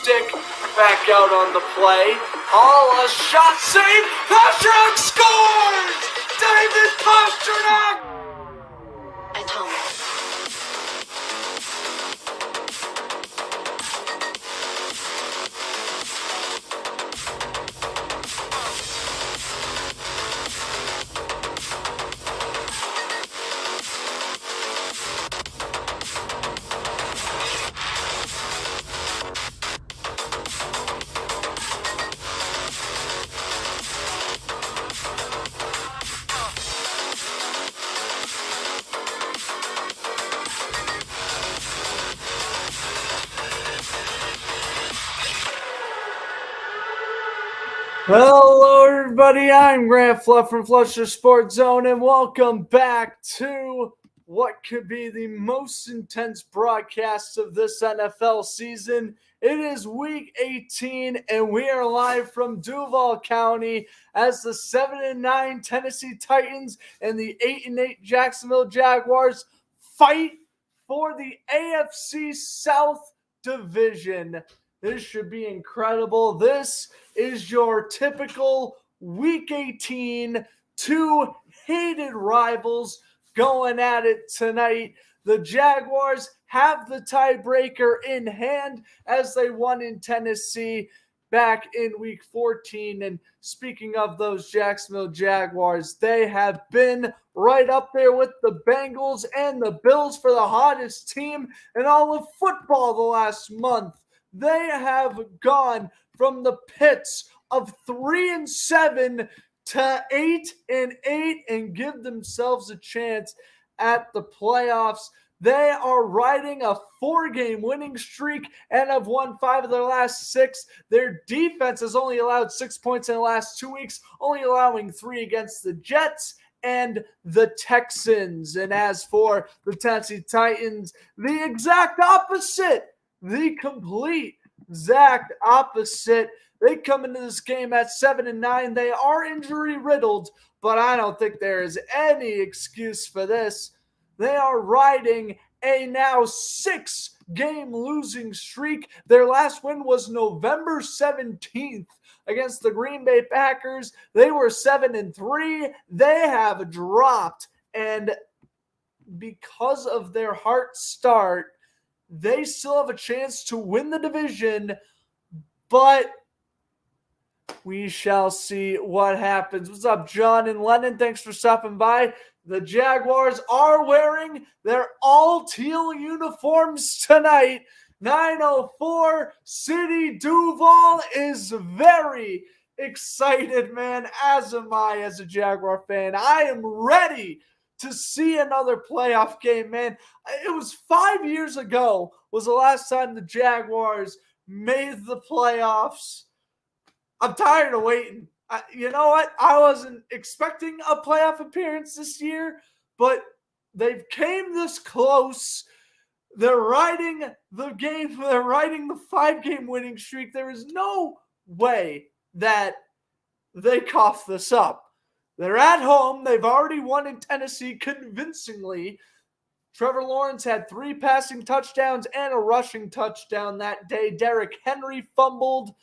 stick back out on the play. Hala shot save. Pasternak scores! David Pasternak! Atomic. Hello, everybody. I'm Grant Fluff from Flusher Sports Zone, and welcome back to what could be the most intense broadcast of this NFL season. It is Week 18, and we are live from Duval County as the 7-9 Tennessee Titans and the 8-8 Jacksonville Jaguars fight for the AFC South Division. This should be incredible. This is your typical Week 18, two hated rivals going at it tonight. The Jaguars have the tiebreaker in hand as they won in Tennessee back in Week 14. And speaking of those Jacksonville Jaguars, they have been right up there with the Bengals and the Bills for the hottest team in all of football the last month. They have gone from the pits of 3-7 to 8-8 and give themselves a chance at the playoffs. They are riding a 4-game winning streak and have won 5 of their last 6. Their defense has only allowed 6 points in the last 2 weeks, only allowing 3 against the Jets and the Texans. And as for the Tennessee Titans, the exact opposite. The complete exact opposite. They come into this game at 7-9. They are injury riddled, but I don't think there is any excuse for this. They are riding a now 6-game losing streak. Their last win was November 17th against the Green Bay Packers. They were 7-3. They have dropped, and because of their hard start, they still have a chance to win the division, but we shall see what happens. What's up, John and Lennon? Thanks for stopping by. The Jaguars are wearing their all-teal uniforms tonight. 904 City Duval is very excited, man, as am I as a Jaguar fan. I am ready to see another playoff game, man. It was 5 years ago was the last time the Jaguars made the playoffs. I'm tired of waiting. You know what? I wasn't expecting a playoff appearance this year, but they've came this close. They're riding the game. They're riding the 5-game winning streak. There is no way that they cough this up. They're at home. They've already won in Tennessee convincingly. Trevor Lawrence had 3 passing touchdowns and a rushing touchdown that day. Derrick Henry fumbled.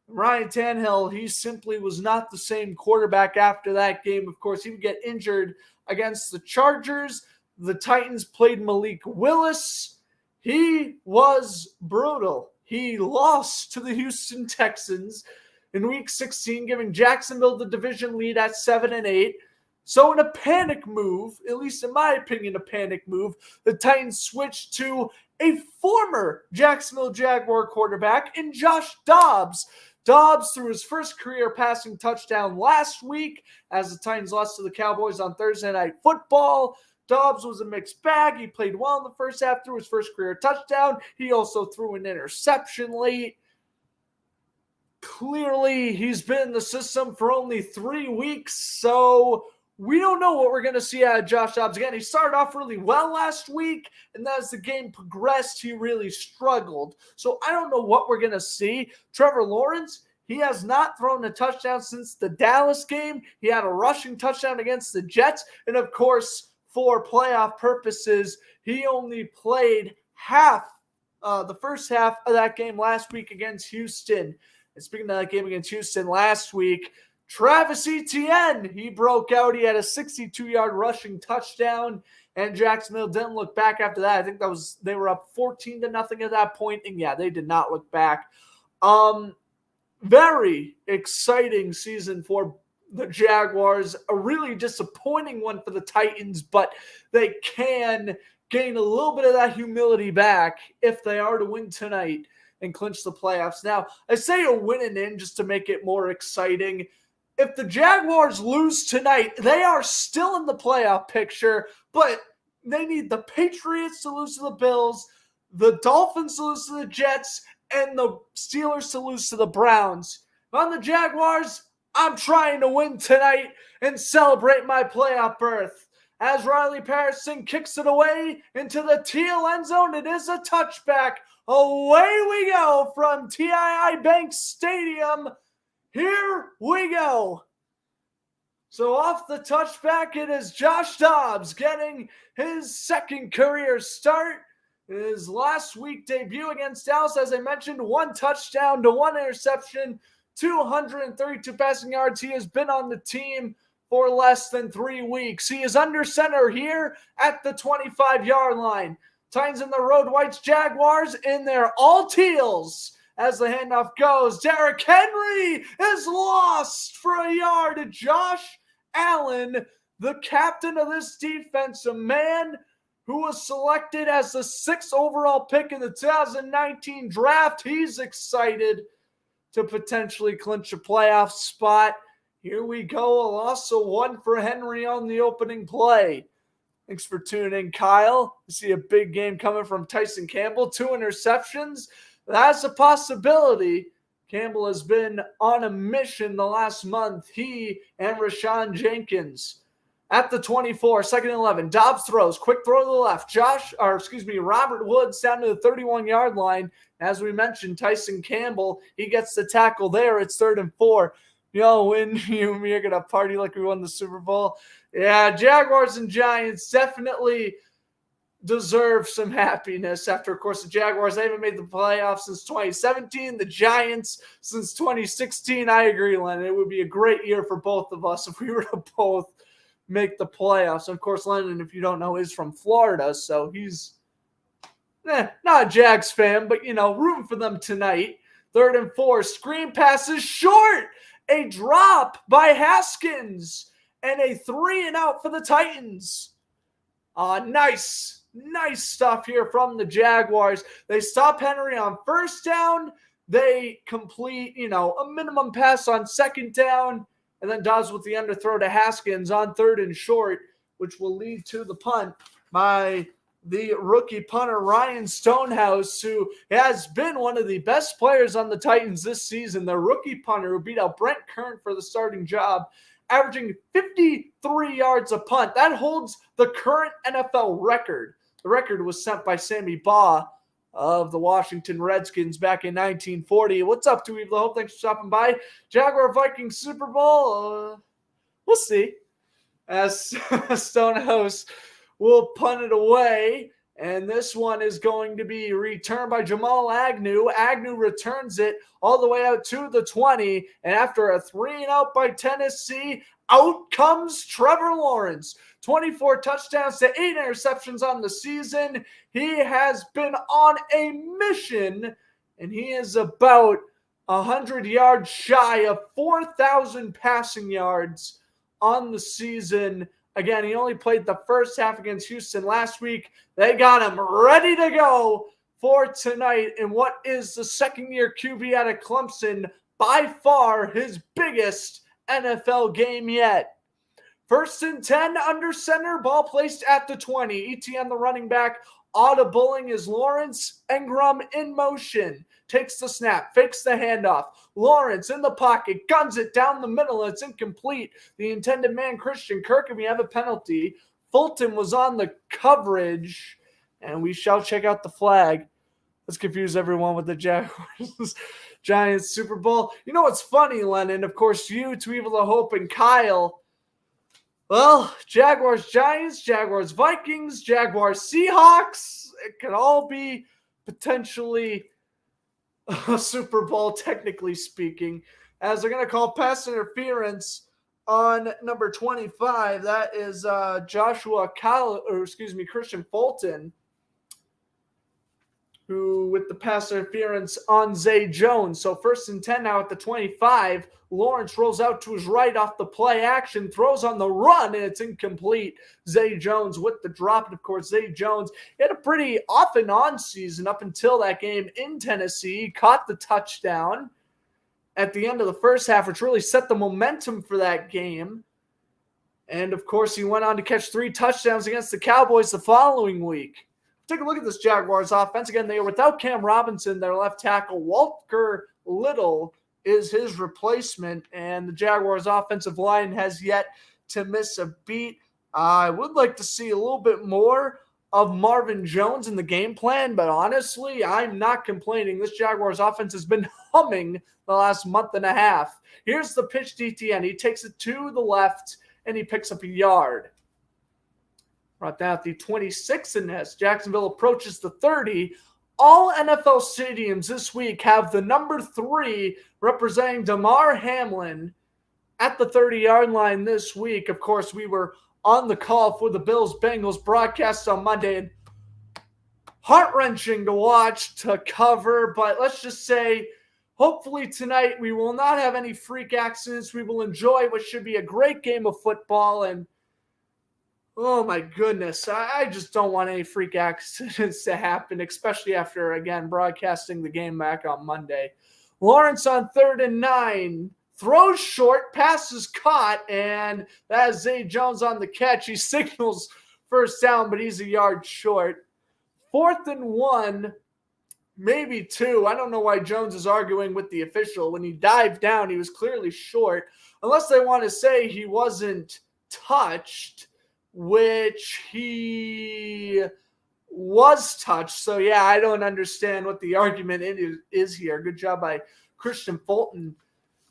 Ryan Tannehill, he simply was not the same quarterback after that game. Of course, he would get injured against the Chargers. The Titans played Malik Willis. He was brutal. He lost to the Houston Texans in Week 16, giving Jacksonville the division lead at 7-8. So in a panic move, at least in my opinion, a panic move, the Titans switched to a former Jacksonville Jaguar quarterback in Josh Dobbs. Dobbs threw his first career passing touchdown last week as the Titans lost to the Cowboys on Thursday Night Football. Dobbs was a mixed bag. He played well in the first half, threw his first career touchdown. He also threw an interception late. Clearly, he's been in the system for only 3 weeks, so we don't know what we're going to see out of Josh Dobbs. Again, he started off really well last week, and as the game progressed, he really struggled. So I don't know what we're going to see. Trevor Lawrence, he has not thrown a touchdown since the Dallas game. He had a rushing touchdown against the Jets, and of course, for playoff purposes, he only played half the first half of that game last week against Houston. And speaking of that game against Houston last week, Travis Etienne, he broke out. He had a 62-yard rushing touchdown, and Jacksonville didn't look back after that. I think they were up 14-0 at that point, and yeah, they did not look back. Very exciting season for the Jaguars. A really disappointing one for the Titans, but they can gain a little bit of that humility back if they are to win tonight and clinch the playoffs. Now, I say a win and in just to make it more exciting. If the Jaguars lose tonight, they are still in the playoff picture, but they need the Patriots to lose to the Bills, the Dolphins to lose to the Jets, and the Steelers to lose to the Browns. On the Jaguars, I'm trying to win tonight and celebrate my playoff berth. As Riley Patterson kicks it away into the teal end zone, it is a touchback. Away we go from TII Bank Stadium. Here we go. So off the touchback, it is Josh Dobbs getting his second career start. His last week debut against Dallas, as I mentioned, 1 touchdown to 1 interception, 232 passing yards. He has been on the team for less than 3 weeks. He is under center here at the 25-yard line. Titans in the road, Whites, Jaguars in their all teals. As the handoff goes, Derrick Henry is lost for a yard to Josh Allen, the captain of this defense, a man who was selected as the 6th overall pick in the 2019 draft. He's excited to potentially clinch a playoff spot. Here we go, a loss of 1 for Henry on the opening play. Thanks for tuning in, Kyle. You see a big game coming from Tyson Campbell, 2 interceptions. That's a possibility. Campbell has been on a mission the last month. He and Rashawn Jenkins at the 24, 2nd and 11. Dobbs throws, quick throw to the left. Robert Woods down to the 31-yard line. As we mentioned, Tyson Campbell, he gets the tackle there. It's 3rd and 4. When you and me are going to party like we won the Super Bowl. Yeah, Jaguars and Giants definitely deserve some happiness after, of course, the Jaguars, they haven't made the playoffs since 2017. The Giants since 2016. I agree, Lennon. It would be a great year for both of us if we were to both make the playoffs. And of course, Lennon, if you don't know, is from Florida, so he's not a Jags fan, but, rooting for them tonight. 3rd and 4. Screen passes short. A drop by Haskins. And a 3-and-out for the Titans. Nice stuff here from the Jaguars. They stop Henry on 1st down. They complete, a minimum pass on 2nd down. And then Dobbs with the underthrow to Haskins on 3rd and short, which will lead to the punt by the rookie punter, Ryan Stonehouse, who has been one of the best players on the Titans this season. The rookie punter who beat out Brent Kern for the starting job, averaging 53 yards a punt. That holds the current NFL record. The record was set by Sammy Baugh of the Washington Redskins back in 1940. What's up, Two Evil Hope? Thanks for stopping by. Jaguar Vikings Super Bowl. We'll see. As Stonehouse will punt it away. And this one is going to be returned by Jamal Agnew. Agnew returns it all the way out to the 20. And after a 3-and-out by Tennessee, out comes Trevor Lawrence. 24 touchdowns to 8 interceptions on the season. He has been on a mission, and he is about 100 yards shy of 4,000 passing yards on the season. Again, he only played the first half against Houston last week. They got him ready to go for tonight in what is the second-year QB out of Clemson, by far his biggest NFL game yet. 1st and 10 under center, ball placed at the 20. ETN, the running back, audibling is Lawrence. Engram in motion. Takes the snap, fakes the handoff. Lawrence in the pocket, guns it down the middle. It's incomplete. The intended man, Christian Kirk, and we have a penalty. Fulton was on the coverage, and we shall check out the flag. Let's confuse everyone with the Jaguars Giants Super Bowl. You know what's funny, Lennon? Of course, you, Two Evil to Hope, and Kyle. Well, Jaguars Giants, Jaguars Vikings, Jaguars Seahawks. It could all be potentially a Super Bowl, technically speaking, as they're going to call pass interference on number 25. That is Christian Fulton, who with the pass interference on Zay Jones. So 1st and 10 now at the 25. Lawrence rolls out to his right off the play action, throws on the run, and it's incomplete. Zay Jones with the drop. And, of course, Zay Jones had a pretty off and on season up until that game in Tennessee. He caught the touchdown at the end of the first half, which really set the momentum for that game. And, of course, he went on to catch 3 touchdowns against the Cowboys the following week. Take a look at this Jaguars offense. Again, they are without Cam Robinson, their left tackle. Walker Little is his replacement, and the Jaguars offensive line has yet to miss a beat. I would like to see a little bit more of Marvin Jones in the game plan, but honestly, I'm not complaining. This Jaguars offense has been humming the last month and a half. Here's the pitch to ETN. He takes it to the left, and he picks up a yard. Brought down at the 26 and as Jacksonville approaches the 30. All NFL stadiums this week have the number 3 representing Damar Hamlin at the 30-yard line this week. Of course, we were on the call for the Bills-Bengals broadcast on Monday, and heart-wrenching to watch, to cover, but let's just say hopefully tonight we will not have any freak accidents. We will enjoy what should be a great game of football, and oh my goodness, I just don't want any freak accidents to happen, especially after, again, broadcasting the game back on Monday. Lawrence on 3rd and 9, throws short, pass is caught, and that is Zay Jones on the catch. He signals first down, but he's a yard short. 4th and 1, maybe 2. I don't know why Jones is arguing with the official. When he dived down, he was clearly short, unless they want to say he wasn't touched, which he was touched. So, yeah, I don't understand what the argument is here. Good job by Christian Fulton.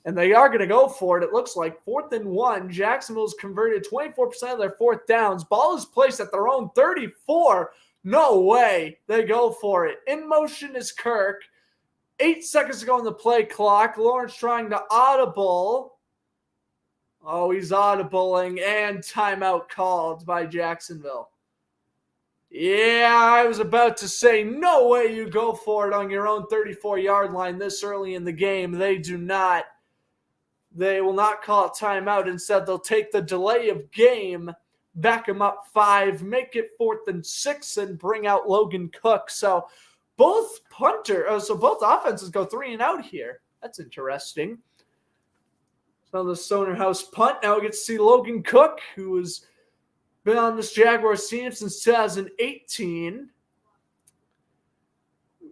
And they are going to go for it. It looks like 4th and 1. Jacksonville's converted 24% of their 4th downs. Ball is placed at their own 34. No way. They go for it. In motion is Kirk. 8 seconds to go on the play clock. Lawrence trying to audible. Oh, he's audibling, and timeout called by Jacksonville. Yeah, I was about to say, no way you go for it on your own 34-yard line this early in the game. They do not. They will not call a timeout. Instead, they'll take the delay of game, back them up 5, make it 4th and 6, and bring out Logan Cook. So both offenses go 3 and out here. That's interesting. So the Stoner House punt. Now we get to see Logan Cook, who has been on this Jaguars team since 2018.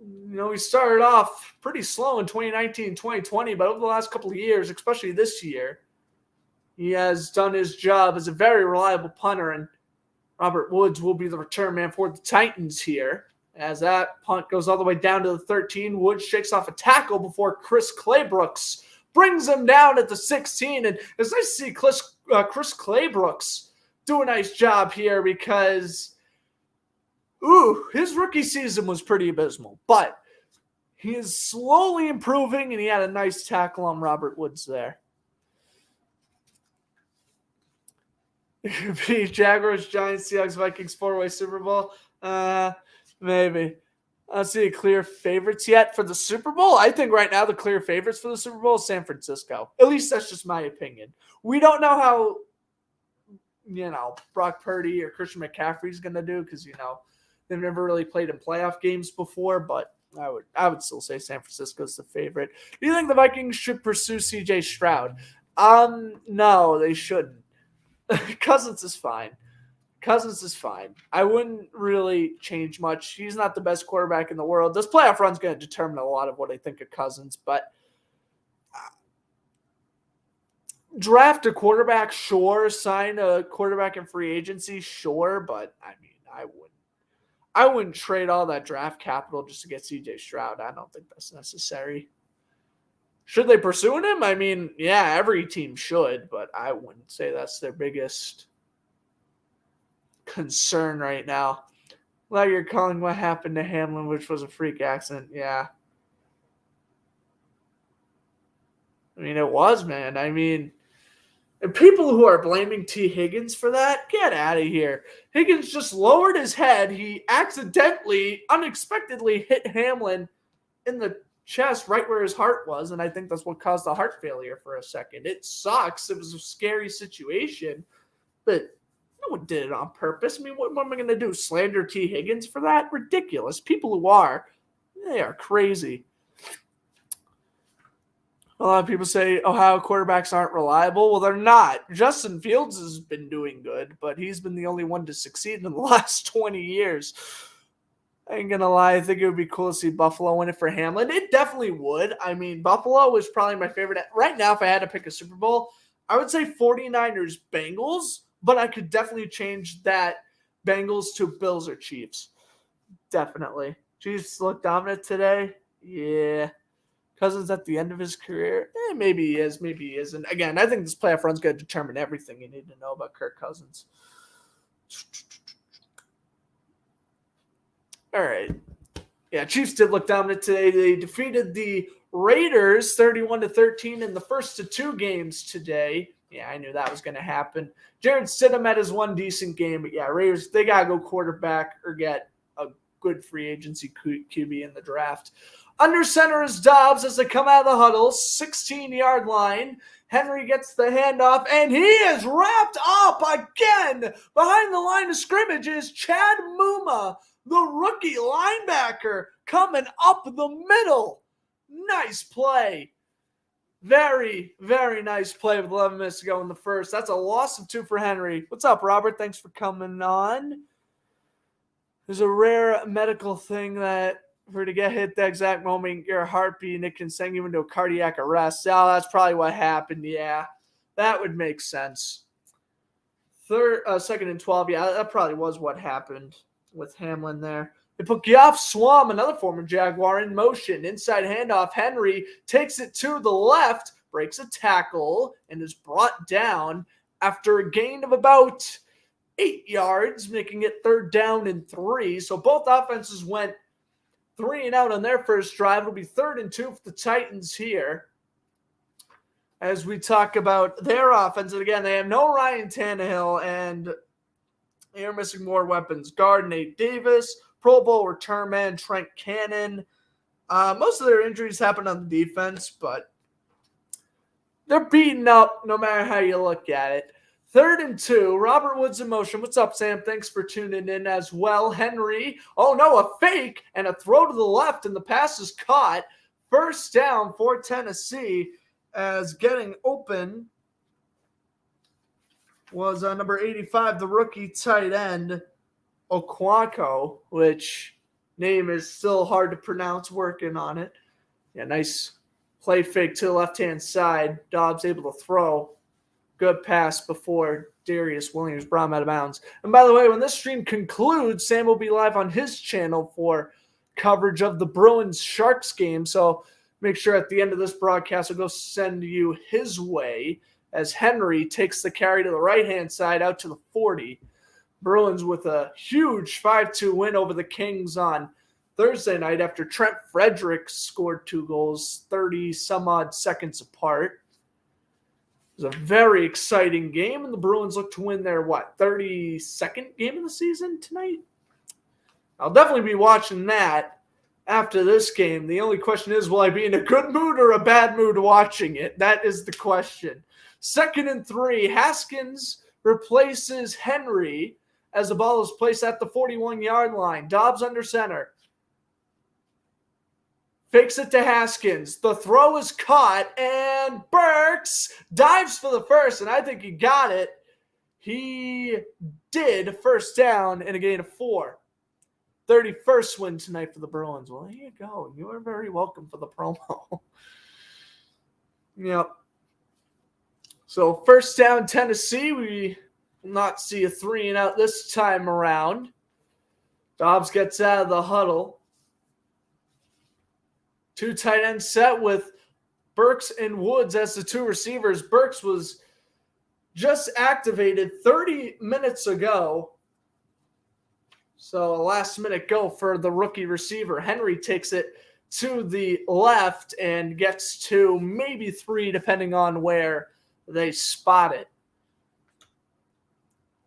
You know, he started off pretty slow in 2019, 2020, but over the last couple of years, especially this year, he has done his job as a very reliable punter, and Robert Woods will be the return man for the Titans here. As that punt goes all the way down to the 13, Woods shakes off a tackle before Chris Claybrooks brings him down at the 16. And it's nice to see Chris Claybrooks do a nice job here because, his rookie season was pretty abysmal. But he is slowly improving, and he had a nice tackle on Robert Woods there. It could be Jaguars, Giants, Seahawks, Vikings, 4-way Super Bowl. Maybe. I don't see any clear favorites yet for the Super Bowl. I think right now the clear favorites for the Super Bowl is San Francisco. At least that's just my opinion. We don't know how, Brock Purdy or Christian McCaffrey is going to do because, they've never really played in playoff games before, but I would still say San Francisco is the favorite. Do you think the Vikings should pursue C.J. Stroud? No, they shouldn't. Cousins is fine. I wouldn't really change much. He's not the best quarterback in the world. This playoff run's going to determine a lot of what I think of Cousins, but draft a quarterback, sure. Sign a quarterback in free agency, sure. But, I wouldn't trade all that draft capital just to get C.J. Stroud. I don't think that's necessary. Should they pursue him? Yeah, every team should, but I wouldn't say that's their biggest concern right now. Well, you're calling what happened to Hamlin, which was a freak accident. Yeah. I mean, it was, man. I mean, and people who are blaming T. Higgins for that, get out of here. Higgins just lowered his head. He accidentally, unexpectedly hit Hamlin in the chest right where his heart was, and I think that's what caused the heart failure for a second. It sucks. It was a scary situation, but no one did it on purpose. I mean, what am I going to do? Slander T. Higgins for that? Ridiculous. People who are, they are crazy. A lot of people say Ohio quarterbacks aren't reliable. Well, they're not. Justin Fields has been doing good, but he's been the only one to succeed in the last 20 years. I ain't going to lie. I think it would be cool to see Buffalo win it for Hamlin. It definitely would. I mean, Buffalo is probably my favorite. Right now, if I had to pick a Super Bowl, I would say 49ers Bengals, but I could definitely change that Bengals to Bills or Chiefs. Definitely. Chiefs look dominant today. Yeah. Cousins at the end of his career? Maybe he is, maybe he isn't. Again, I think this playoff run's going to determine everything you need to know about Kirk Cousins. All right. Yeah, Chiefs did look dominant today. They defeated the Raiders 31-13 in the first of two games today. Yeah, I knew that was going to happen. Jarrett Stidham had his one decent game, but yeah, Raiders, they got to go quarterback or get a good free agency QB in the draft. Under center is Dobbs as they come out of the huddle, 16-yard line. Henry gets the handoff, and he is wrapped up again. Behind the line of scrimmage is Chad Muma, the rookie linebacker, coming up the middle. Nice play. Very, very nice play with 11 minutes to go in the first. That's a loss of 2 for Henry. What's up, Robert? Thanks for coming on. There's a rare medical thing that for to get hit the exact moment your heart beating, it can send you into a cardiac arrest. Oh, that's probably what happened. Yeah, that would make sense. Second and 12. Yeah, that probably was what happened with Hamlin there. They put Geoff Swam, another former Jaguar, in motion. Inside handoff. Henry takes it to the left, breaks a tackle, and is brought down after a gain of about 8 yards, making it 3rd down and 3. So both offenses went 3 and out on their first drive. It'll be 3rd and 2 for the Titans here. As we talk about their offense, and again, they have no Ryan Tannehill, and they are missing more weapons. Guard Nate Davis, Pro Bowl return man Trent Cannon. Most of their injuries happen on the defense, but they're beaten up no matter how you look at it. 3rd and 2, Robert Woods in motion. What's up, Sam? Thanks for tuning in as well. Henry, oh no, a fake and a throw to the left, and the pass is caught. 1st down for Tennessee, as getting open was number 85, the rookie tight end, Okwako, which name is still hard to pronounce, working on it. Yeah, nice play fake to the left-hand side. Dobbs able to throw. Good pass before Darius Williams brought him out of bounds. And by the way, when this stream concludes, Sam will be live on his channel for coverage of the Bruins-Sharks game. So make sure at the end of this broadcast, I'll go send you his way as Henry takes the carry to the right-hand side out to the 40. Bruins with a huge 5-2 win over the Kings on Thursday night after Trent Frederick scored 2 goals 30-some-odd seconds apart. It was a very exciting game, and the Bruins look to win their, 32nd game of the season tonight? I'll definitely be watching that after this game. The only question is, will I be in a good mood or a bad mood watching it? That is the question. 2nd and 3, Haskins replaces Henry as the ball is placed at the 41-yard line. Dobbs under center. Fakes it to Haskins. The throw is caught, and Burks dives for the first, and I think he got it. He did. 1st down and a gain of 4. 31st win tonight for the Bruins. Well, there you go. You are very welcome for the promo. Yep. So 1st down Tennessee. We will not see a 3 and out this time around. Dobbs gets out of the huddle. 2 tight end set with Burks and Woods as the 2 receivers. Burks was just activated 30 minutes ago. So a last-minute go for the rookie receiver. Henry takes it to the left and gets to maybe 3, depending on where they spot it.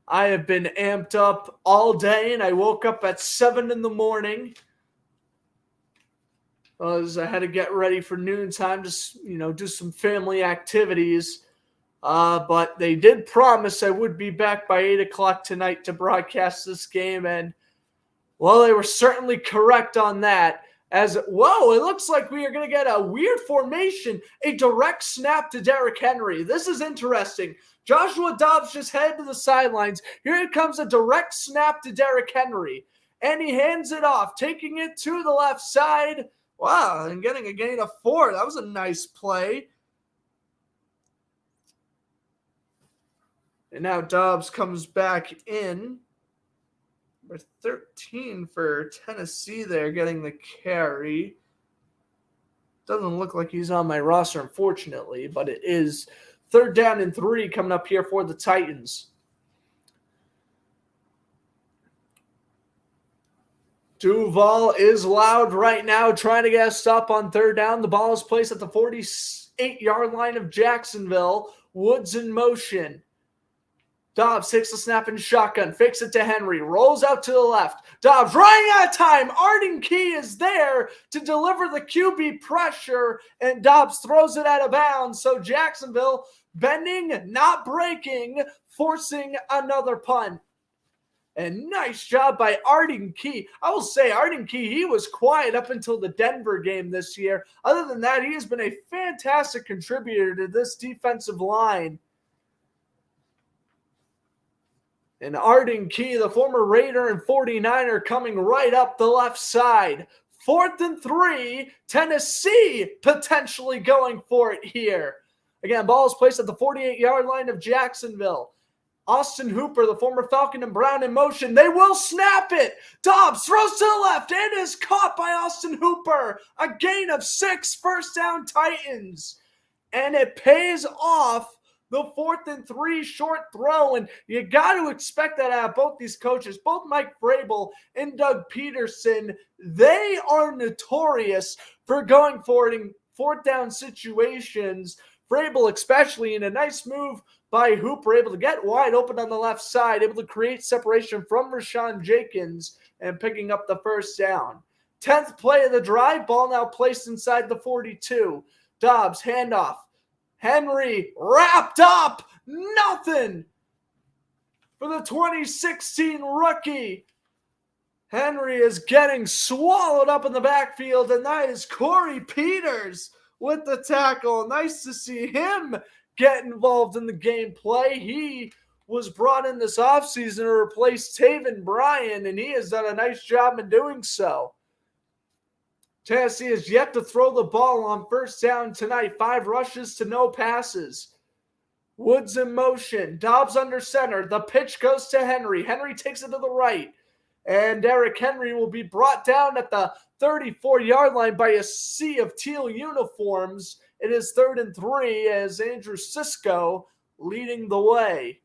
I have been amped up all day, and I woke up at 7 in the morning. As I had to get ready for noontime, just do some family activities. But they did promise I would be back by 8 o'clock tonight to broadcast this game, and well, they were certainly correct on that. As, whoa, it looks like we are going to get a weird formation, a direct snap to Derrick Henry. This is interesting. Joshua Dobbs just headed to the sidelines. Here comes a direct snap to Derrick Henry, and he hands it off, taking it to the left side. Wow, and getting a gain of 4. That was a nice play. And now Dobbs comes back in. Number 13 for Tennessee there, getting the carry. Doesn't look like he's on my roster, unfortunately, but it is 3rd down and 3 coming up here for the Titans. Duval is loud right now, trying to get a stop on 3rd down. The ball is placed at the 48-yard line of Jacksonville. Woods in motion. Dobbs takes the snap and shotgun, fakes it to Henry, rolls out to the left. Dobbs running out of time. Arden Key is there to deliver the QB pressure, and Dobbs throws it out of bounds. So Jacksonville bending, not breaking, forcing another punt. And nice job by Arden Key. I will say, Arden Key, he was quiet up until the Denver game this year. Other than that, he has been a fantastic contributor to this defensive line. And Arden Key, the former Raider and 49er, coming right up the left side. 4th and 3, Tennessee potentially going for it here. Again, ball is placed at the 48-yard line of Jacksonville. Austin Hooper, the former Falcon and Brown, in motion. They will snap it. Dobbs throws to the left and is caught by Austin Hooper. A gain of 6, 1st down Titans. And it pays off. The 4th and 3 short throw, and you got to expect that out of both these coaches, both Mike Vrabel and Doug Peterson. They are notorious for going forward in 4th down situations. Vrabel especially, in a nice move by Hooper, able to get wide open on the left side, able to create separation from Rashawn Jenkins and picking up the 1st down. 10th play of the drive, ball now placed inside the 42. Dobbs, handoff. Henry wrapped up, nothing for the 2016 rookie. Henry is getting swallowed up in the backfield, and that is Corey Peters with the tackle. Nice to see him get involved in the gameplay. He was brought in this offseason to replace Taven Bryan, and he has done a nice job in doing so. Tennessee has yet to throw the ball on 1st down tonight. 5 rushes to no passes. Woods in motion. Dobbs under center. The pitch goes to Henry. Henry takes it to the right. And Derrick Henry will be brought down at the 34-yard line by a sea of teal uniforms. It is 3rd and 3 as Andrew Sisko leading the way.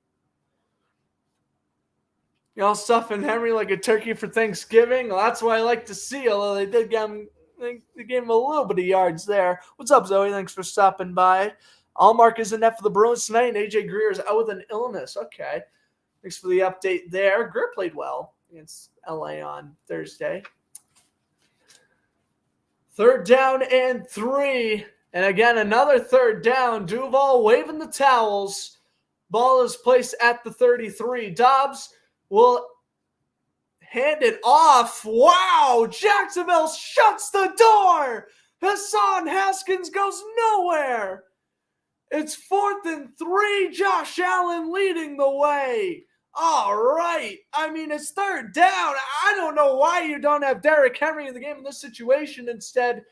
Y'all stuffing Henry like a turkey for Thanksgiving? Well, that's what I like to see, although they did get him. They gave him a little bit of yards there. What's up, Zoe? Thanks for stopping by. Allmark is in net for the Bruins tonight, and A.J. Greer is out with an illness. Okay. Thanks for the update there. Greer played well against L.A. on Thursday. 3rd down and 3. And again, another 3rd down. Duval waving the towels. Ball is placed at the 33. Dobbs will hand it off. Wow! Jacksonville shuts the door. Hassan Haskins goes nowhere. It's 4th and 3. Josh Allen leading the way. All right. I mean, it's 3rd down. I don't know why you don't have Derrick Henry in the game in this situation. Instead,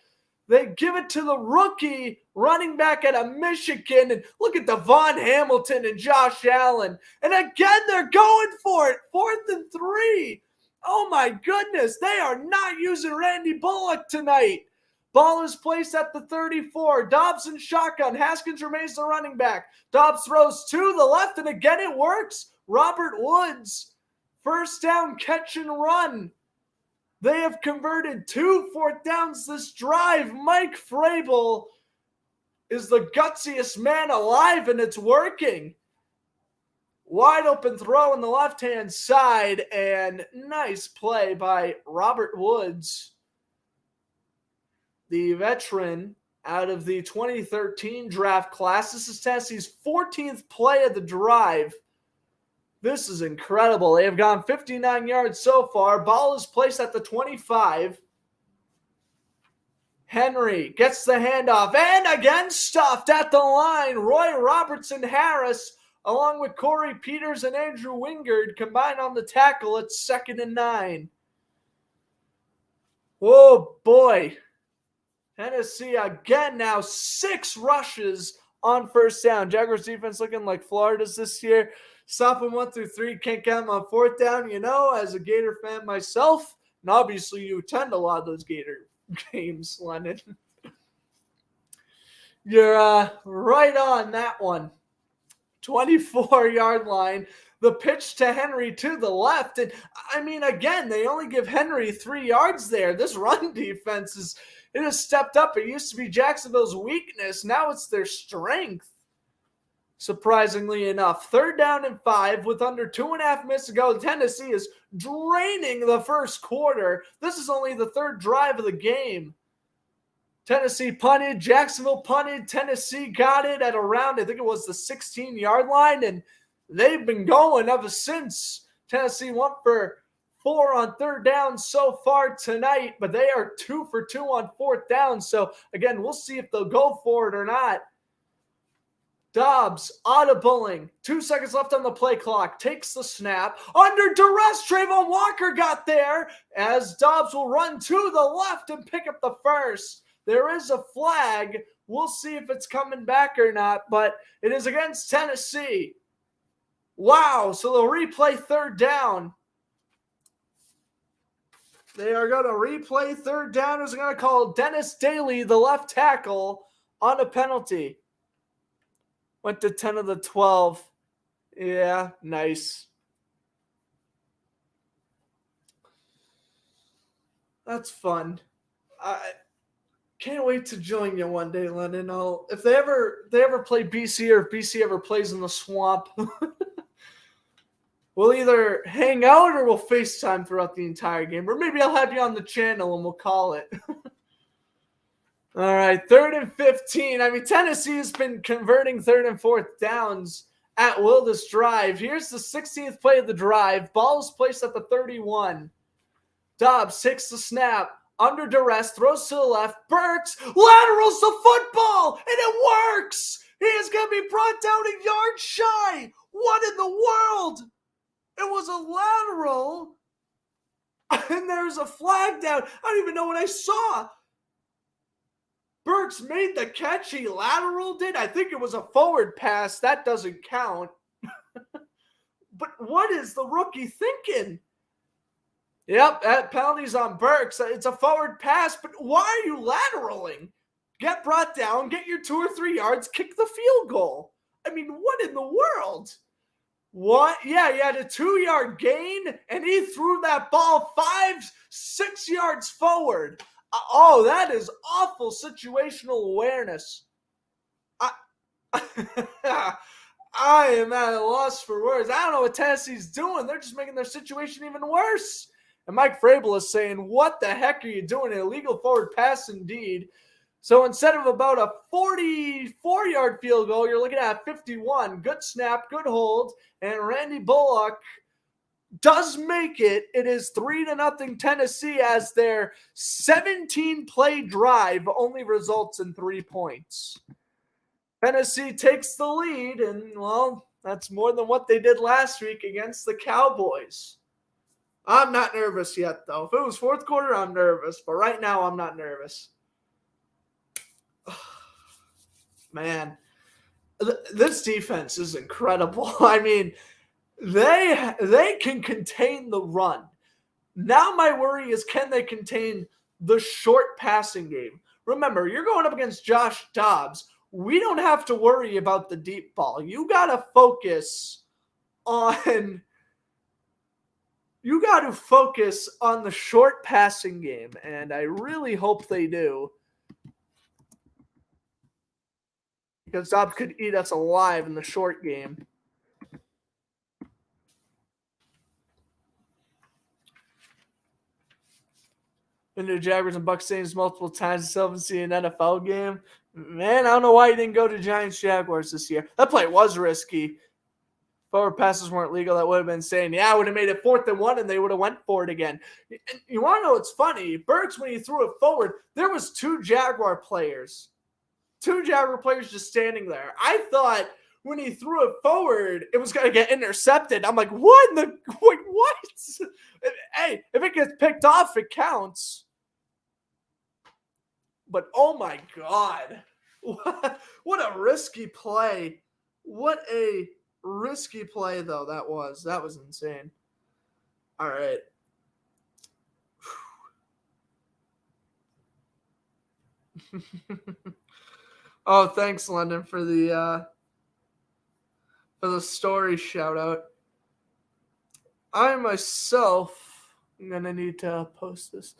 they give it to the rookie running back out of Michigan. And look at Devon Hamilton and Josh Allen. And again, they're going for it. 4th and 3. Oh, my goodness. They are not using Randy Bullock tonight. Ball is placed at the 34. Dobbs in shotgun. Haskins remains the running back. Dobbs throws to the left, and again it works. Robert Woods first down catch and run. They have converted 2 fourth downs this drive. Mike Vrabel is the gutsiest man alive, and it's working. Wide open throw on the left-hand side, and nice play by Robert Woods, the veteran out of the 2013 draft class. This is Tennessee's 14th play of the drive. This is incredible. They have gone 59 yards so far. Ball is placed at the 25. Henry gets the handoff, and again stuffed at the line. Roy Robertson-Harris, along with Corey Peters and Andrew Wingard, combined on the tackle at 2nd and 9. Oh, boy. Tennessee again now 6 rushes on first down. Jaguars defense looking like Florida's this year. Stop them 1 through 3. Can't get them on fourth down. You know, as a Gator fan myself, and obviously you attend a lot of those Gator games, Lennon. You're right on that one. 24-yard line. The pitch to Henry to the left. And, I mean, again, they only give Henry 3 yards there. This run defense it has stepped up. It used to be Jacksonville's weakness. Now it's their strength, surprisingly enough. 3rd down and 5 with under 2.5 minutes to go. Tennessee is draining the first quarter. This is only the 3rd drive of the game. Tennessee punted. Jacksonville punted. Tennessee got it at around, I think it was the 16-yard line, and they've been going ever since. Tennessee went for 4 on 3rd down so far tonight, but they are 2 for 2 on 4th down. So, again, we'll see if they'll go for it or not. Dobbs audibling. 2 seconds left on the play clock. Takes the snap. Under duress, Trayvon Walker got there as Dobbs will run to the left and pick up the first. There is a flag. We'll see if it's coming back or not, but it is against Tennessee. Wow, so they'll replay 3rd down. They are going to replay 3rd down. Is going to call Dennis Daly, the left tackle, on a penalty. Went to 10 of the 12. Yeah, nice. That's fun. I can't wait to join you one day, Lennon. If they ever play BC, or if BC ever plays in the swamp, we'll either hang out or we'll FaceTime throughout the entire game. Or maybe I'll have you on the channel and we'll call it. All right, 3rd and 15. I mean, Tennessee has been converting 3rd and 4th downs at will this drive. Here's the 16th play of the drive. Ball is placed at the 31. Dobbs takes the snap. Under duress, throws to the left. Burks laterals the football, and it works. He is going to be brought down a yard shy. What in the world? It was a lateral, and there's a flag down. I don't even know what I saw. Burks made the catch. He lateral did. I think it was a forward pass. That doesn't count. But what is the rookie thinking? Yep, that penalty's on Burks. It's a forward pass, but why are you lateraling? Get brought down, get your 2 or 3 yards, kick the field goal. I mean, what in the world? What? Yeah, he had a 2-yard gain, and he threw that ball 5-6 yards forward. Oh, that is awful situational awareness. I am at a loss for words. I don't know what Tennessee's doing. They're just making their situation even worse. And Mike Vrabel is saying, what the heck are you doing? An illegal forward pass indeed. So instead of about a 44-yard field goal, you're looking at 51. Good snap, good hold. And Randy Bullock does make it. It is 3-0 Tennessee as their 17-play drive only results in 3 points. Tennessee takes the lead, and, well, that's more than what they did last week against the Cowboys. I'm not nervous yet, though. If it was 4th quarter, I'm nervous. But right now, I'm not nervous. Man, this defense is incredible. I mean, they can contain the run. Now my worry is, can they contain the short passing game? Remember, you're going up against Josh Dobbs. We don't have to worry about the deep ball. You got to focus on you got to focus on the short passing game, and I really hope they do. Because Dobbs could eat us alive in the short game. Been to Jaguars and Bucs Stadiums multiple times. Still haven't seen an NFL game. Man, I don't know why you didn't go to Giants Jaguars this year. That play was risky. Forward passes weren't legal. That would have been insane. Yeah, I would have made it 4th and 1, and they would have went for it again. And you want to know what's funny? Burks, when he threw it forward, there was 2 Jaguar players. 2 Jaguar players just standing there. I thought when he threw it forward, it was going to get intercepted. I'm like, what in the – what? Hey, if it gets picked off, it counts. But, oh, my God. What a risky play. What a risky play, though, that was. That was insane. All right. Oh, thanks, London, for the story shout out. I myself am gonna need to post this.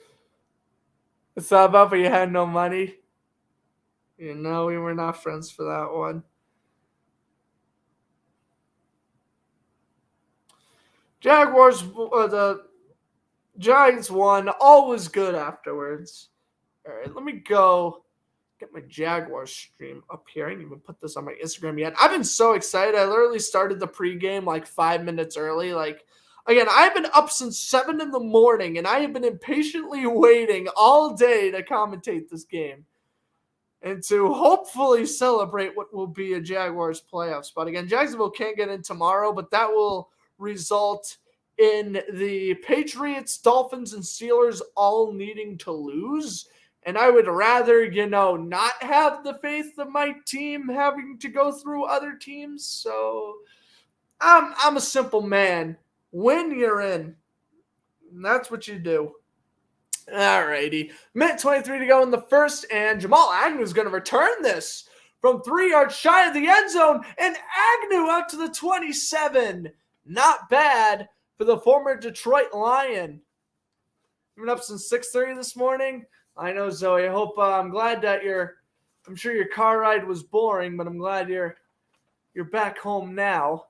It's not about, but you had no money. You know, we were not friends for that one. Jaguars, the Giants won. All was good afterwards. All right, let me go get my Jaguars stream up here. I didn't even put this on my Instagram yet. I've been so excited. I literally started the pregame like 5 minutes early. Like, again, I've been up since 7 in the morning, and I have been impatiently waiting all day to commentate this game and to hopefully celebrate what will be a Jaguars playoff spot. Again, Jacksonville can't get in tomorrow, but that will result in the Patriots, Dolphins, and Steelers all needing to lose. And I would rather, not have the faith of my team having to go through other teams. So I'm a simple man. Win, you're in. And that's what you do. All righty. Minute 23 to go in the first, and Jamal Agnew is going to return this from 3 yards shy of the end zone, and Agnew out to the 27. Not bad for the former Detroit Lion. Been up since 6:30 this morning. I know, Zoe. I'm glad that I'm sure your car ride was boring, but I'm glad you're back home now.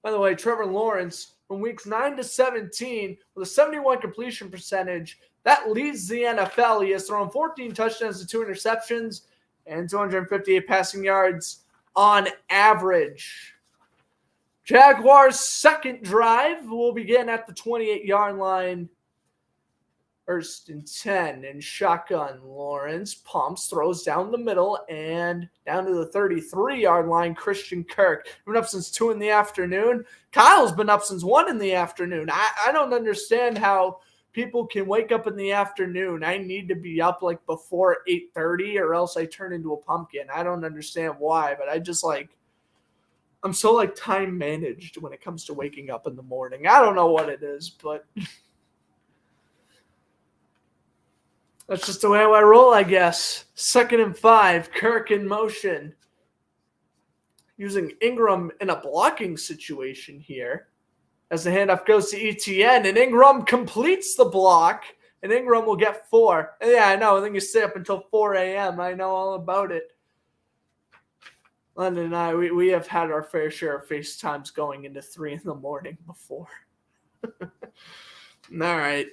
By the way, Trevor Lawrence from weeks 9 to 17 with a 71 completion percentage. That leads the NFL. He has thrown 14 touchdowns and 2 interceptions and 258 passing yards on average. Jaguars' second drive will begin at the 28-yard line. 1st and 10, and shotgun. Lawrence pumps, throws down the middle, and down to the 33-yard line, Christian Kirk. Been up since 2 in the afternoon. Kyle's been up since 1 in the afternoon. I don't understand how people can wake up in the afternoon. I need to be up like before 8:30 or else I turn into a pumpkin. I don't understand why, but I'm so time managed when it comes to waking up in the morning. I don't know what it is, but that's just the way I roll, I guess. 2nd and 5, Kirk in motion. Using Ingram in a blocking situation here. As the handoff goes to ETN, and Ingram completes the block, and Ingram will get 4. And yeah, I know. I think you stay up until 4 a.m. I know all about it. London and I, we have had our fair share of FaceTimes going into 3 in the morning before. All right.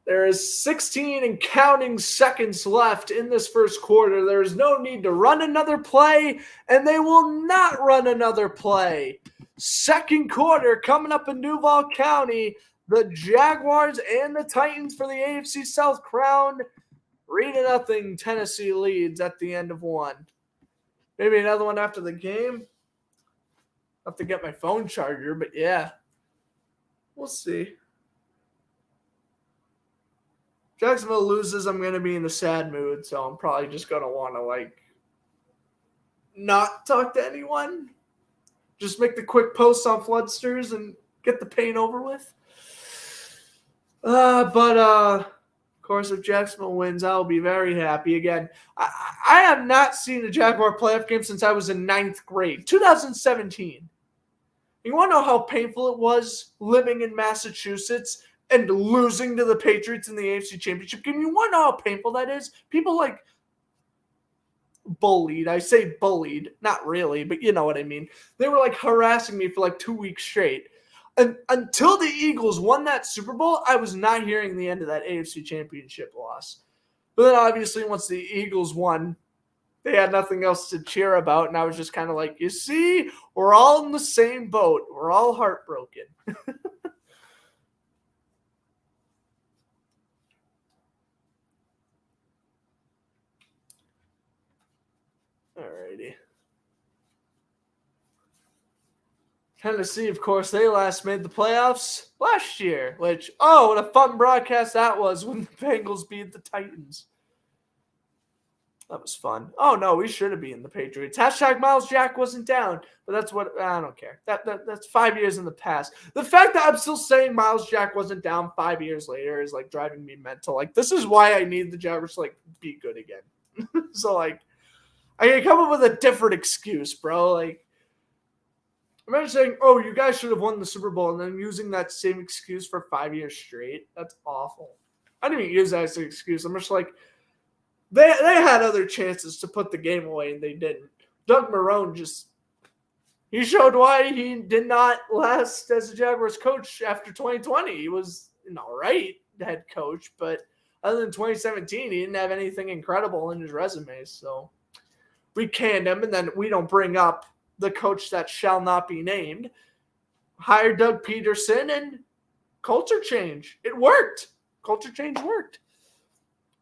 There is 16 and counting seconds left in this first quarter. There is no need to run another play, and they will not run another play. Second quarter coming up in Duval County. The Jaguars and the Titans for the AFC South crown. 3-0 Tennessee leads at the end of 1. Maybe another one after the game. I'll have to get my phone charger, but yeah. We'll see. Jacksonville loses, I'm going to be in a sad mood, so I'm probably just going to want to, not talk to anyone. Just make the quick posts on Floodsters and get the pain over with. But of course, if Jacksonville wins, I'll be very happy again. I have not seen a Jaguar playoff game since I was in 9th grade, 2017. You want to know how painful it was living in Massachusetts and losing to the Patriots in the AFC Championship game? You want to know how painful that is? People like bullied. I say bullied, not really, but you know what I mean. They were like harassing me for like 2 weeks straight. And until the Eagles won that Super Bowl, I was not hearing the end of that AFC Championship loss. But then obviously once the Eagles won, they had nothing else to cheer about. And I was just kind of like, you see, we're all in the same boat. We're all heartbroken. Alrighty. Tennessee, of course, they last made the playoffs last year, which, oh, what a fun broadcast that was when the Bengals beat the Titans. That was fun. Oh, no, we should have beaten the Patriots. Hashtag Miles Jack wasn't down, but that's what, I don't care. That's 5 years in the past. The fact that I'm still saying Miles Jack wasn't down 5 years later is, like, driving me mental. Like, this is why I need the Jaguars to, like, be good again. So, like, I can come up with a different excuse, bro. Like, imagine saying, oh, you guys should have won the Super Bowl, and then using that same excuse for 5 years straight. That's awful. I didn't even use that as an excuse. I'm just like, they had other chances to put the game away, and they didn't. Doug Marrone he showed why he did not last as a Jaguars coach after 2020. He was an all right head coach, but other than 2017, he didn't have anything incredible in his resume. So we canned him, and then we don't bring up the coach that shall not be named. Hired Doug Peterson, and culture change. It worked. Culture change worked.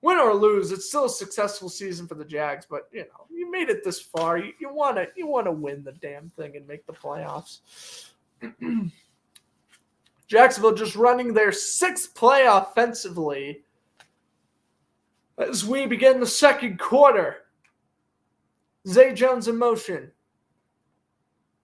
Win or lose, it's still a successful season for the Jags, but you know, you made it this far. You want to win the damn thing and make the playoffs. Jacksonville just running their 6th play offensively as we begin the second quarter. Zay Jones in motion.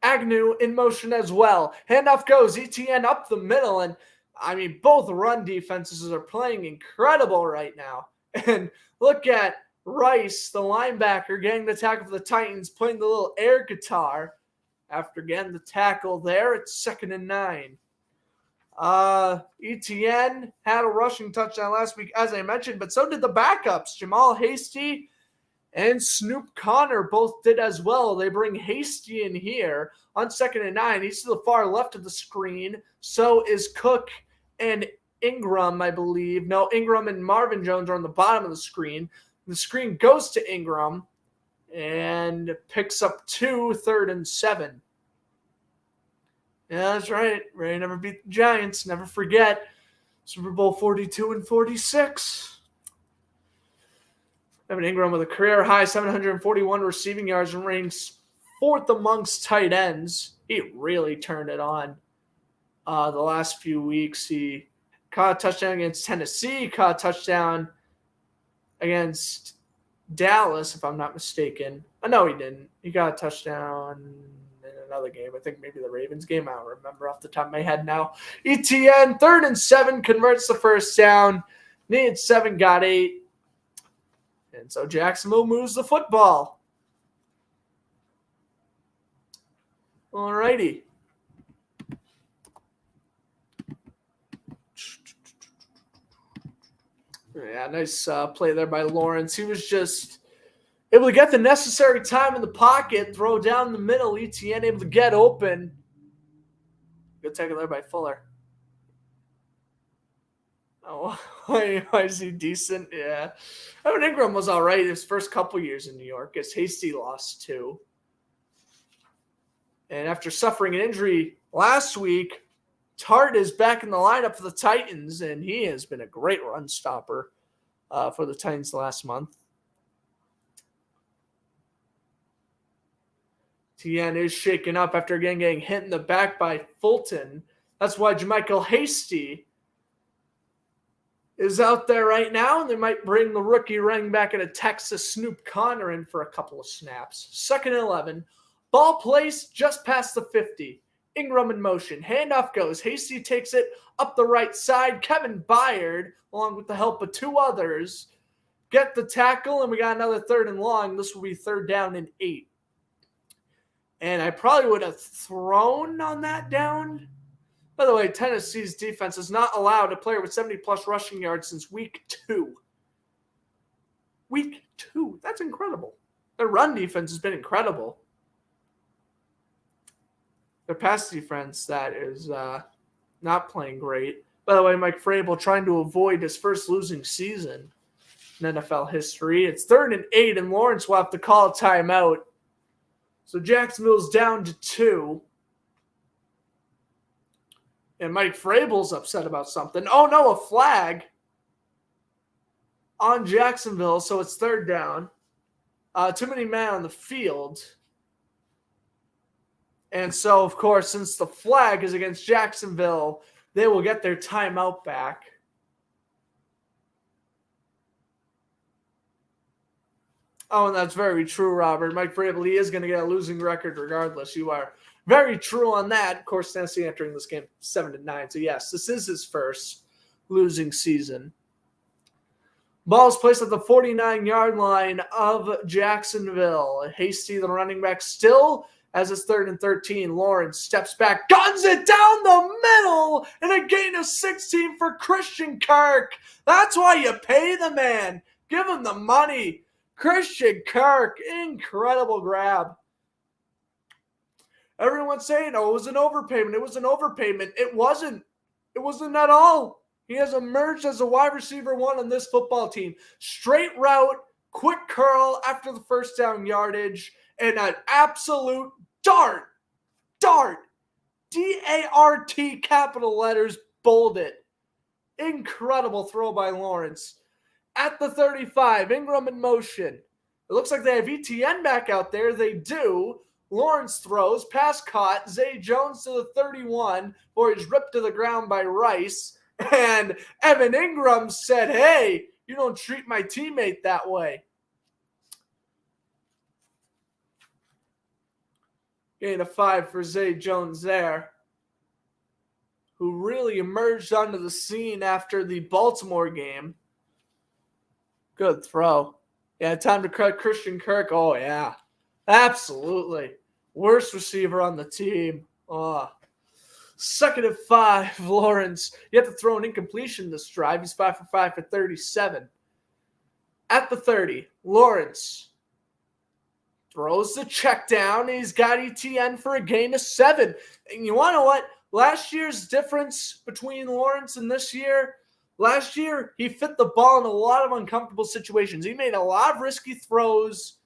Agnew in motion as well. Handoff goes. ETN up the middle. And, I mean, both run defenses are playing incredible right now. And look at Rice, the linebacker, getting the tackle for the Titans, playing the little air guitar. After getting the tackle there, it's 2nd and 9. ETN had a rushing touchdown last week, as I mentioned, but so did the backups. Jamal Hasty and Snoop Connor both did as well. They bring Hasty in here on 2nd and 9. He's to the far left of the screen. So is Cook and Ingram, I believe. No, Ingram and Marvin Jones are on the bottom of the screen. The screen goes to Ingram and picks up 3rd and 7. Yeah, that's right. Ray never beat the Giants. Never forget. Super Bowl 42 and 46. Evan Ingram with a career high 741 receiving yards and ranks 4th amongst tight ends. He really turned it on the last few weeks. He caught a touchdown against Tennessee, caught a touchdown against Dallas, if I'm not mistaken. No, he didn't. He got a touchdown in another game. I think maybe the Ravens game. I don't remember off the top of my head now. ETN, 3rd and 7, converts the first down. Needed 7, got 8. And so Jacksonville moves the football. All righty. Yeah, nice play there by Lawrence. He was just able to get the necessary time in the pocket, throw down the middle. ETN able to get open. Good tackle there by Fuller. Oh, why is he decent? Yeah. Evan Ingram was all right his first couple years in New York, as Hasty lost too. And after suffering an injury last week, Tart is back in the lineup for the Titans, and he has been a great run stopper for the Titans last month. TN is shaken up after again getting hit in the back by Fulton. That's why JaMychal Hasty is out there right now, and they might bring the rookie running back out of Texas, Snoop Connor, in for a couple of snaps. 2nd and 11. Ball placed just past the 50. Ingram in motion. Handoff goes. Hasty takes it up the right side. Kevin Byard, along with the help of 2 others, get the tackle, and we got another 3rd and long. This will be 3rd down and 8. And I probably would have thrown on that down. By the way, Tennessee's defense has not allowed a player with 70-plus rushing yards since week 2. Week 2. That's incredible. Their run defense has been incredible. Their pass defense, that is not playing great. By the way, Mike Vrabel trying to avoid his first losing season in NFL history. It's 3rd and 8, and Lawrence will have to call a timeout. So Jacksonville's down to 2. And Mike Vrabel's upset about something. Oh, no, a flag on Jacksonville, so it's 3rd down. Too many men on the field. And so, of course, since the flag is against Jacksonville, they will get their timeout back. Oh, and that's very true, Robert. Mike Vrabel, he is going to get a losing record regardless. You are very true on that. Of course, Tennessee entering this game 7-9. So, yes, this is his first losing season. Ball is placed at the 49-yard line of Jacksonville. Hasty, the running back, still as it's 3rd and 13. Lawrence steps back, guns it down the middle, and a gain of 16 for Christian Kirk. That's why you pay the man. Give him the money. Christian Kirk, incredible grab. Everyone's saying, oh, it was an overpayment. It was an overpayment. It wasn't. It wasn't at all. He has emerged as a wide receiver 1 on this football team. Straight route, quick curl after the first down yardage, and an absolute dart. D-A-R-T, capital letters, bolded. Incredible throw by Lawrence. At the 35, Ingram in motion. It looks like they have ETN back out there. They do. Lawrence throws, pass caught. Zay Jones to the 31, or he's ripped to the ground by Rice. And Evan Ingram said, hey, you don't treat my teammate that way. Gain of 5 for Zay Jones there, who really emerged onto the scene after the Baltimore game. Good throw. Yeah, time to cut Christian Kirk. Oh, yeah. Absolutely. Worst receiver on the team. Oh. 2nd and 5, Lawrence. You have to throw an incompletion this drive. He's 5 for 5 for 37. At the 30, Lawrence throws the check down. He's got ETN for a gain of 7. And you want to know what? Last year's difference between Lawrence and this year, last year, he fit the ball in a lot of uncomfortable situations. He made a lot of risky throws.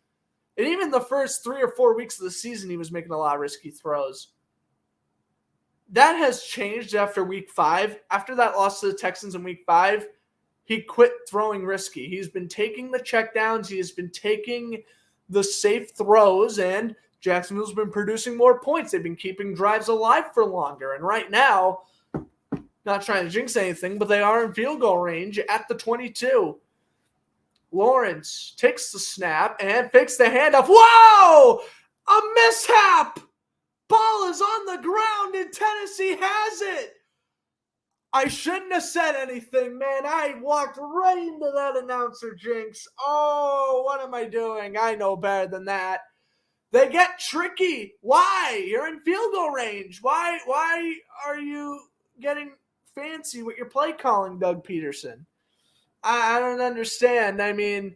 And even the first 3 or 4 weeks of the season, he was making a lot of risky throws. That has changed after week 5. After that loss to the Texans in week 5, he quit throwing risky. He's been taking the checkdowns. He has been taking the safe throws, and Jacksonville's been producing more points. They've been keeping drives alive for longer. And right now, not trying to jinx anything, but they are in field goal range at the 22. Lawrence takes the snap and fakes the handoff. Whoa! A mishap! Ball is on the ground and Tennessee has it. I shouldn't have said anything, man. I walked right into that announcer jinx. Oh, what am I doing? I know better than that. They get tricky. Why? You're in field goal range. Why are you getting fancy with your play calling, Doug Peterson? I don't understand. I mean,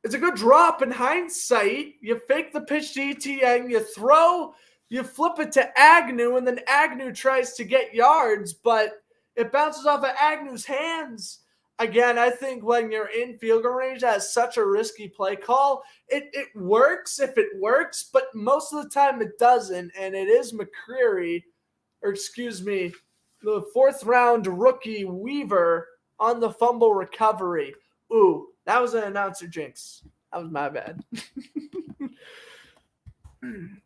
it's a good drop in hindsight. You fake the pitch to ETN, you throw, you flip it to Agnew, and then Agnew tries to get yards, but it bounces off of Agnew's hands. Again, I think when you're in field goal range, that's such a risky play call. It works if it works, but most of the time it doesn't, and it is McCreary, the 4th-round rookie Weaver on the fumble recovery. Ooh, that was an announcer jinx. That was my bad.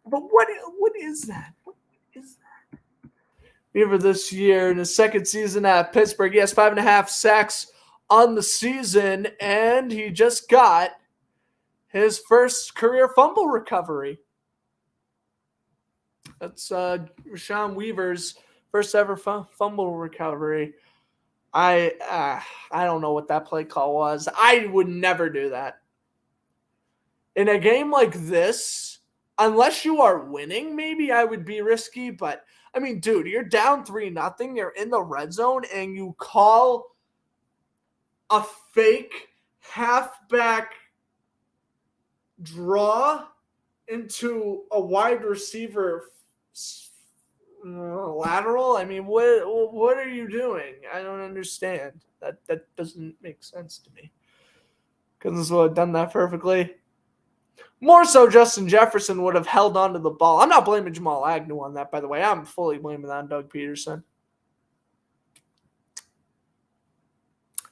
But what is that? What is that? Weaver this year in his 2nd season at Pittsburgh, he has 5.5 sacks on the season, and he just got his first career fumble recovery. That's Rashawn Weaver's first ever fumble recovery. I don't know what that play call was. I would never do that. In a game like this, unless you are winning, maybe I would be risky. But, I mean, dude, you're down 3-0. You're in the red zone, and you call a fake halfback draw into a wide receiver lateral. I mean, what are you doing? I don't understand. That doesn't make sense to me. Couldn't have done that perfectly. More so, Justin Jefferson would have held on to the ball. I'm not blaming Jamal Agnew on that, by the way. I'm fully blaming that on Doug Peterson.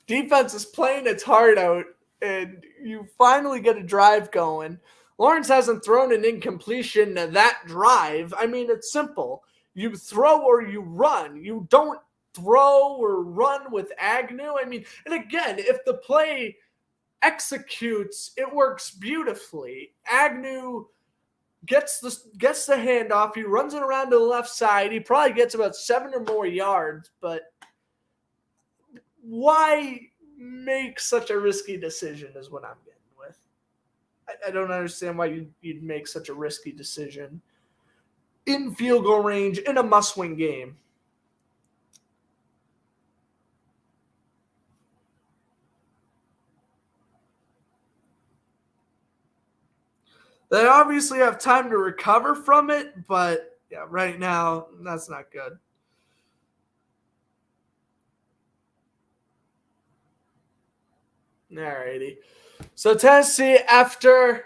Defense is playing its heart out, and you finally get a drive going. Lawrence hasn't thrown an incompletion to that drive. I mean, it's simple. You throw or you run. You don't throw or run with Agnew. I mean, and again, if the play executes, it works beautifully. Agnew gets the handoff. He runs it around to the left side. He probably gets about 7 or more yards, but why make such a risky decision is what I'm getting with. I don't understand why you'd make such a risky decision in field goal range in a must-win game. They obviously have time to recover from it, but yeah, right now, that's not good. Alrighty. So Tennessee, after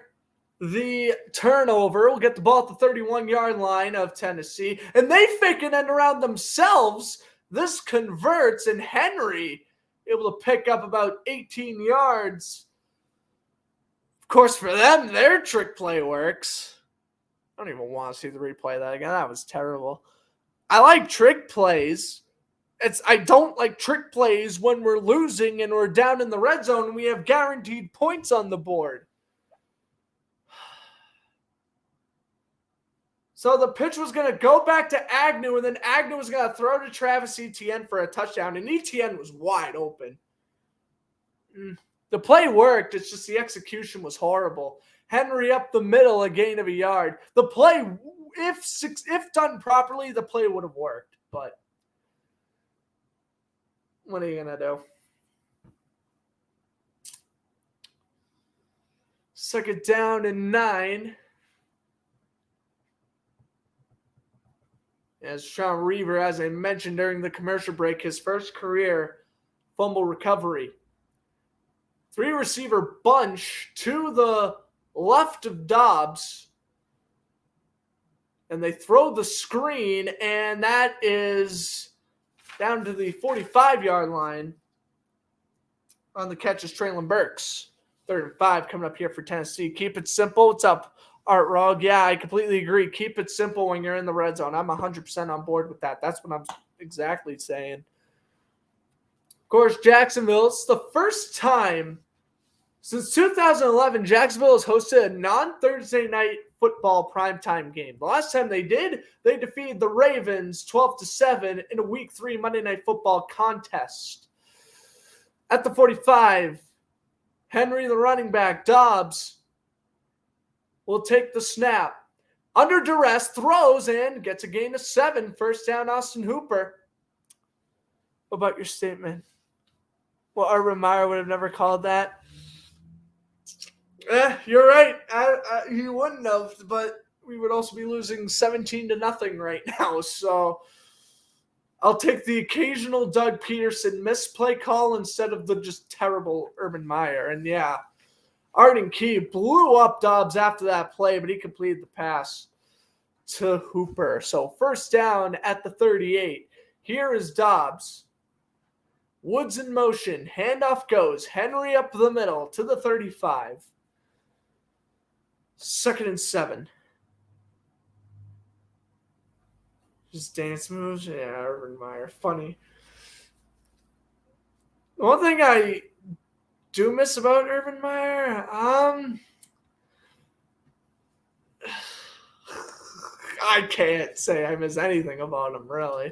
the turnover, will get the ball at the 31-yard line of Tennessee, and they fake an end around themselves. This converts, and Henry able to pick up about 18 yards. Of course, for them, their trick play works. I don't even want to see the replay of that again. That was terrible. I like trick plays. I don't like trick plays when we're losing and we're down in the red zone and we have guaranteed points on the board. So the pitch was going to go back to Agnew, and then Agnew was going to throw to Travis Etienne for a touchdown, and Etienne was wide open. The play worked. It's just the execution was horrible. Henry up the middle, a gain of a yard. The play, if done properly, the play would have worked. But what are you going to do? Second down and 9. As Sean Reaver, as I mentioned during the commercial break, his first career fumble recovery. 3-receiver bunch to the left of Dobbs. And they throw the screen, and that is down to the 45-yard line. On the catch is Traylon Burks. 3rd and 5 coming up here for Tennessee. Keep it simple. What's up, Art Rog? Yeah, I completely agree. Keep it simple when you're in the red zone. I'm 100% on board with that. That's what I'm exactly saying. Of course, Jacksonville, it's the first time since 2011 Jacksonville has hosted a non-Thursday night football primetime game. The last time they did, they defeated the Ravens 12-7 in a Week 3 Monday Night Football contest. At the 45, Henry, the running back, Dobbs, will take the snap. Under duress, throws and gets a gain of 7. First down, Austin Hooper. What about your statement? Well, Urban Meyer would have never called that. You're right. He wouldn't have, but we would also be losing 17-0 right now. So I'll take the occasional Doug Peterson misplay call instead of the just terrible Urban Meyer. And yeah, Arden Key blew up Dobbs after that play, but he completed the pass to Hooper. So first down at the 38. Here is Dobbs. Woods in motion. Handoff goes. Henry up the middle to the 35. 2nd and 7. Just dance moves. Yeah, Urban Meyer. Funny. The one thing I do miss about Urban Meyer, I can't say I miss anything about him, really.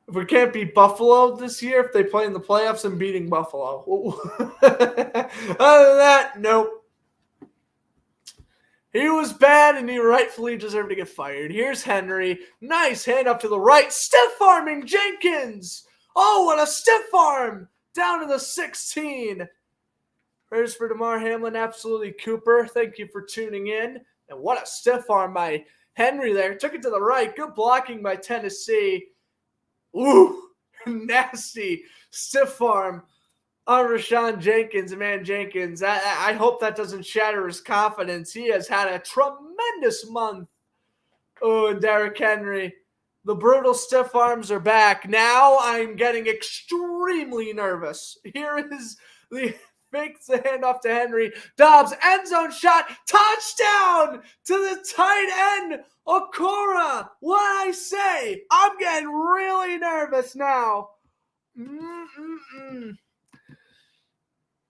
If we can't beat Buffalo this year, if they play in the playoffs, I'm beating Buffalo. Other than that, nope. He was bad, and he rightfully deserved to get fired. Here's Henry. Nice hand up to the right. Stiff arming Jenkins. Oh, what a stiff arm. Down to the 16. Prayers for Damar Hamlin. Absolutely Cooper. Thank you for tuning in. And what a stiff arm by Henry there. Took it to the right. Good blocking by Tennessee. Ooh, nasty stiff arm on Rashawn Jenkins. Man, Jenkins, I hope that doesn't shatter his confidence. He has had a tremendous month. Oh, and Derrick Henry. The brutal stiff arms are back. Now I'm getting extremely nervous. Here is the fakes the handoff to Henry. Dobbs, end zone shot. Touchdown to the tight end, Okora. What I say? I'm getting really nervous now.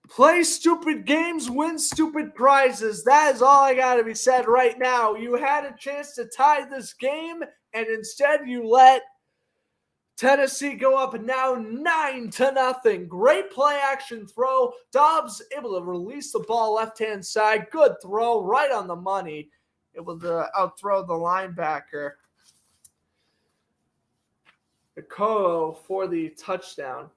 Play stupid games, win stupid prizes. That is all I got to be said right now. You had a chance to tie this game, and instead you let Tennessee go up now 9-0. Great play action throw. Dobbs able to release the ball left-hand side. Good throw, right on the money. Able to outthrow the linebacker. Okoro for the touchdown.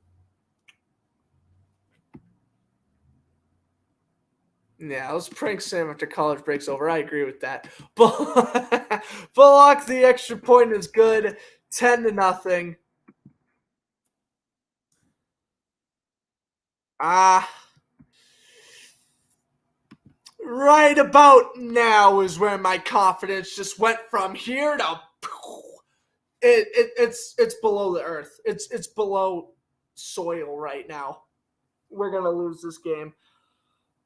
Yeah, let's prank Sam after college breaks over. I agree with that. Bullock, the extra point is good. 10-0. Right about now is where my confidence just went from here to it's below the earth. It's below soil right now. We're gonna lose this game.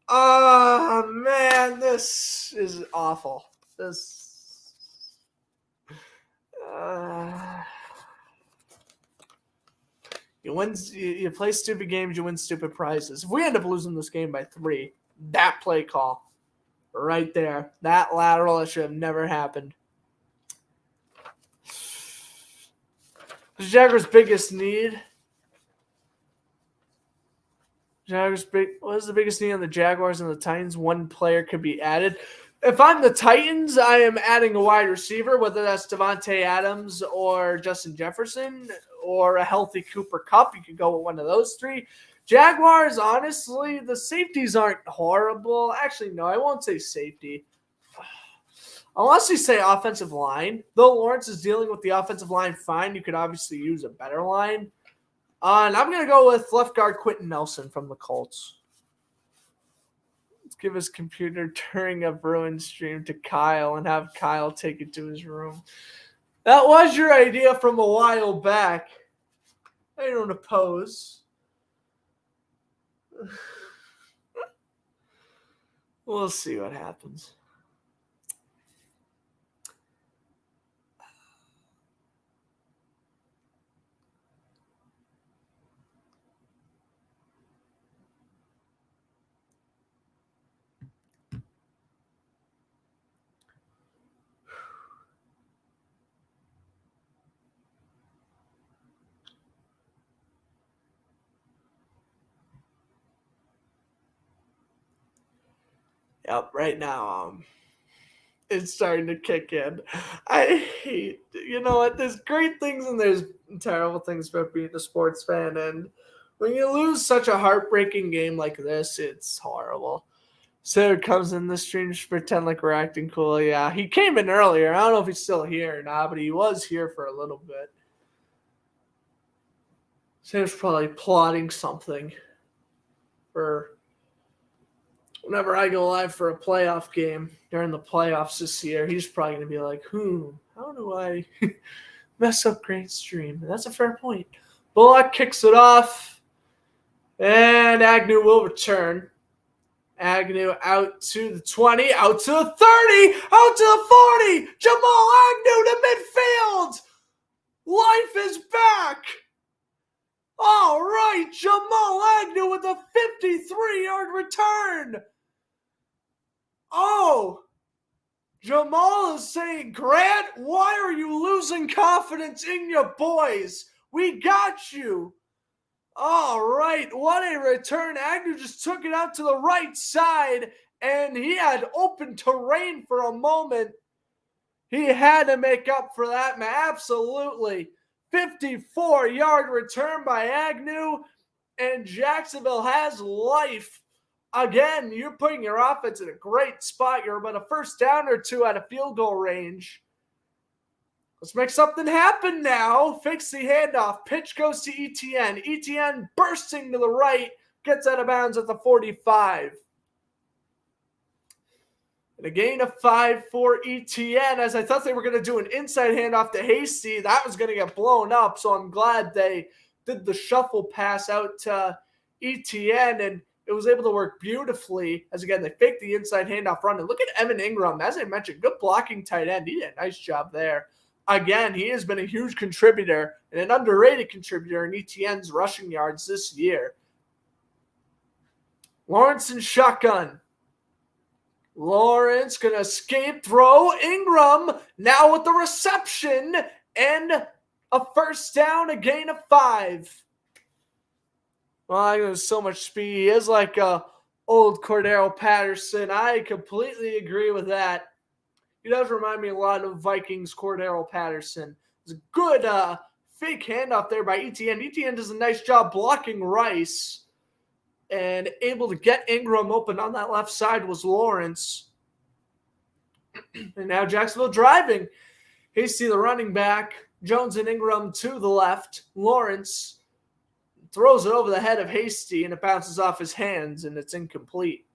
Oh man, this is awful. You play stupid games, you win stupid prizes. If we end up losing this game by 3, that play call right there, that lateral, that should have never happened. The Jaguars' biggest need. What is the biggest need on the Jaguars and the Titans? One player could be added. If I'm the Titans, I am adding a wide receiver, whether that's Devontae Adams or Justin Jefferson or a healthy Cooper Kupp. You could go with one of those 3. Jaguars, honestly, the safeties aren't horrible. Actually, no, I won't say safety. I'll honestly say offensive line. Though Lawrence is dealing with the offensive line fine, you could obviously use a better line. And I'm going to go with left guard Quentin Nelson from the Colts. Let's give his computer during a Bruins stream to Kyle and have Kyle take it to his room. That was your idea from a while back. I don't oppose. We'll see what happens. Yep, right now, it's starting to kick in. I hate, you know what, there's great things and there's terrible things about being a sports fan, and when you lose such a heartbreaking game like this, it's horrible. Sarah comes in the stream to pretend like we're acting cool. Yeah, he came in earlier. I don't know if he's still here or not, but he was here for a little bit. Sam's probably plotting something for whenever I go live for a playoff game during the playoffs this year. He's probably going to be like, how do I mess up great stream? And that's a fair point. Bullock kicks it off, and Agnew will return. Agnew out to the 20, out to the 30, out to the 40. Jamal Agnew to midfield. Life is back. All right, Jamal Agnew with a 53-yard return. Oh, Jamal is saying, Grant, why are you losing confidence in your boys? We got you. All right, what a return. Agnew just took it out to the right side, and he had open terrain for a moment. He had to make up for that, man. Absolutely. 54-yard return by Agnew, and Jacksonville has life. Again, you're putting your offense in a great spot. You're about a first down or two out of field goal range. Let's make something happen now. Fix the handoff. Pitch goes to Etienne. Etienne bursting to the right, gets out of bounds at the 45. And a gain of 5 for Etienne, as I thought they were going to do an inside handoff to Hasty. That was going to get blown up, so I'm glad they did the shuffle pass out to Etienne, and it was able to work beautifully, as again, they faked the inside handoff run. And look at Evan Ingram. As I mentioned, good blocking tight end. He did a nice job there. Again, he has been a huge contributor and an underrated contributor in Etienne's rushing yards this year. Lawrence in shotgun. Lawrence going to escape throw. Ingram now with the reception and a first down, a gain of 5. Well, there's so much speed. He is like a old Cordero Patterson. I completely agree with that. He does remind me a lot of Vikings Cordero Patterson. It's a good fake handoff there by Etienne. Etienne does a nice job blocking Rice. And able to get Ingram open on that left side was Lawrence. And now Jacksonville driving. Hasty, the running back. Jones and Ingram to the left. Lawrence throws it over the head of Hasty, and it bounces off his hands, and it's incomplete.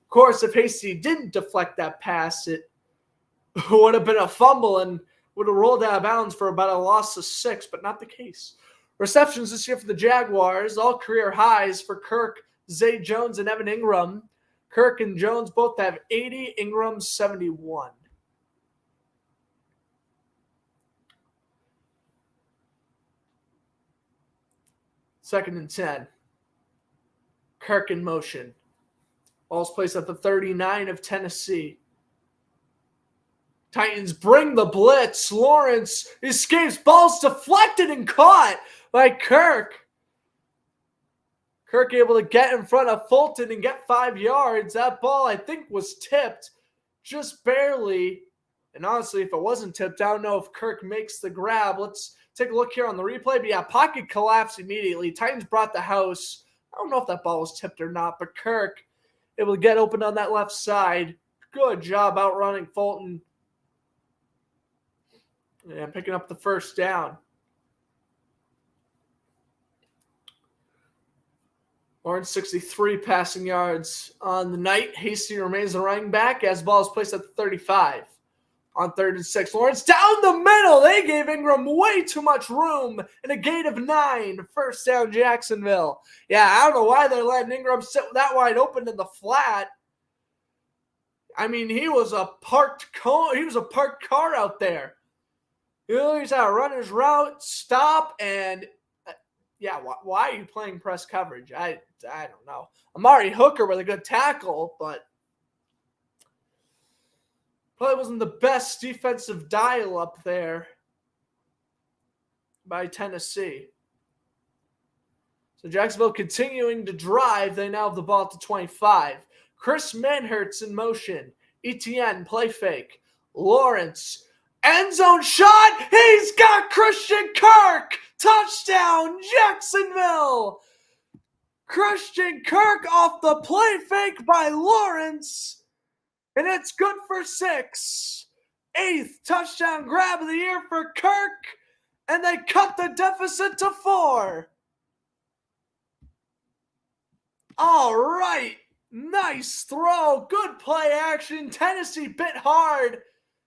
Of course, if Hasty didn't deflect that pass, it would have been a fumble and would have rolled out of bounds for about a loss of 6, but not the case. Receptions this year for the Jaguars, all career highs for Kirk, Zay Jones, and Evan Ingram. Kirk and Jones both have 80, Ingram 71. Second and 10. Kirk in motion. Ball's placed at the 39 of Tennessee. Titans bring the blitz. Lawrence escapes. Ball's deflected and caught by Kirk. Kirk able to get in front of Fulton and get 5 yards. That ball, I think, was tipped just barely. And honestly, if it wasn't tipped, I don't know if Kirk makes the grab. Let's take a look here on the replay. But yeah, pocket collapse immediately. Titans brought the house. I don't know if that ball was tipped or not, but Kirk able to get open on that left side. Good job outrunning Fulton. And picking up the first down. Lawrence 63 passing yards on the night. Hasty remains the running back as ball is placed at the 35. On 3rd and 6. Lawrence down the middle. They gave Ingram way too much room and a gain of 9. First down, Jacksonville. Yeah, I don't know why they're letting Ingram sit that wide open in the flat. I mean, he was a parked car out there. He's out to run his route, stop, and why are you playing press coverage? I don't know. Amari Hooker with a good tackle, but probably wasn't the best defensive dial up there by Tennessee. So Jacksonville continuing to drive. They now have the ball at the 25. Chris Manhertz in motion. Etienne, play fake. Lawrence, end zone shot. He's got Christian Kirk. Touchdown, Jacksonville. Christian Kirk off the play fake by Lawrence. And it's good for 6. 8th touchdown grab of the year for Kirk. And they cut the deficit to 4. All right. Nice throw. Good play action. Tennessee bit hard.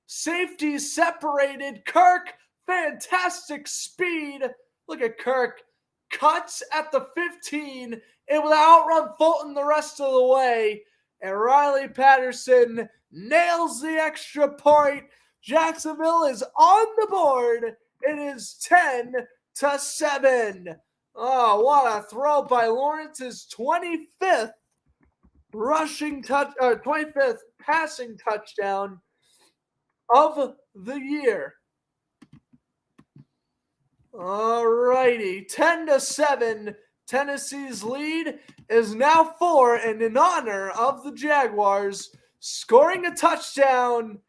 Safeties separated. Kirk, fantastic speed. Look at Kirk. Cuts at the 15. Able to outrun Fulton the rest of the way. And Riley Patterson nails the extra point. Jacksonville is on the board. It is 10-7. Oh, what a throw by Lawrence's 25th 25th passing touchdown of the year. All righty, 10-7, Tennessee's lead, is now for and in honor of the Jaguars scoring a touchdown.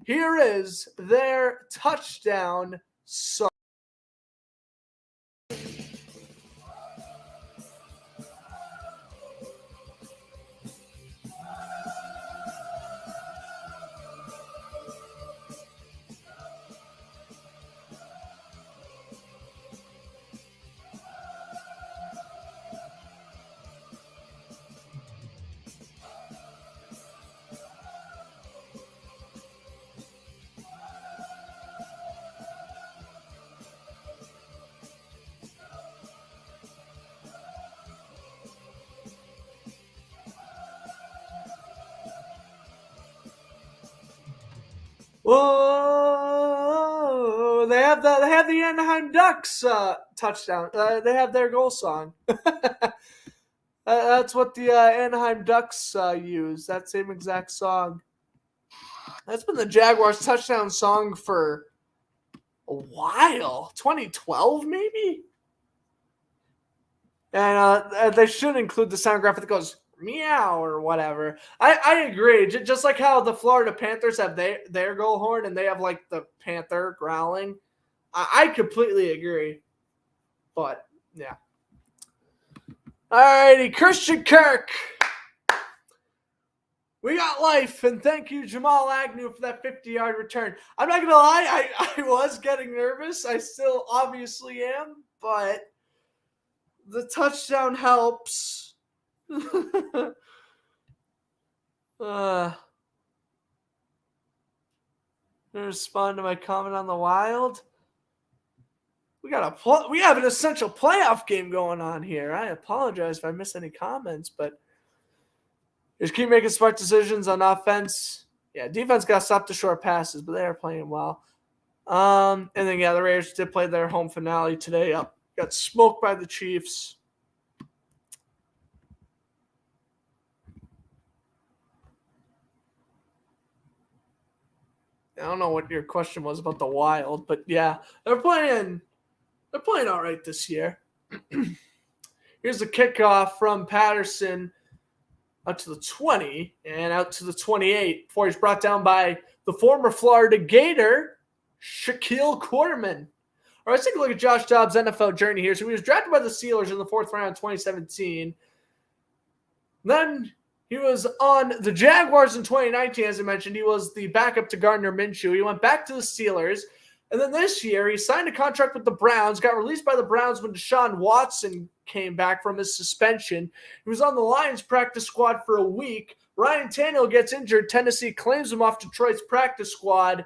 Here is their touchdown song. Whoa! They have the Anaheim Ducks touchdown. They have their goal song. That's what the Anaheim Ducks use. That same exact song. That's been the Jaguars touchdown song for a while. 2012 maybe. And they should include the sound graphic that goes meow or whatever. I agree. Just like how the Florida Panthers have their goal horn and they have like the panther growling. I completely agree. But yeah. Alrighty, Christian Kirk. We got life, and thank you, Jamal Agnew, for that 50-yard return. I'm not going to lie, I was getting nervous. I still obviously am, but the touchdown helps. Respond to my comment on the Wild. We have an essential playoff game going on here. I apologize if I missed any comments, but just keep making smart decisions on offense. Yeah, defense got to stop the short passes, but they are playing well. And then, the Raiders did play their home finale today. Got smoked by the Chiefs. I don't know what your question was about the Wild, but yeah, they're playing all right this year. Here's the kickoff from Patterson out to the 20 and out to the 28 before he's brought down by the former Florida Gator, Shaquille Quarterman. All right, let's take a look at Josh Dobbs' NFL journey here. So he was drafted by the Steelers in the 4th round in 2017. Then he was on the Jaguars in 2019, as I mentioned. He was the backup to Gardner Minshew. He went back to the Steelers. And then this year, he signed a contract with the Browns, got released by the Browns when Deshaun Watson came back from his suspension. He was on the Lions practice squad for a week. Ryan Tannehill gets injured. Tennessee claims him off Detroit's practice squad.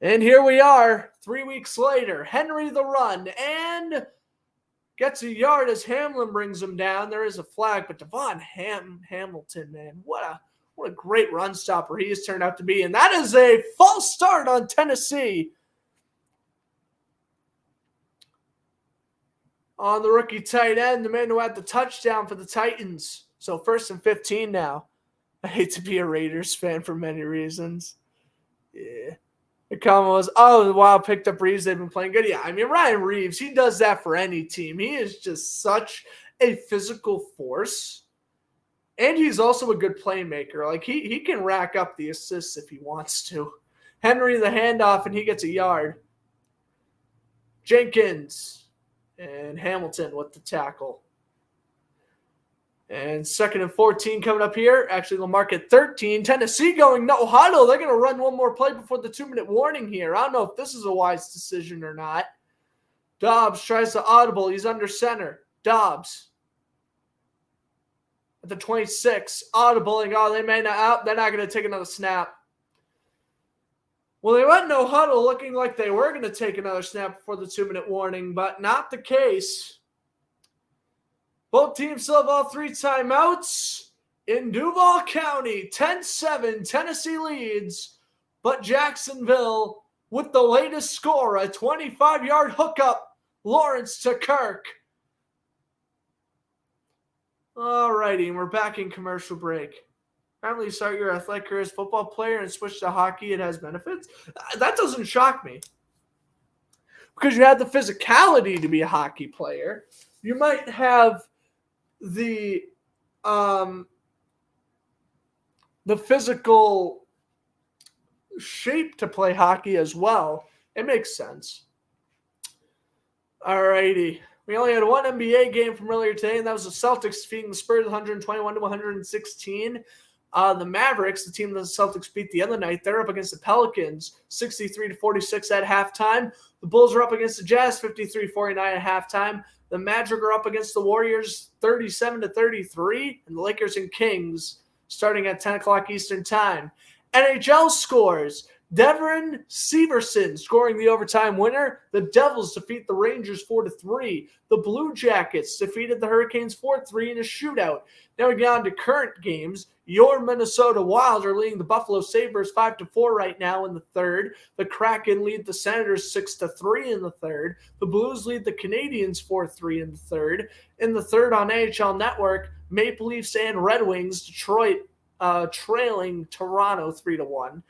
And here we are, 3 weeks later. Henry the run, and gets a yard as Hamlin brings him down. There is a flag, but Devon Hamilton, man, what a great run stopper he has turned out to be. And that is a false start on Tennessee. On the rookie tight end, the man who had the touchdown for the Titans. So 1st and 15 now. I hate to be a Raiders fan for many reasons. Yeah. The comment was, wow, picked up Reeves. They've been playing good. Yeah, I mean, Ryan Reeves, he does that for any team. He is just such a physical force. And he's also a good playmaker. Like, he can rack up the assists if he wants to. Henry, the handoff, and he gets a yard. Jenkins. And Hamilton with the tackle. And 2nd and 14 coming up here. Actually, they'll mark it 13. Tennessee going no huddle. They're going to run one more play before the 2-minute warning here. I don't know if this is a wise decision or not. Dobbs tries to audible. He's under center. Dobbs. At the 26. Audibling. They're not going to take another snap. Well, they went no huddle looking like they were going to take another snap before the 2-minute warning, but not the case. Both teams still have all 3 timeouts. In Duval County, 10-7, Tennessee leads, but Jacksonville with the latest score, a 25-yard hookup, Lawrence to Kirk. All righty, and we're back in commercial break. Apparently, start your athletic career as a football player and switch to hockey. It has benefits. That doesn't shock me. Because you have the physicality to be a hockey player. You might have the the physical shape to play hockey as well. It makes sense. Alrighty. We only had one NBA game from earlier today, and that was the Celtics defeating the Spurs 121 to 116. The Mavericks, the team that the Celtics beat the other night, they're up against the Pelicans 63 to 46 at halftime. The Bulls are up against the Jazz 53-49 at halftime. The Magic are up against the Warriors 37 to 33, and the Lakers and Kings starting at 10 o'clock Eastern time. NHL scores. Devin Severson scoring the overtime winner. The Devils defeat the Rangers 4-3. The Blue Jackets defeated the Hurricanes 4-3 in a shootout. Now we get on to current games. Your Minnesota Wild are leading the Buffalo Sabres 5-4 right now in the third. The Kraken lead the Senators 6-3 in the third. The Blues lead the Canadiens 4-3 in the third. In the third on AHL Network, Maple Leafs and Red Wings, Detroit trailing Toronto 3-1.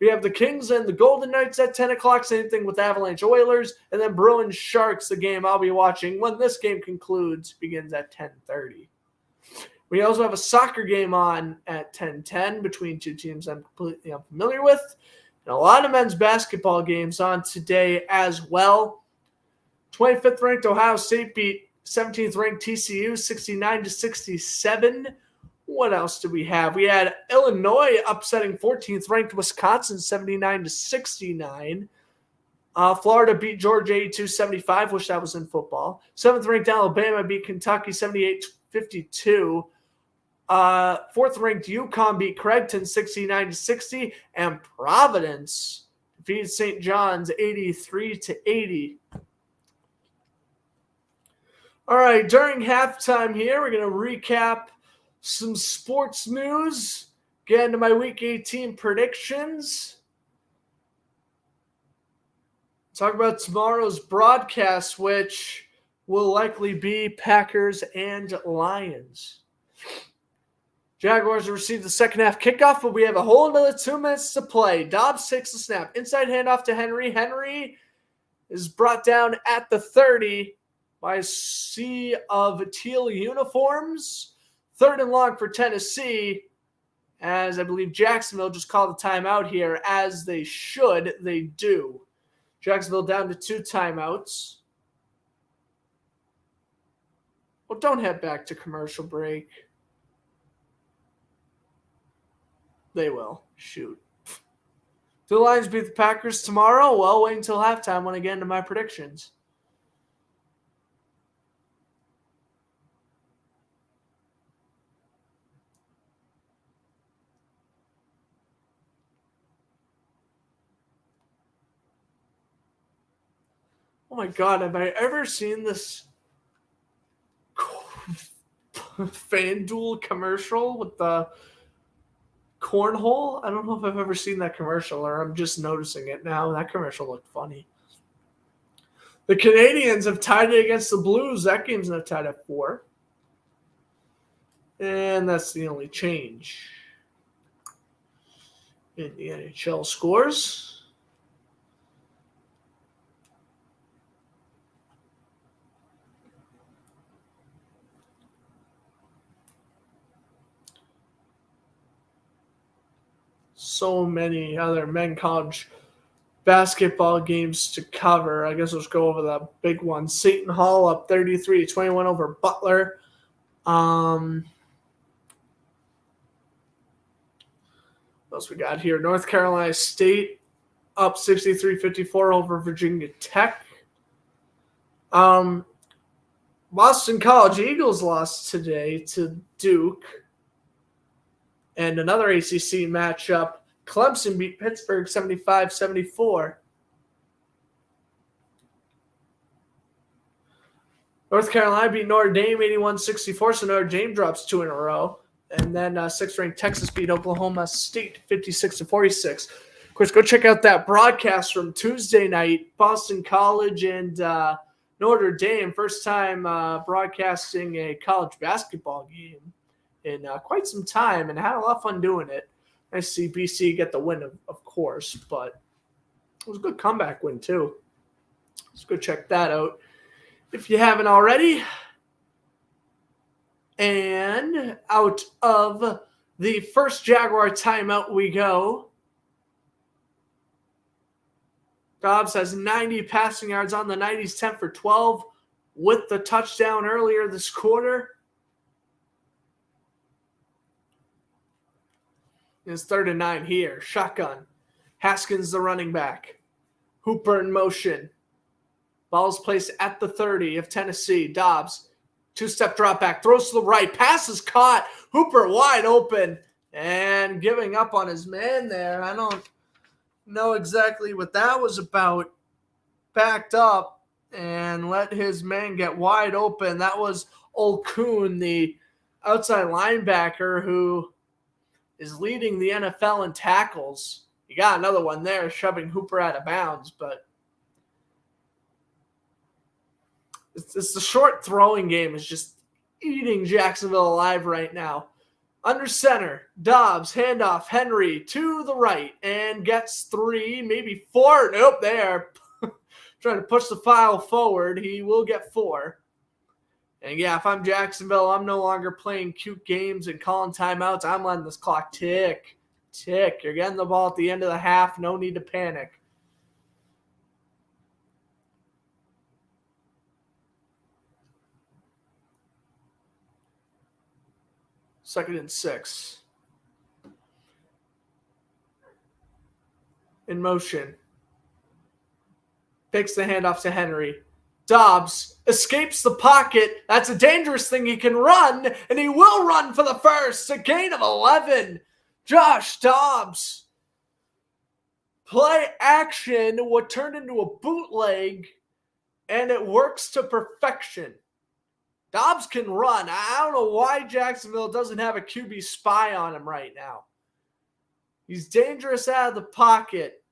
We have the Kings and the Golden Knights at 10 o'clock, same thing with Avalanche Oilers, and then Bruins Sharks, the game I'll be watching when this game concludes, begins at 10:30. We also have a soccer game on at 10:10 between two teams I'm completely unfamiliar with, and a lot of men's basketball games on today as well. 25th ranked Ohio State beat 17th ranked TCU 69 to 67. What else do we have? We had Illinois upsetting 14th ranked Wisconsin 79 to 69. Florida beat Georgia 82-75. Wish that was in football. 7th ranked Alabama beat Kentucky 78-52. 4th ranked UConn beat Creighton 69 to 60. And Providence defeated St. John's 83 to 80. All right, during halftime here, we're going to recap some sports news, get into my Week 18 predictions, talk about tomorrow's broadcast, which will likely be Packers and Lions. Jaguars received the second half kickoff, but we have a whole another 2 minutes to play. Dobbs takes the snap. Inside handoff to Henry. Henry is brought down at the 30 by a sea of teal uniforms. 3rd and long for Tennessee, as I believe Jacksonville just called a timeout here, as they should. They do. Jacksonville down to 2 timeouts. Well, don't head back to commercial break. They will. Shoot. Do the Lions beat the Packers tomorrow? Well, wait until halftime when I get into my predictions. Oh my God, have I ever seen this FanDuel commercial with the cornhole? I don't know if I've ever seen that commercial, or I'm just noticing it now. That commercial looked funny. The Canadiens have tied it against the Blues. That game's not tied at 4. And that's the only change in the NHL scores. So many other men college basketball games to cover. I guess let's go over the big one. Seton Hall up 33-21 over Butler. What else we got here? North Carolina State up 63-54 over Virginia Tech. Boston College Eagles lost today to Duke. And another ACC matchup, Clemson beat Pittsburgh 75-74. North Carolina beat Notre Dame 81-64, so Notre Dame drops 2 in a row. And then 6th-ranked Texas beat Oklahoma State 56-46. Of course, go check out that broadcast from Tuesday night, Boston College and Notre Dame. First time broadcasting a college basketball game in quite some time, and I had a lot of fun doing it. Nice to see BC get the win, of course, but it was a good comeback win, too. Let's go check that out if you haven't already. And out of the first Jaguar timeout we go. Dobbs has 90 passing yards on the night. He's 10 for 12 with the touchdown earlier this quarter. It's 3rd and 9 here. Shotgun. Haskins the running back. Hooper in motion. Ball's placed at the 30 of Tennessee. Dobbs, 2-step drop back, throws to the right. Pass is caught. Hooper wide open and giving up on his man there. I don't know exactly what that was about. Backed up and let his man get wide open. That was Old Kuhn, the outside linebacker who is leading the NFL in tackles. You got another one there, shoving Hooper out of bounds, but it's the short throwing game is just eating Jacksonville alive right now. Under center, Dobbs, handoff, Henry to the right, and gets 3, maybe 4. Nope, there. Trying to push the file forward. He will get 4. And yeah, if I'm Jacksonville, I'm no longer playing cute games and calling timeouts. I'm letting this clock tick. You're getting the ball at the end of the half. No need to panic. Second and 6. In motion. Takes the handoff to Henry. Dobbs escapes the pocket. That's a dangerous thing. He can run, and he will run for the first. A gain of 11. Josh Dobbs. Play action, what turned into a bootleg, and it works to perfection. Dobbs can run. I don't know why Jacksonville doesn't have a QB spy on him right now. He's dangerous out of the pocket.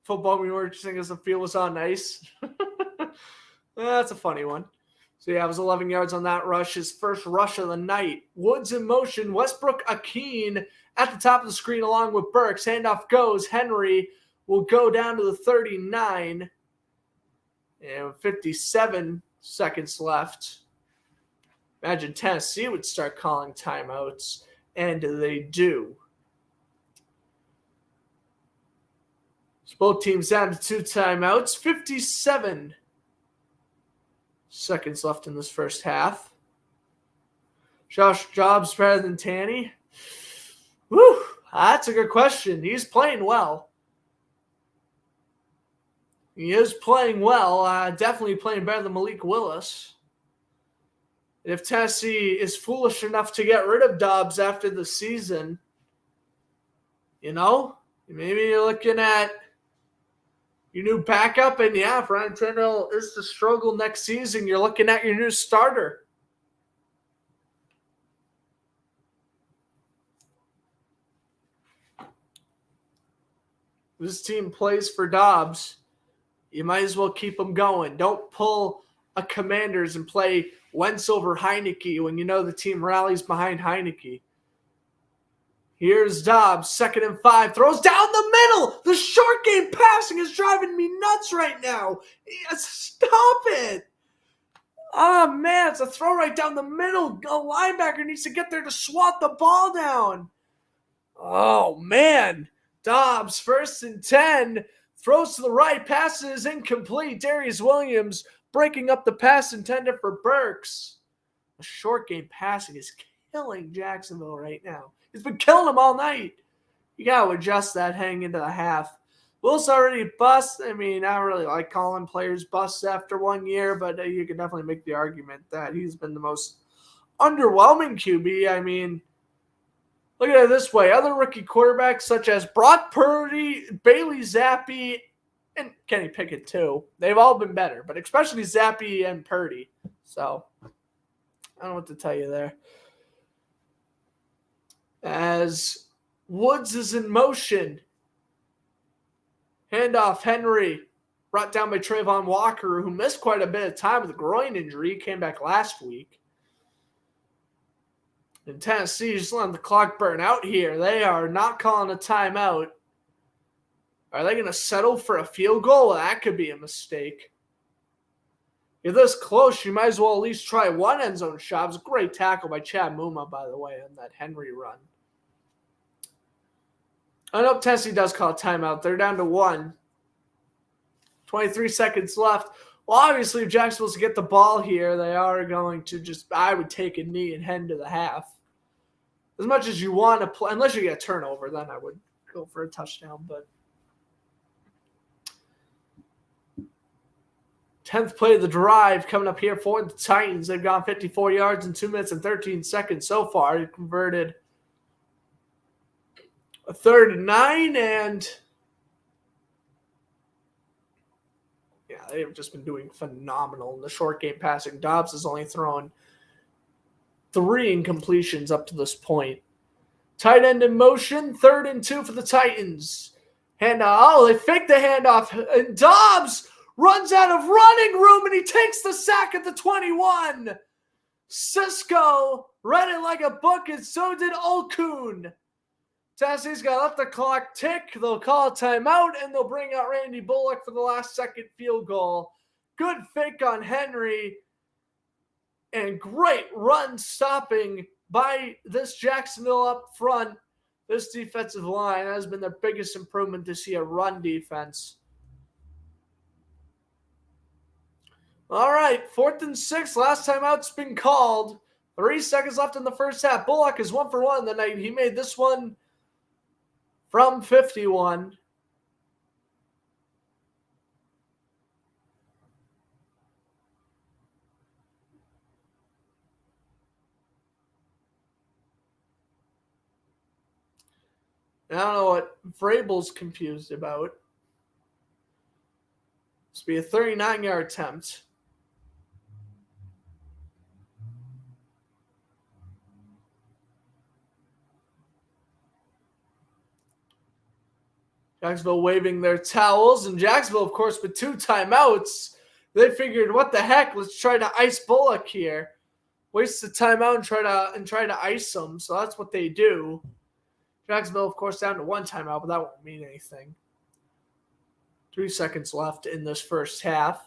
Football Merchant doesn't feel was on ice. That's a funny one. So yeah, it was 11 yards on that rush. His first rush of the night. Woods in motion. Westbrook-Akeen at the top of the screen along with Burks. Handoff goes. Henry will go down to the 39. And 57 seconds left. Imagine Tennessee would start calling timeouts. And they do. So both teams down to 2 timeouts. 57 seconds left in this first half. Josh Dobbs better than Tanny? Whew, that's a good question. He's playing well. He is playing well. Definitely playing better than Malik Willis. And if Tennessee is foolish enough to get rid of Dobbs after the season, maybe you're looking at your new backup, and yeah, if Ryan Tannehill is to struggle next season, you're looking at your new starter. This team plays for Dobbs. You might as well keep them going. Don't pull a Commanders and play Wentz over Heineke when you know the team rallies behind Heineke. Here's Dobbs, 2nd and 5, throws down the middle. The short game passing is driving me nuts right now. Stop it. Oh, man, it's a throw right down the middle. A linebacker needs to get there to swat the ball down. Oh, man. Dobbs, 1st and 10, throws to the right, passes incomplete. Darius Williams breaking up the pass intended for Burks. The short game passing is killing Jacksonville right now. He's been killing them all night. You got to adjust that heading into the half. Willis already bust. I mean, I don't really like calling players busts after 1 year, but you can definitely make the argument that he's been the most underwhelming QB. I mean, look at it this way. Other rookie quarterbacks such as Brock Purdy, Bailey Zappi, and Kenny Pickett too, they've all been better, but especially Zappi and Purdy. So I don't know what to tell you there. As Woods is in motion. Handoff, Henry, brought down by Trayvon Walker, who missed quite a bit of time with a groin injury. He came back last week. And Tennessee just letting the clock burn out here. They are not calling a timeout. Are they going to settle for a field goal? Well, that could be a mistake. You're this close, you might as well at least try one end zone shot. It was a great tackle by Chad Muma, by the way, on that Henry run. I know Tennessee does call a timeout. They're down to 1. 23 seconds left. Well, obviously, if Jacksonville's to get the ball here, they are going to I would take a knee and head into the half. As much as you want to play, unless you get a turnover, then I would go for a touchdown. But 10th play of the drive coming up here for the Titans. They've gone 54 yards in 2 minutes and 13 seconds so far. They converted a 3rd and 9, and they've just been doing phenomenal in the short game passing. Dobbs has only thrown 3 incompletions up to this point. Tight end in motion, 3rd and 2 for the Titans. Handoff. They fake the handoff, and Dobbs runs out of running room, and he takes the sack at the 21. Cisco read it like a book, and so did Olkun. Tennessee's got to let the clock tick. They'll call a timeout, and they'll bring out Randy Bullock for the last-second field goal. Good fake on Henry, and great run stopping by this Jacksonville up front. This defensive line has been their biggest improvement this year, run defense. All right, 4th and 6. Last timeout's been called. 3 seconds left in the first half. Bullock is 1 for 1 in the night. He made this one from 51. I don't know what Vrabel's confused about. This will be a 39-yard attempt. Jacksonville waving their towels, and Jacksonville, of course, with 2 timeouts, they figured, what the heck? Let's try to ice Bullock here. Waste the timeout and try to ice him. So that's what they do. Jacksonville, of course, down to 1 timeout, but that won't mean anything. 3 seconds left in this first half.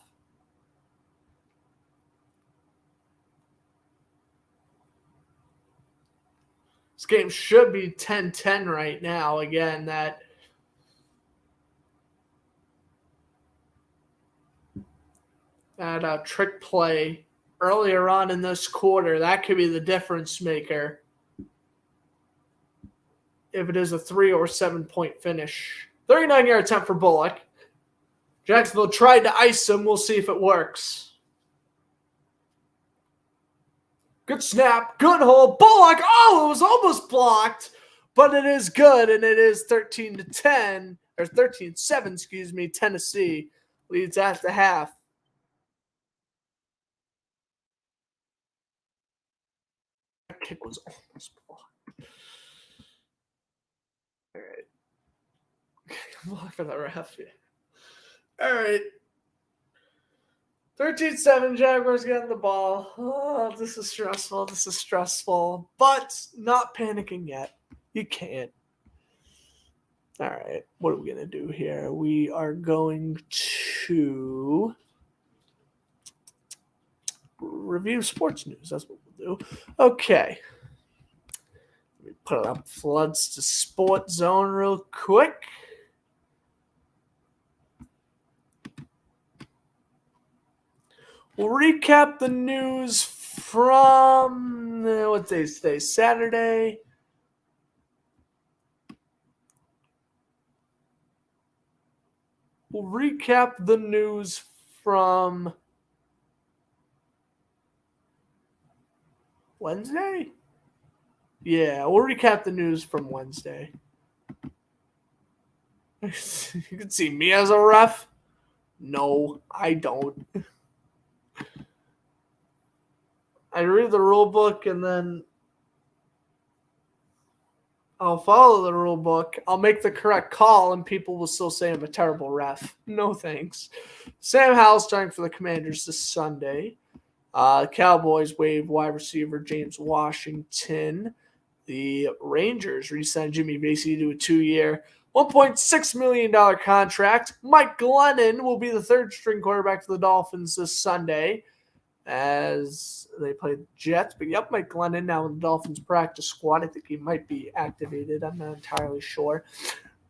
This game should be 10-10 right now. Again, that trick play earlier on in this quarter, that could be the difference maker if it is a 3 or 7 point finish. 39-yard attempt for Bullock. Jacksonville tried to ice him. We'll see if it works. Good snap. Good hold. Bullock. Oh, it was almost blocked, but it is good, and it is 13-10, or 13-7, excuse me. Tennessee leads at the half. That kick was almost blocked. All right. Block for the ref here. All right. 13-7, Jaguars getting the ball. Oh, this is stressful. This is stressful. But not panicking yet. You can't. All right. What are we going to do here? We are going to review sports news. That's what we'll do. Okay. Let me put up Floods to Sports Zone real quick. We'll recap the news from, what day is today? Saturday. We'll recap the news from Wednesday? Yeah, we'll recap the news from Wednesday. You can see me as a ref. No, I don't. I read the rule book and then I'll follow the rule book. I'll make the correct call and people will still say I'm a terrible ref. No thanks. Sam Howell starting for the Commanders this Sunday. Cowboys waive wide receiver James Washington. The Rangers re-signed Jimmy Vasey to a 2-year, $1.6 million contract. Mike Glennon will be the third-string quarterback for the Dolphins this Sunday as they play the Jets. But yep, Mike Glennon now in the Dolphins practice squad. I think he might be activated. I'm not entirely sure.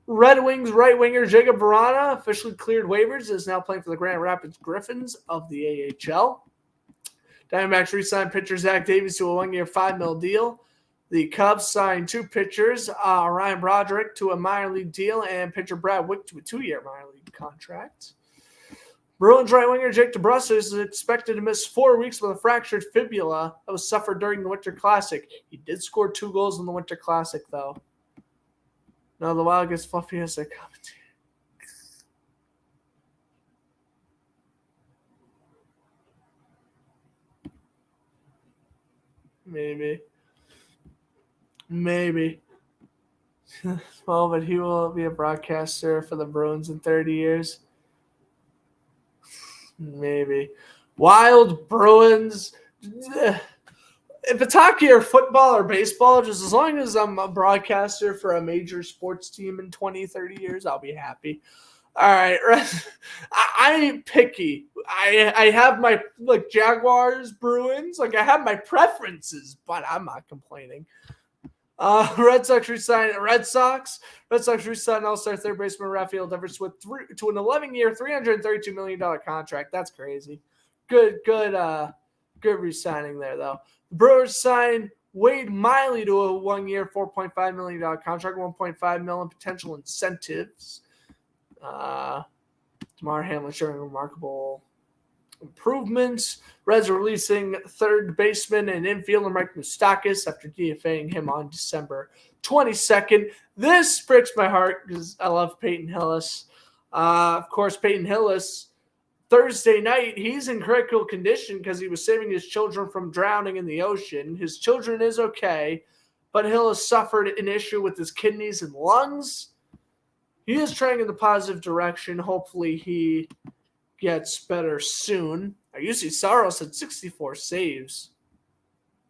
Red Wings right winger Jacob Verana officially cleared waivers, is now playing for the Grand Rapids Griffins of the AHL. Diamondbacks re-signed pitcher Zach Davies to a 1-year, $5 million deal. The Cubs signed 2 pitchers, Ryan Broderick to a minor league deal and pitcher Brad Wick to a 2-year minor league contract. Bruins right winger Jake DeBrusk is expected to miss 4 weeks with a fractured fibula that was suffered during the Winter Classic. He did score 2 goals in the Winter Classic, though. No, the Wild gets fluffy as they commentate. Maybe. Well, but he will be a broadcaster for the Bruins in 30 years. Maybe. Wild Bruins. If it's hockey or football or baseball, just as long as I'm a broadcaster for a major sports team in 20, 30 years, I'll be happy. All right. I ain't picky. I have my Jaguars, Bruins. I have my preferences, but I'm not complaining. Red Sox re-signed All-Star third baseman Rafael Devers to an 11-year, $332 million contract. That's crazy. Good re-signing there, though. The Brewers signed Wade Miley to a 1-year, $4.5 million contract, $1.5 million in potential incentives. Damar Hamlin showing remarkable improvements. Reds are releasing third baseman and infielder Mike Moustakas after DFAing him on December 22nd. This breaks my heart because I love Peyton Hillis. Of course, Peyton Hillis, Thursday night, he's in critical condition because he was saving his children from drowning in the ocean. His children is okay, but Hillis suffered an issue with his kidneys and lungs. He is trending in the positive direction. Hopefully he gets better soon. UC Saros had 64 saves.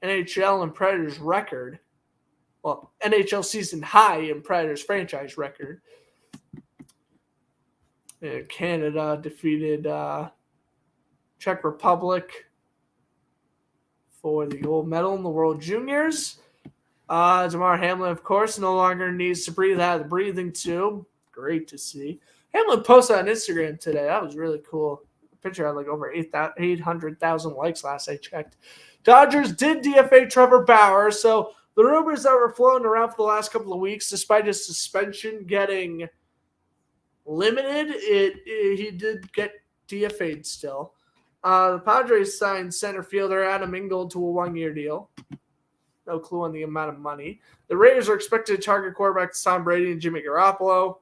NHL and Predators record. Well, NHL season high in Predators franchise record. And Canada defeated Czech Republic for the gold medal in the World Juniors. Damar Hamlin, of course, no longer needs to breathe out of the breathing tube. Great to see. Hamlin posted on Instagram today. That was really cool. The picture had over 800,000 likes last I checked. Dodgers did DFA Trevor Bauer, so the rumors that were floating around for the last couple of weeks, despite his suspension getting limited, he did get DFA'd still. The Padres signed center fielder Adam Ingold to a 1-year deal. No clue on the amount of money. The Raiders are expected to target quarterbacks Tom Brady and Jimmy Garoppolo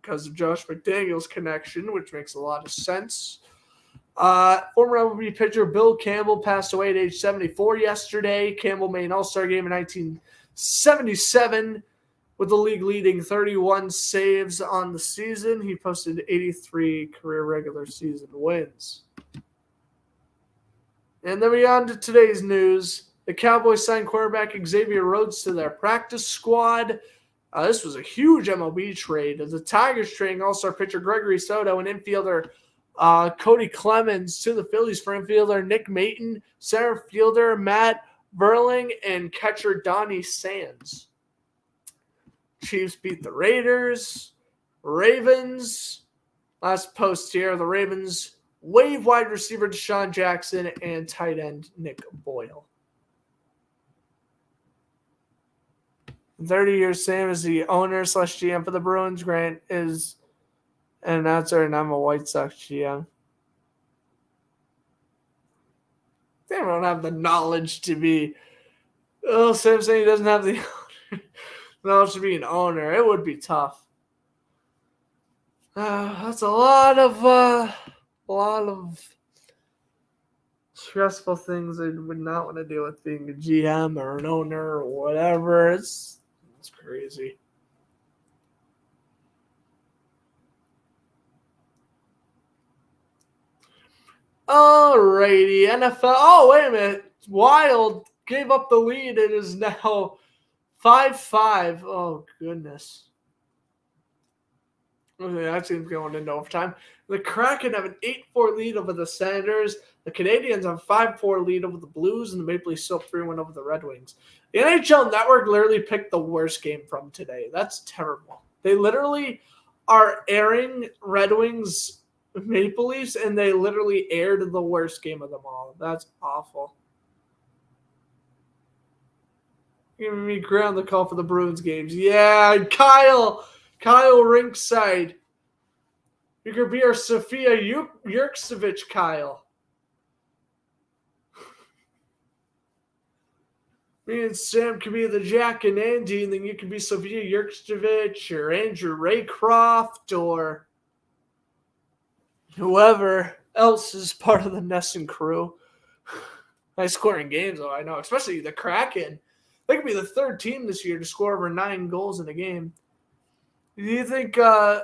because of Josh McDaniels' connection, which makes a lot of sense. Former MLB pitcher Bill Campbell passed away at age 74 yesterday. Campbell made an All-Star game in 1977 with the league leading 31 saves on the season. He posted 83 career regular season wins. And then we on to today's news. The Cowboys signed quarterback Xavier Rhodes to their practice squad. This was a huge MLB trade. The Tigers trading All-Star pitcher Gregory Soto and infielder Cody Clemens to the Phillies for infielder Nick Maton, center fielder Matt Burling, and catcher Donnie Sands. Chiefs beat the Raiders. Ravens. Last post here. The Ravens waive wide receiver Deshaun Jackson and tight end Nick Boyle. 30 years, same as the owner / GM for the Bruins. Grant is an announcer, and I'm a White Sox GM. They don't have the knowledge to be. Oh, Sam saying he doesn't have the knowledge to be an owner. It would be tough. That's a lot of stressful things I would not want to deal with being a GM or an owner or whatever. It's crazy. Alrighty, NFL. Oh, wait a minute. Wild gave up the lead. It is now 5-5. Oh, goodness. Okay, that seems going into overtime. The Kraken have an 8-4 lead over the Senators. The Canadiens have a 5-4 lead over the Blues, and the Maple Leafs still 3-1 over the Red Wings. The NHL Network literally picked the worst game from today. That's terrible. They literally are airing Red Wings Maple Leafs, and they literally aired the worst game of them all. That's awful. Giving me ground the call for the Bruins games. Yeah, Kyle Rinkside. You could be our Sophia Yurksevich, Kyle. Me and Sam could be the Jack and Andy, and then you could be Sophia Yurksevich or Andrew Raycroft or whoever else is part of the Nesson crew. Nice scoring games, though, I know. Especially the Kraken. They could be the third team this year to score over 9 goals in a game. Do you think Sean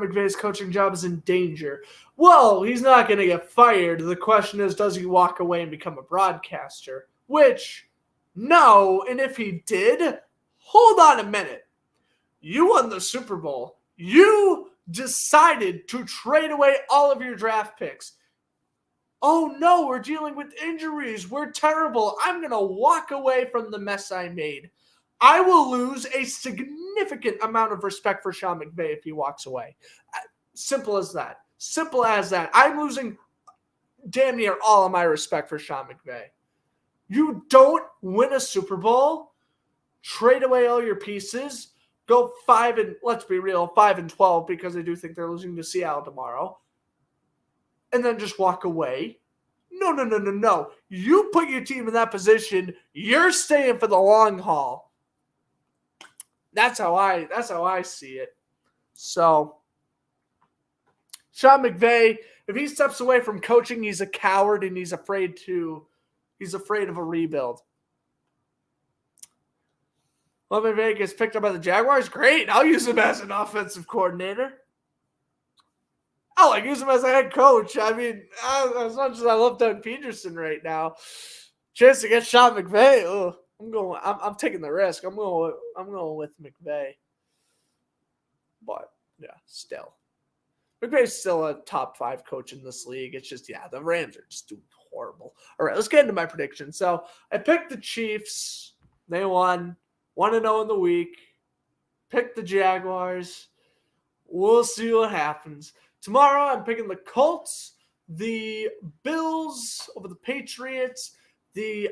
McVay's coaching job is in danger? Well, he's not going to get fired. The question is, does he walk away and become a broadcaster? Which, no. And if he did, hold on a minute. You won the Super Bowl. You decided to trade away all of your draft picks. Oh no, we're dealing with injuries. We're terrible. I'm going to walk away from the mess I made. I will lose a significant amount of respect for Sean McVay if he walks away. Simple as that. Simple as that. I'm losing damn near all of my respect for Sean McVay. You don't win a Super Bowl, trade away all your pieces, go 5-12 because I do think they're losing to Seattle tomorrow, and then just walk away. No. You put your team in that position. You're staying for the long haul. That's how I see it. So, Sean McVay, if he steps away from coaching, he's a coward and he's afraid of a rebuild. Well, McVay gets picked up by the Jaguars. Great. I'll use him as an offensive coordinator. I use him as a head coach. I mean, as much as I love Doug Peterson right now, chance to get Sean McVay. I'm taking the risk. I'm going with McVay. But yeah, still, McVay's still a top 5 coach in this league. It's just, the Rams are just doing horrible. All right, let's get into my prediction. So I picked the Chiefs. They won 1-0 in the week. Picked the Jaguars. We'll see what happens. Tomorrow, I'm picking the Colts, the Bills over the Patriots, the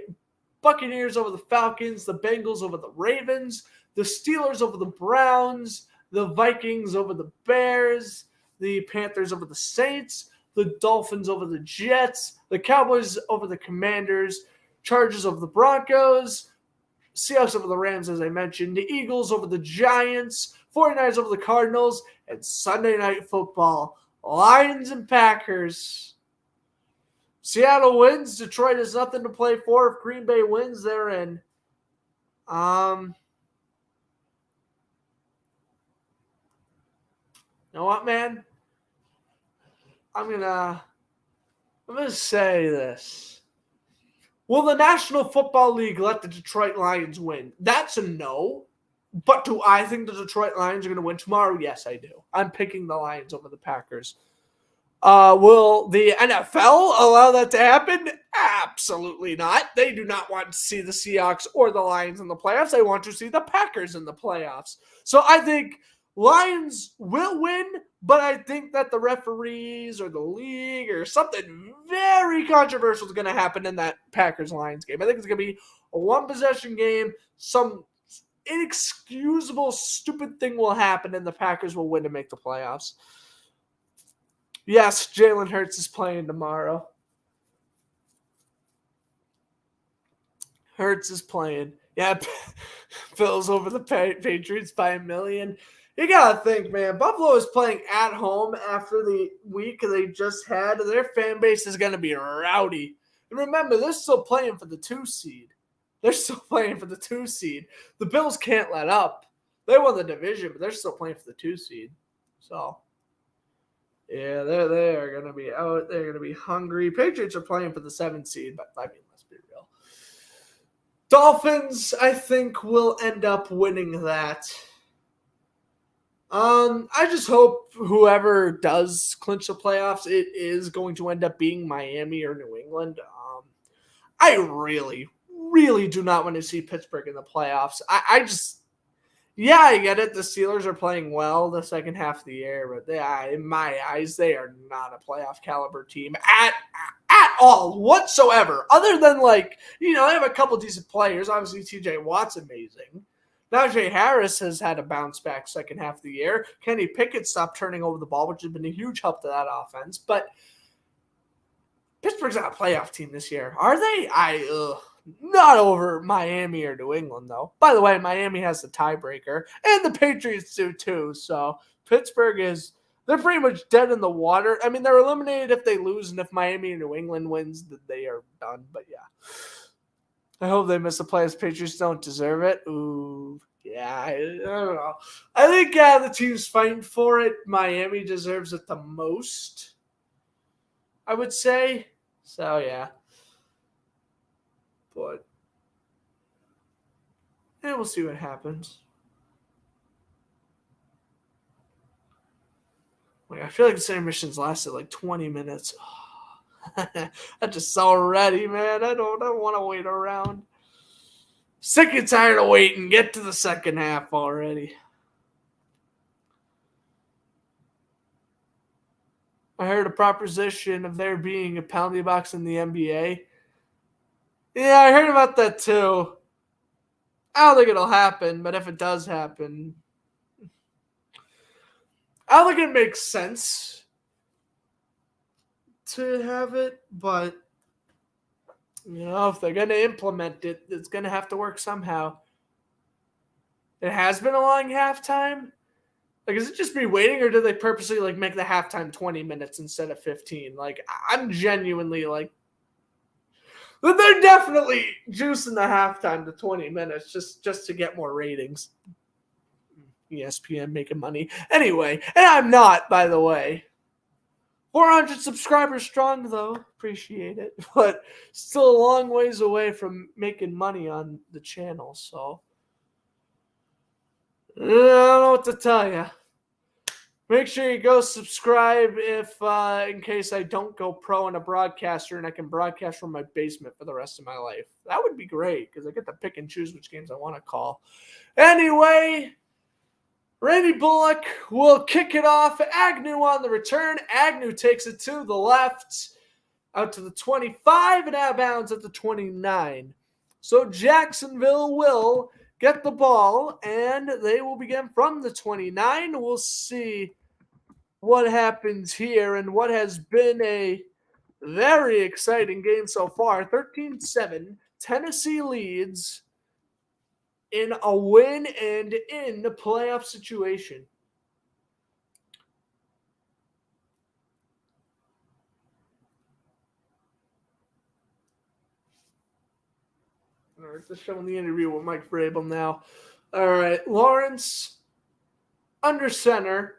Buccaneers over the Falcons, the Bengals over the Ravens, the Steelers over the Browns, the Vikings over the Bears, the Panthers over the Saints, the Dolphins over the Jets, the Cowboys over the Commanders, Chargers over the Broncos, Seahawks over the Rams, as I mentioned, the Eagles over the Giants, 49ers over the Cardinals, and Sunday Night Football, Lions and Packers. Seattle wins. Detroit has nothing to play for. If Green Bay wins, they're in. You know what, man? I'm gonna say this. Will the National Football League let the Detroit Lions win? That's a no. But do I think the Detroit Lions are going to win tomorrow? Yes, I do. I'm picking the Lions over the Packers. Will the NFL allow that to happen? Absolutely not. They do not want to see the Seahawks or the Lions in the playoffs. They want to see the Packers in the playoffs. So I think Lions will win, but I think that the referees or the league or something very controversial is going to happen in that Packers-Lions game. I think it's going to be a one-possession game. Some inexcusable, stupid thing will happen, and the Packers will win to make the playoffs. Yes, Jalen Hurts is playing tomorrow. Hurts is playing. Yeah, Bills over the Patriots by 1 million. You got to think, man, Buffalo is playing at home after the week they just had. Their fan base is going to be rowdy. And remember, they're still playing for the 2 seed. The Bills can't let up. They won the division, but they're still playing for the 2 seed. So, yeah, they're going to be out. They're going to be hungry. Patriots are playing for the 7 seed, but I mean, let's be real. Dolphins, I think, will end up winning that. I just hope whoever does clinch the playoffs, it is going to end up being Miami or New England. I really, really do not want to see Pittsburgh in the playoffs. Yeah, I get it. The Steelers are playing well the second half of the year, but in my eyes, they are not a playoff caliber team at all whatsoever. Other than they have a couple decent players. Obviously, T.J. Watt's amazing. Najee Harris has had a bounce back second half of the year. Kenny Pickett stopped turning over the ball, which has been a huge help to that offense. But Pittsburgh's not a playoff team this year, are they? Not over Miami or New England, though. By the way, Miami has the tiebreaker, and the Patriots do too. So they're pretty much dead in the water. I mean, they're eliminated if they lose, and if Miami or New England wins, they are done. But yeah, I hope they miss the playoffs. Patriots don't deserve it. Ooh, yeah, I don't know. I think the team's fighting for it. Miami deserves it the most, I would say. So yeah. But we'll see what happens. I feel like this intermission's lasted like 20 minutes. I'm just so ready, man. I don't want to wait around. Sick and tired of waiting. Get to the second half already. I heard a proposition of there being a penalty box in the NBA. Yeah, I heard about that too. I don't think it'll happen, but if it does happen, I don't think it makes sense to have it, but if they're going to implement it, it's going to have to work somehow. It has been a long halftime. Is it just me waiting, or do they purposely make the halftime 20 minutes instead of 15? I'm genuinely but they're definitely juicing the halftime to 20 minutes just to get more ratings. ESPN making money. Anyway, and I'm not, by the way. 400 subscribers strong, though. Appreciate it. But still a long ways away from making money on the channel, so I don't know what to tell you. Make sure you go subscribe in case I don't go pro and a broadcaster and I can broadcast from my basement for the rest of my life. That would be great because I get to pick and choose which games I want to call. Anyway, Randy Bullock will kick it off. Agnew on the return. Agnew takes it to the left, out to the 25 and out of bounds at the 29. So Jacksonville will get the ball, and they will begin from the 29. We'll see what happens here and what has been a very exciting game so far. 13-7. Tennessee leads in a win and in the playoff situation. All right, just showing the interview with Mike Vrabel now. All right, Lawrence under center.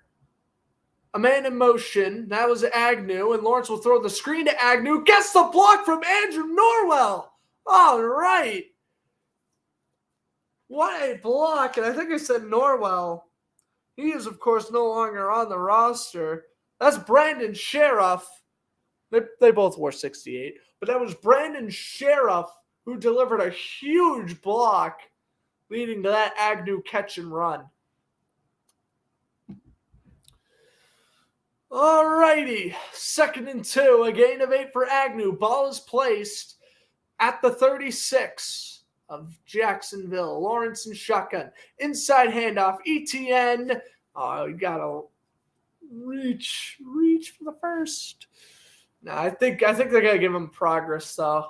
A man in motion. That was Agnew, and Lawrence will throw the screen to Agnew. Gets the block from Andrew Norwell. All right. What a block. And I think I said Norwell. He is, of course, no longer on the roster. That's Brandon Sheriff. They both wore 68. But that was Brandon Sheriff who delivered a huge block leading to that Agnew catch and run. All righty. 2nd and 2. A gain of 8 for Agnew. Ball is placed at the 36 of Jacksonville. Lawrence and shotgun. Inside handoff. ETN. Oh, you got to reach for the first. No, I think they're going to give him progress, though.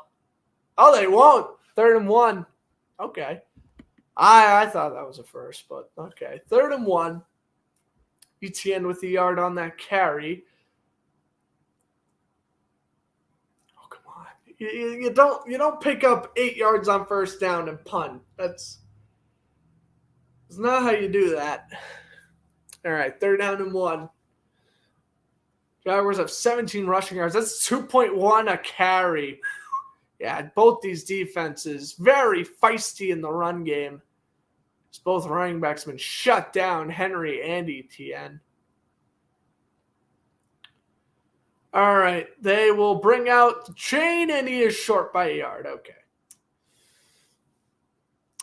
Oh, they won't. 3rd and 1. Okay. I thought that was a first, but okay. 3rd and 1. ETN with the yard on that carry. Oh, come on. You don't pick up 8 yards on first down and punt. That's not how you do that. All right, 3rd down and 1. Jaguars have 17 rushing yards. That's 2.1 a carry. Yeah, both these defenses very feisty in the run game. Both running backs have been shut down, Henry and Etienne. All right, they will bring out the chain, and he is short by a yard. Okay.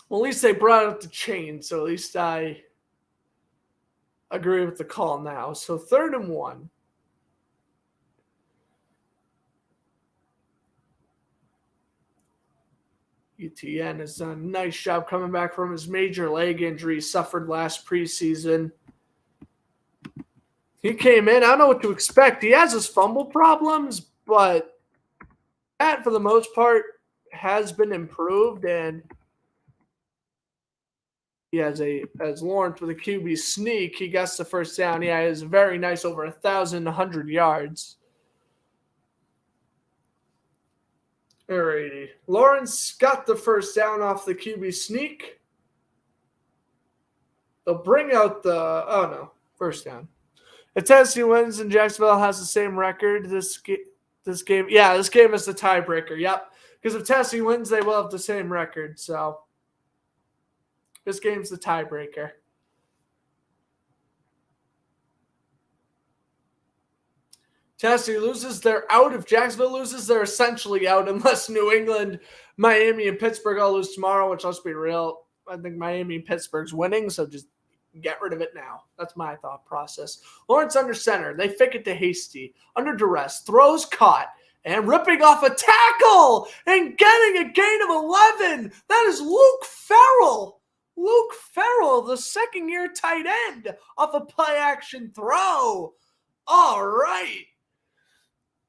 Well, at least they brought out the chain, so at least I agree with the call now. So 3rd and 1. Etienne has done a nice job coming back from his major leg injury he suffered last preseason. He came in, I don't know what to expect. He has his fumble problems, but that, for the most part, has been improved, and he has as Lawrence with a QB sneak, he gets the first down. Yeah, he has very nice, over 1,100 yards. Alrighty. Lawrence got the first down off the QB sneak. They'll bring out first down. If Tennessee wins and Jacksonville has the same record, this game is the tiebreaker. Yep. Because if Tennessee wins, they will have the same record. So this game's the tiebreaker. Tennessee loses, they're out. If Jacksonville loses, they're essentially out unless New England, Miami, and Pittsburgh all lose tomorrow, which, let's be real, I think Miami and Pittsburgh's winning, so just get rid of it now. That's my thought process. Lawrence under center. They fake it to Hasty. Under duress. Throws caught. And ripping off a tackle and getting a gain of 11. That is Luke Farrell. Luke Farrell, the second-year tight end, off a play-action throw. All right.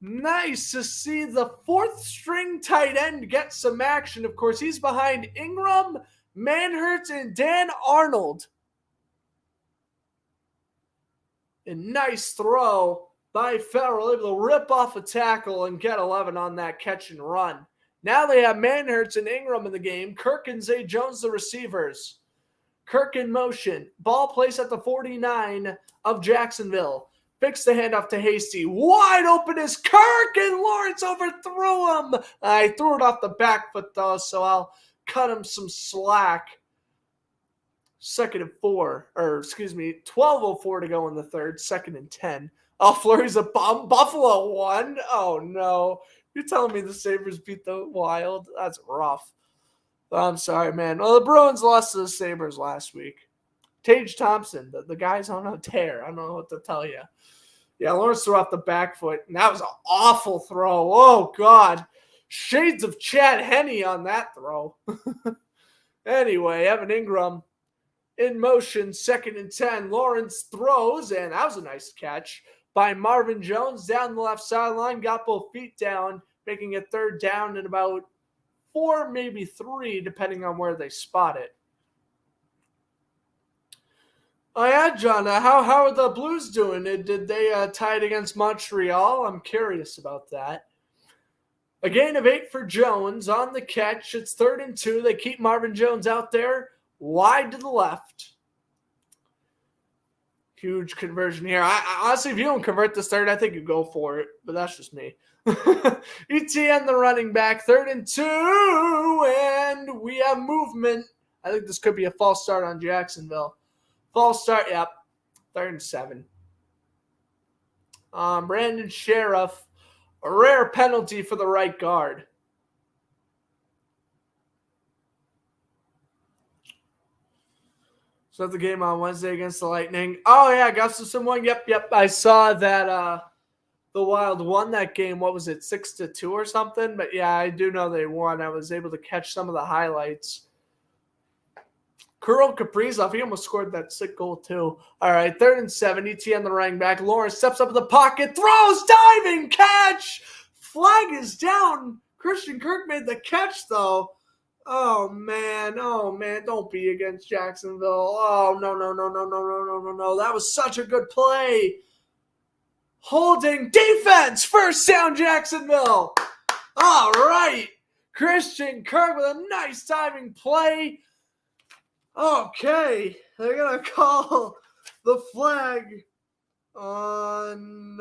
Nice to see the 4th-string tight end get some action. Of course, he's behind Ingram, Manhurts, and Dan Arnold. A nice throw by Farrell, able to rip off a tackle and get 11 on that catch and run. Now they have Manhurts and Ingram in the game. Kirk and Zay Jones, the receivers. Kirk in motion. Ball placed at the 49 of Jacksonville. Fix the handoff to Hasty. Wide open is Kirk, and Lawrence overthrew him. I threw it off the back foot, though, so I'll cut him some slack. 12:04 to go in the third. 2nd and 10. Oh, Flurry's a bomb. Buffalo won. Oh, no. You're telling me the Sabres beat the Wild? That's rough. I'm sorry, man. Well, the Bruins lost to the Sabres last week. Tage Thompson, the guy's on a tear. I don't know what to tell you. Yeah, Lawrence threw off the back foot, and that was an awful throw. Oh, God. Shades of Chad Henne on that throw. Anyway, Evan Ingram in motion, 2nd and 10. Lawrence throws, and that was a nice catch by Marvin Jones down the left sideline. Got both feet down, making it 3rd down and about 4, maybe 3, depending on where they spot it. Oh, yeah, John, how are the Blues doing? Did they tie it against Montreal? I'm curious about that. A gain of 8 for Jones on the catch. It's 3rd and 2. They keep Marvin Jones out there wide to the left. Huge conversion here. I honestly, if you don't convert this third, I think you go for it, but that's just me. Etienne, the running back, 3rd and 2, and we have movement. I think this could be a false start on Jacksonville. False start, yep. 3rd and 7. Brandon Sheriff, a rare penalty for the right guard. So the game on Wednesday against the Lightning. Oh, yeah, Gustafson won. Yep. I saw that the Wild won that game. What was it, 6-2 or something? But, yeah, I do know they won. I was able to catch some of the highlights. Kirill Kaprizov, he almost scored that sick goal too. All right, 3rd and 7. Etienne, the running back. Lawrence steps up in the pocket, throws, diving catch. Flag is down. Christian Kirk made the catch, though. Oh, man, don't be against Jacksonville. Oh, no. That was such a good play. Holding defense, 1st down, Jacksonville. All right. Christian Kirk with a nice diving play. Okay, they're going to call the flag on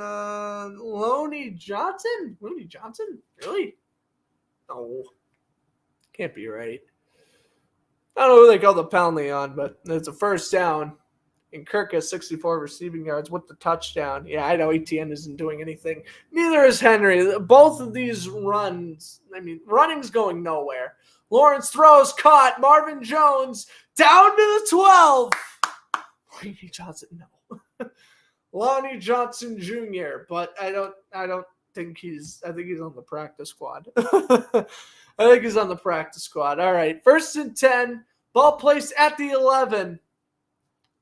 Loney Johnson? Loney Johnson? Really? No. Can't be right. I don't know who they called the penalty on, but it's a first down. And Kirk has 64 receiving yards with the touchdown. Yeah, I know ETN isn't doing anything. Neither is Henry. Both of these runs, running's going nowhere. Lawrence throws, caught. Marvin Jones down to the 12. Lonnie Johnson, no. Lonnie Johnson Jr., but I don't think I think he's on the practice squad. I think he's on the practice squad. All right, 1st and 10. Ball placed at the 11.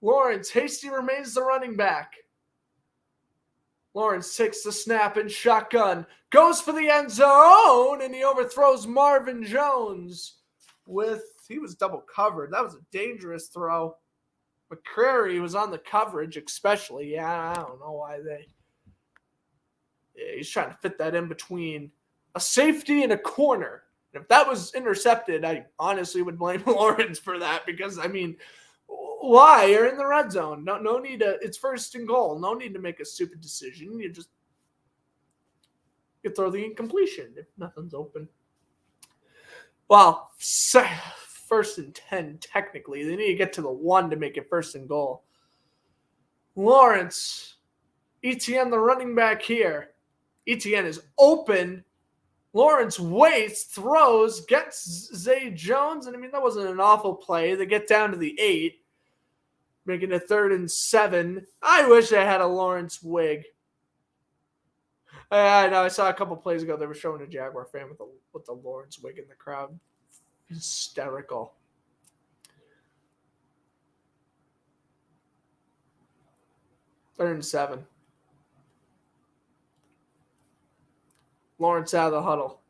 Lawrence, Hasty remains the running back. Lawrence takes the snap and shotgun. Goes for the end zone, and he overthrows Marvin Jones he was double covered. That was a dangerous throw. McCrary was on the coverage especially. Yeah, I don't know why he's trying to fit that in between a safety and a corner. And if that was intercepted, I honestly would blame Lawrence for that because, why? You're in the red zone. No need it's 1st and goal. No need to make a stupid decision. You throw the incompletion if nothing's open. Well, 1st and 10 technically. They need to get to the 1 to make it 1st and goal. Lawrence, ETN the running back here. ETN is open. Lawrence waits, throws, gets Zay Jones, and that wasn't an awful play. They get down to the 8. Making it 3rd and 7. I wish I had a Lawrence wig. I know. I saw a couple plays ago they were showing a Jaguar fan with the Lawrence wig in the crowd. Hysterical. Third and 7. Lawrence out of the huddle.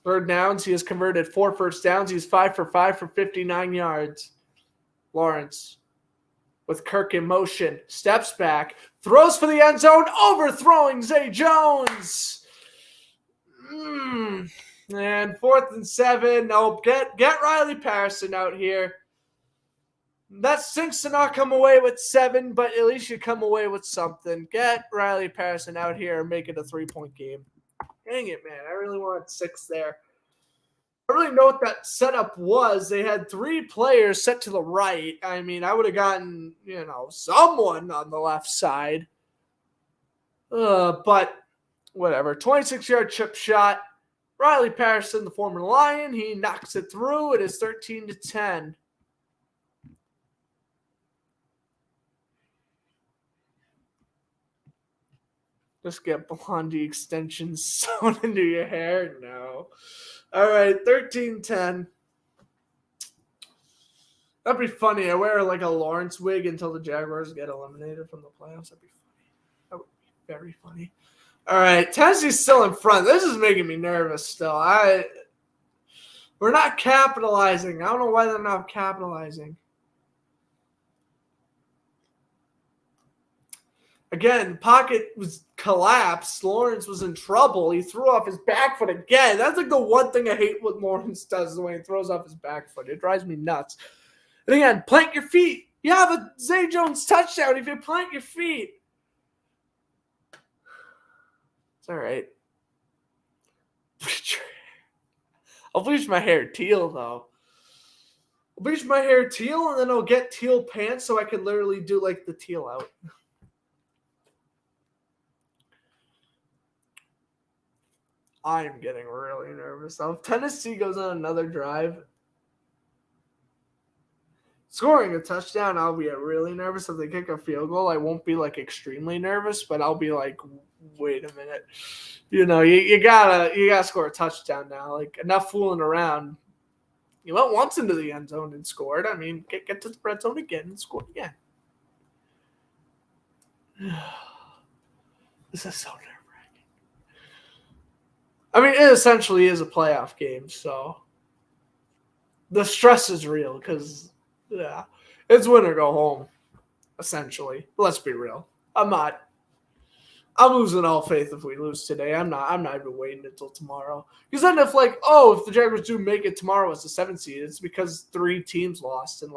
3rd downs. He has converted 4 first downs. He's 5 for 5 for 59 yards. Lawrence with Kirk in motion. Steps back. Throws for the end zone. Overthrowing Zay Jones. And 4th and 7. No, get Riley Patterson out here. That stinks to not come away with 7, but at least you come away with something. Get Riley Patterson out here and make it a 3-point game. Dang it, man. I really wanted 6 there. I really know what that setup was. They had 3 players set to the right. I would have gotten, someone on the left side. But whatever. 26-yard chip shot. Riley Patterson, the former Lion, he knocks it through. It is 13-10. Just get Blondie extensions sewn into your hair? No. All right, 13-10. That'd be funny. I wear like a Lawrence wig until the Jaguars get eliminated from the playoffs. That'd be funny. That would be very funny. All right, Tennessee's still in front. This is making me nervous still. We're not capitalizing. I don't know why they're not capitalizing. Again, pocket was collapsed. Lawrence was in trouble. He threw off his back foot again. That's like the one thing I hate what Lawrence does, the way he throws off his back foot. It drives me nuts. And again, plant your feet. You have a Zay Jones touchdown if you plant your feet. It's all right. I'll bleach my hair teal, though. I'll bleach my hair teal, and then I'll get teal pants so I can literally do like the teal out. I'm getting really nervous. Now, if Tennessee goes on another drive, scoring a touchdown, I'll be really nervous. If they kick a field goal, I won't be like extremely nervous, but I'll be like, wait a minute. You gotta score a touchdown now. Like, enough fooling around. You went once into the end zone and scored. Get to the red zone again and score again. This is so nerve-wracking. It essentially is a playoff game, so the stress is real because, yeah, it's win or go home, essentially. Let's be real. I'm losing all faith if we lose today. I'm not even waiting until tomorrow. Because then if the Jaguars do make it tomorrow as the 7th seed, it's because 3 teams lost. And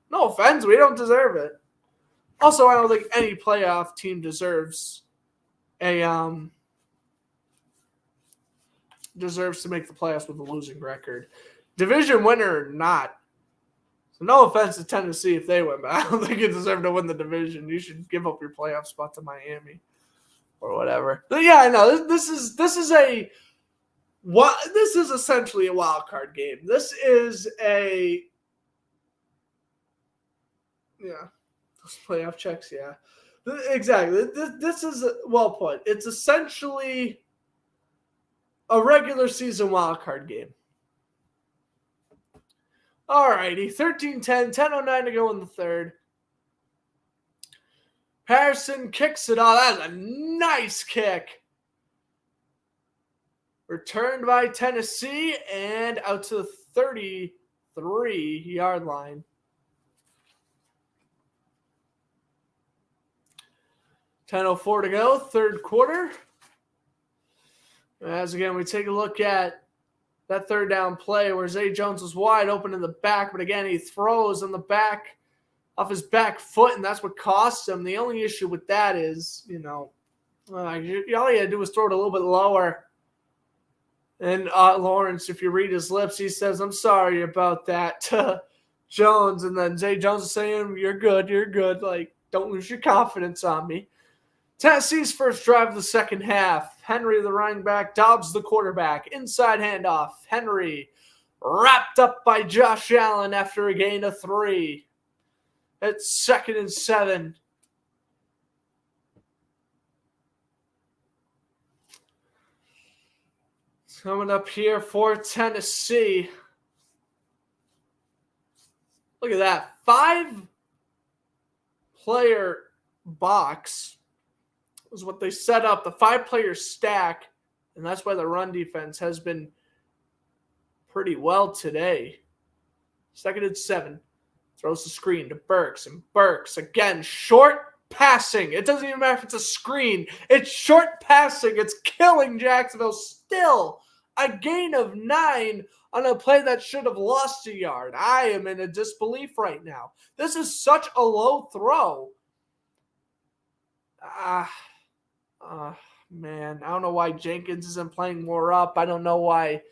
no offense, we don't deserve it. Also, I don't think any playoff team deserves a deserves to make the playoffs with a losing record. Division winner or not. So no offense to Tennessee if they win, but I don't think you deserve to win the division. You should give up your playoff spot to Miami or whatever. But yeah, I know this is essentially a wild card game. This is those playoff checks, yeah. Exactly. This is well put. It's essentially a regular season wild card game. All righty, 13-10, 10:09 to go in the third. Harrison kicks it off. That's a nice kick. Returned by Tennessee and out to the 33-yard line. 10:04 to go, third quarter. As again, we take a look at that third down play where Zay Jones was wide open in the back, but again, he throws on the back off his back foot, and that's what cost him. The only issue with that is, all he had to do was throw it a little bit lower. And Lawrence, if you read his lips, he says, "I'm sorry about that," to Jones. And then Zay Jones is saying, you're good. Like, don't lose your confidence on me. Tennessee's first drive of the second half. Henry, the running back, Dobbs, the quarterback. Inside handoff. Henry wrapped up by Josh Allen after a gain of 3. It's 2nd and 7. Coming up here for Tennessee. Look at that. 5-player box is what they set up. The 5-player stack. And that's why the run defense has been pretty well today. 2nd and 7. Throws the screen to Burks. And Burks, again, short passing. It doesn't even matter if it's a screen. It's short passing. It's killing Jacksonville. Still a gain of 9 on a play that should have lost a yard. I am in a disbelief right now. This is such a low throw. Man, I don't know why Jenkins isn't playing more up. I don't know why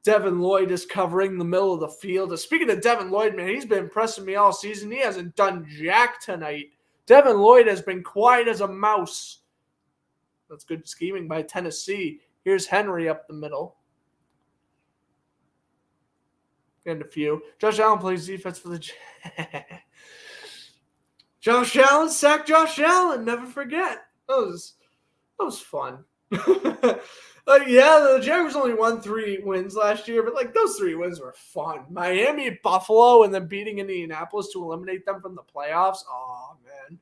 Devin Lloyd is covering the middle of the field. Speaking of Devin Lloyd, man, he's been impressing me all season. He hasn't done jack tonight. Devin Lloyd has been quiet as a mouse. That's good scheming by Tennessee. Here's Henry up the middle. And a few. Josh Allen plays defense for the Josh Allen, sack Josh Allen. Never forget. That was fun. The Jaguars only won 3 wins last year, but those 3 wins were fun. Miami, Buffalo, and then beating Indianapolis to eliminate them from the playoffs. Oh, man.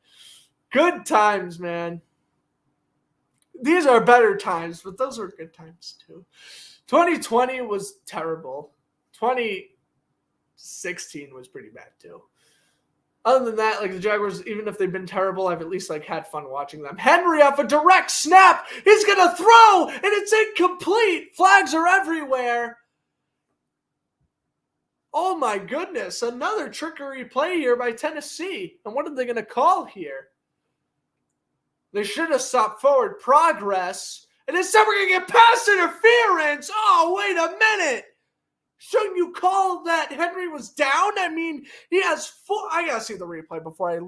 Good times, man. These are better times, but those were good times too. 2020 was terrible. 2016 was pretty bad too. Other than that, the Jaguars, even if they've been terrible, I've at least had fun watching them. Henry off a direct snap. He's going to throw, and it's incomplete. Flags are everywhere. Oh my goodness. Another trickery play here by Tennessee. And what are they going to call here? They should have stopped forward progress. And instead we're going to get pass interference. Oh, wait a minute. Shouldn't you call that Henry was down? I mean, he has 4. I got to see the replay before I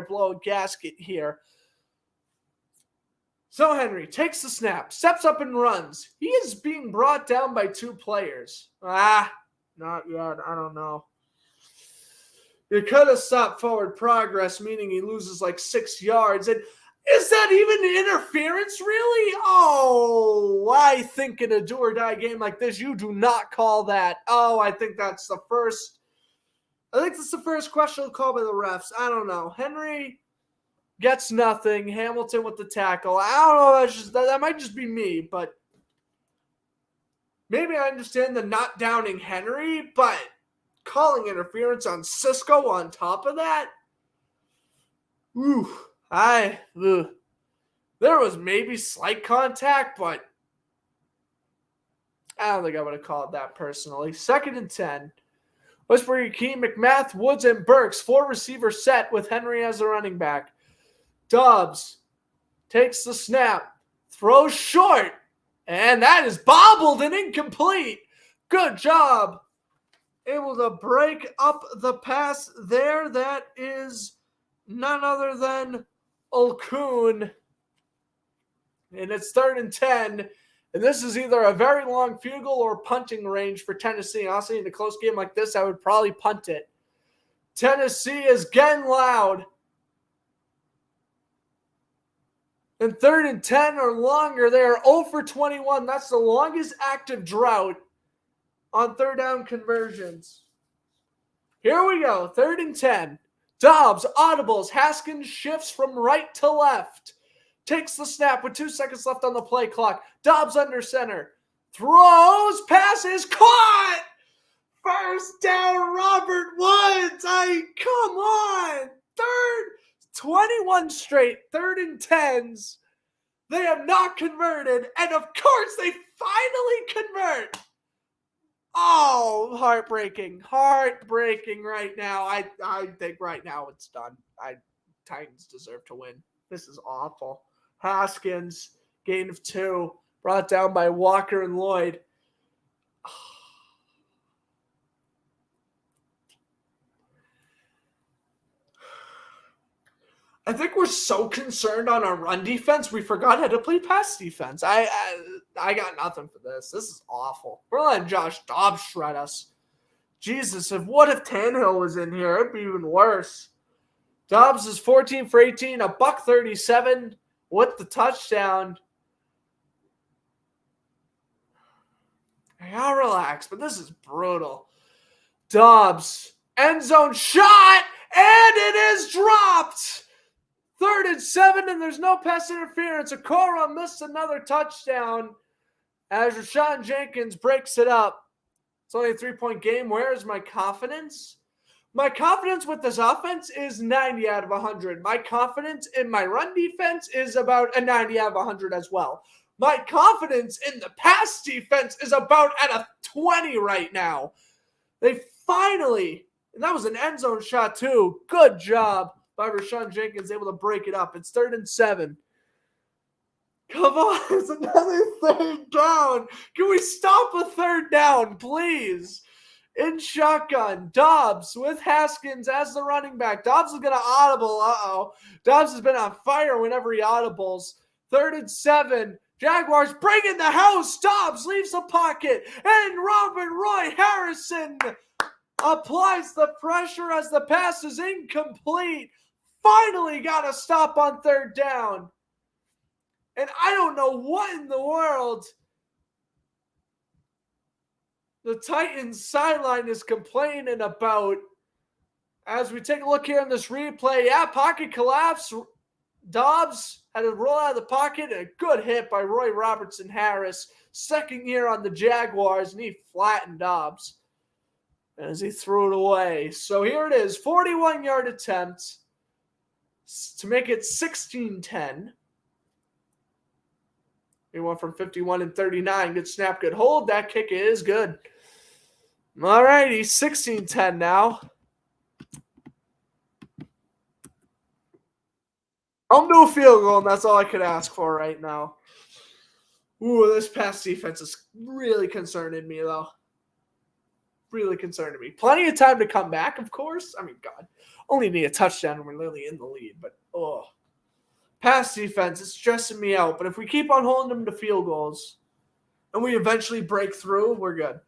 blow a gasket here. So Henry takes the snap, steps up and runs. He is being brought down by 2 players. Not yet. I don't know. You could have stopped forward progress, meaning he loses 6 yards. And is that even interference, really? Oh, I think in a do-or-die game like this, you do not call that. Oh, I think that's the first questionable call by the refs. I don't know. Henry gets nothing. Hamilton with the tackle. I don't know. That might just be me, but maybe I understand the not downing Henry, but calling interference on Cisco on top of that? There was maybe slight contact, but I don't think I would have called that personally. 2nd and 10. Westbury, Key, McMath, Woods, and Burks. 4 receiver set with Henry as a running back. Dobbs takes the snap, throws short, And that is bobbled and incomplete. Good job. Able to break up the pass there. That is none other than Olkun. And it's 3rd and 10. And this is either a very long field goal or punting range for Tennessee. Honestly, in a close game like this, I would probably punt it. Tennessee is getting loud. And 3rd and 10 or longer, they are 0 for 21. That's the longest active drought on 3rd down conversions. Here we go, 3rd and 10. Dobbs audibles. Haskins shifts from right to left. Takes the snap with 2 seconds left on the play clock. Dobbs under center. Throws, passes, caught! First down, Robert Woods. Come on. 21 straight 3rd and 10s. They have not converted. And of course, they finally convert. Oh, heartbreaking. Heartbreaking right now. I think right now it's done. Titans deserve to win. This is awful. Haskins, gain of 2. Brought down by Walker and Lloyd. I think we're so concerned on our run defense, we forgot how to play pass defense. I got nothing for this. This is awful. We're letting Josh Dobbs shred us. Jesus, what if Tannehill was in here? It'd be even worse. Dobbs is 14 for 18, a $137 with the touchdown. I'll relax, but this is brutal. Dobbs, end zone shot, and it is dropped. 3rd and 7, and there's no pass interference. Okoro missed another touchdown as Rashawn Jenkins breaks it up. It's only a 3-point game. Where is my confidence? My confidence with this offense is 90 out of 100. My confidence in my run defense is about a 90 out of 100 as well. My confidence in the pass defense is about at a 20 right now. They finally, and that was an end zone shot too. Good job by Rashawn Jenkins, able to break it up. It's 3rd and 7. Come on, it's another 3rd down. Can we stop a 3rd down, please? In shotgun, Dobbs with Haskins as the running back. Dobbs is going to audible. Dobbs has been on fire whenever he audibles. 3rd and 7. Jaguars bring in the house. Dobbs leaves the pocket. And Robert Roy Harrison applies the pressure as the pass is incomplete. Finally got a stop on 3rd down. And I don't know what in the world the Titans sideline is complaining about. As we take a look here on this replay, pocket collapse. Dobbs had to roll out of the pocket. A good hit by Roy Robertson Harris. 2nd year on the Jaguars, and he flattened Dobbs as he threw it away. So here it is, 41-yard attempt to make it 16-10. He went from 51 and 39. Good snap, good hold. That kick is good. All righty, 16-10 now. I'll do a field goal, and that's all I could ask for right now. Ooh, this pass defense is really concerning me, though. Really concerning me. Plenty of time to come back, of course. I mean, God, only need a touchdown and we're literally in the lead. But, pass defense is stressing me out. But if we keep on holding them to field goals and we eventually break through, we're good.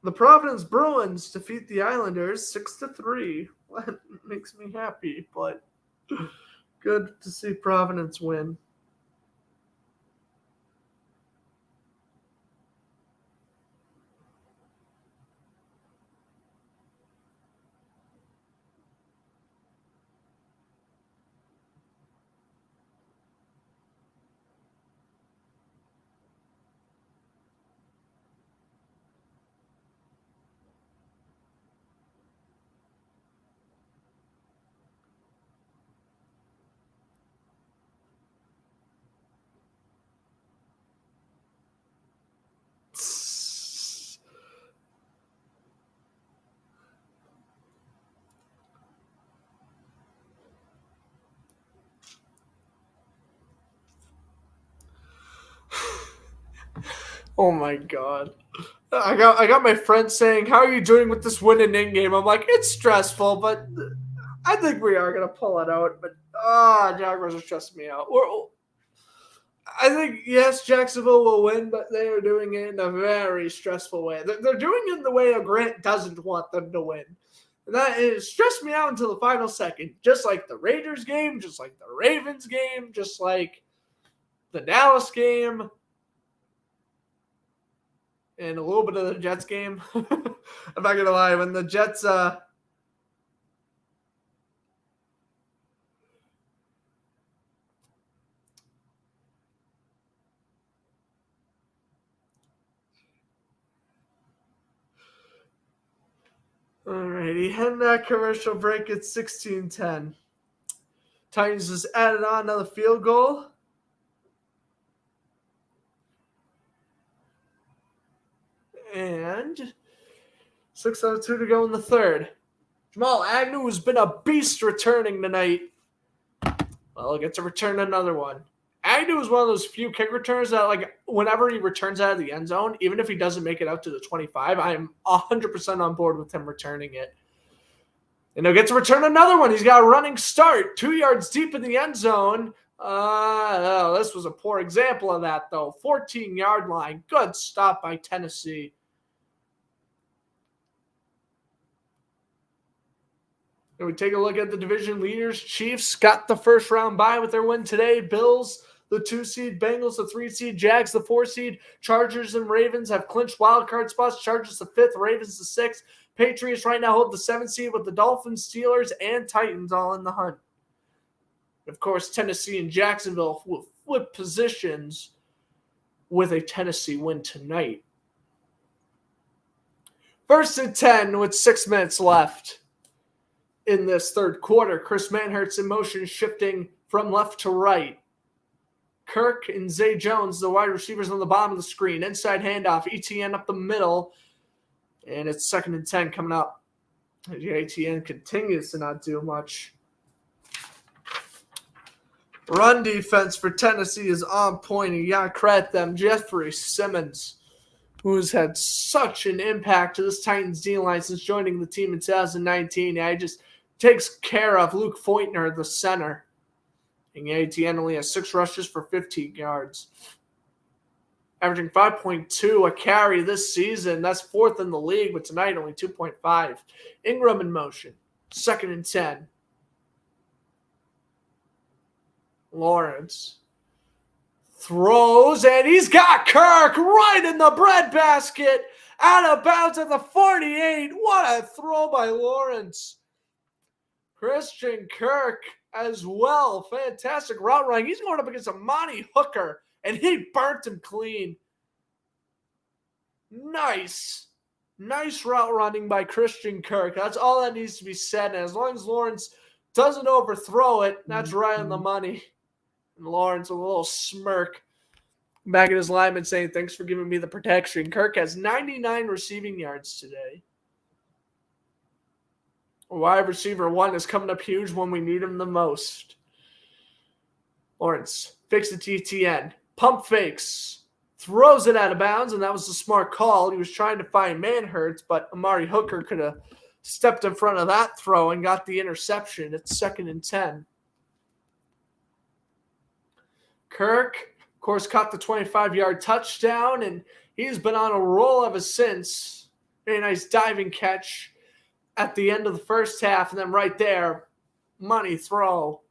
The Providence Bruins defeat the Islanders 6-3. That makes me happy, but good to see Providence win. Oh my god. I got my friend saying, "How are you doing with this win and in game?" I'm like, "It's stressful, but I think we are gonna pull it out." But Jaguars are stressing me out. I think yes, Jacksonville will win, but they are doing it in a very stressful way. They're doing it in the way that Grant doesn't want them to win. And that is stressed me out until the final second. Just like the Raiders game, just like the Ravens game, just like the Dallas game, and a little bit of the Jets game. I'm not gonna lie, when the Jets alrighty, heading that commercial break at 16-10. Titans just added on another field goal. And 6:02 to go in the third. Jamal Agnew has been a beast returning tonight. Well, he'll get to return another one. Agnew is one of those few kick returners that, like, whenever he returns out of the end zone, even if he doesn't make it out to the 25, I'm 100% on board with him returning it. And he'll get to return another one. He's got a running start, 2 yards deep in the end zone. This was a poor example of that, though. 14-yard line. Good stop by Tennessee. And we take a look at the division leaders. Chiefs got the first round bye with their win today. Bills, the 2 seed. Bengals, the 3 seed. Jags, the 4 seed. Chargers and Ravens have clinched wild card spots. Chargers, the 5th. Ravens, the 6th. Patriots right now hold the 7th seed with the Dolphins, Steelers, and Titans all in the hunt. Of course, Tennessee and Jacksonville will flip positions with a Tennessee win tonight. 1st and 10 with 6 minutes left. In this third quarter, Chris Manhertz in motion, shifting from left to right. Kirk and Zay Jones, the wide receivers on the bottom of the screen. Inside handoff, ETN up the middle. And it's 2nd and 10 coming up. ETN continues to not do much. Run defense for Tennessee is on point. You got to credit them. Jeffrey Simmons, who's had such an impact to this Titans D-line since joining the team in 2019. He just takes care of Luke Foytner, the center. And ATN only has 6 rushes for 15 yards. Averaging 5.2 a carry this season. That's 4th in the league, but tonight only 2.5. Ingram in motion. 2nd and 10. Lawrence throws, and he's got Kirk right in the breadbasket. Out of bounds at the 48. What a throw by Lawrence. Christian Kirk as well. Fantastic route running. He's going up against Amani Hooker, and he burnt him clean. Nice route running by Christian Kirk. That's all that needs to be said. And as long as Lawrence doesn't overthrow it, that's right on the money. And Lawrence with a little smirk back at his lineman saying, "Thanks for giving me the protection." Kirk has 99 receiving yards today. Wide receiver 1 is coming up huge when we need him the most. Lawrence fakes the TTN. Pump fakes. Throws it out of bounds, and that was a smart call. He was trying to find Manhertz, but Amari Hooker could have stepped in front of that throw and got the interception. It's 2nd and 10. Kirk, of course, caught the 25-yard touchdown, and he's been on a roll ever since. Very nice diving catch at the end of the first half, and then right there, money throw.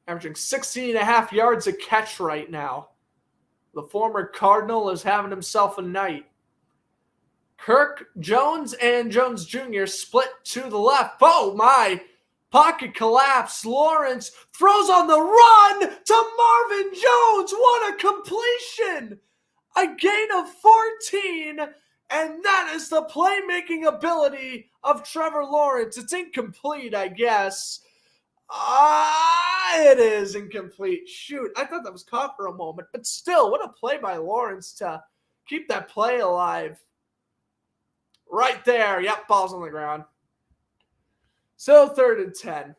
Averaging 16.5 yards a catch right now. The former Cardinal is having himself a night. Kirk, Jones, and Jones Jr. split to the left. Oh, my. Pocket collapse. Lawrence throws on the run to Marvin Jones. What a completion. A gain of 14. And that is the playmaking ability of Trevor Lawrence. It's incomplete, I guess. It is incomplete. Shoot, I thought that was caught for a moment. But still, what a play by Lawrence to keep that play alive. Right there. Yep, ball's on the ground. So 3rd and 10.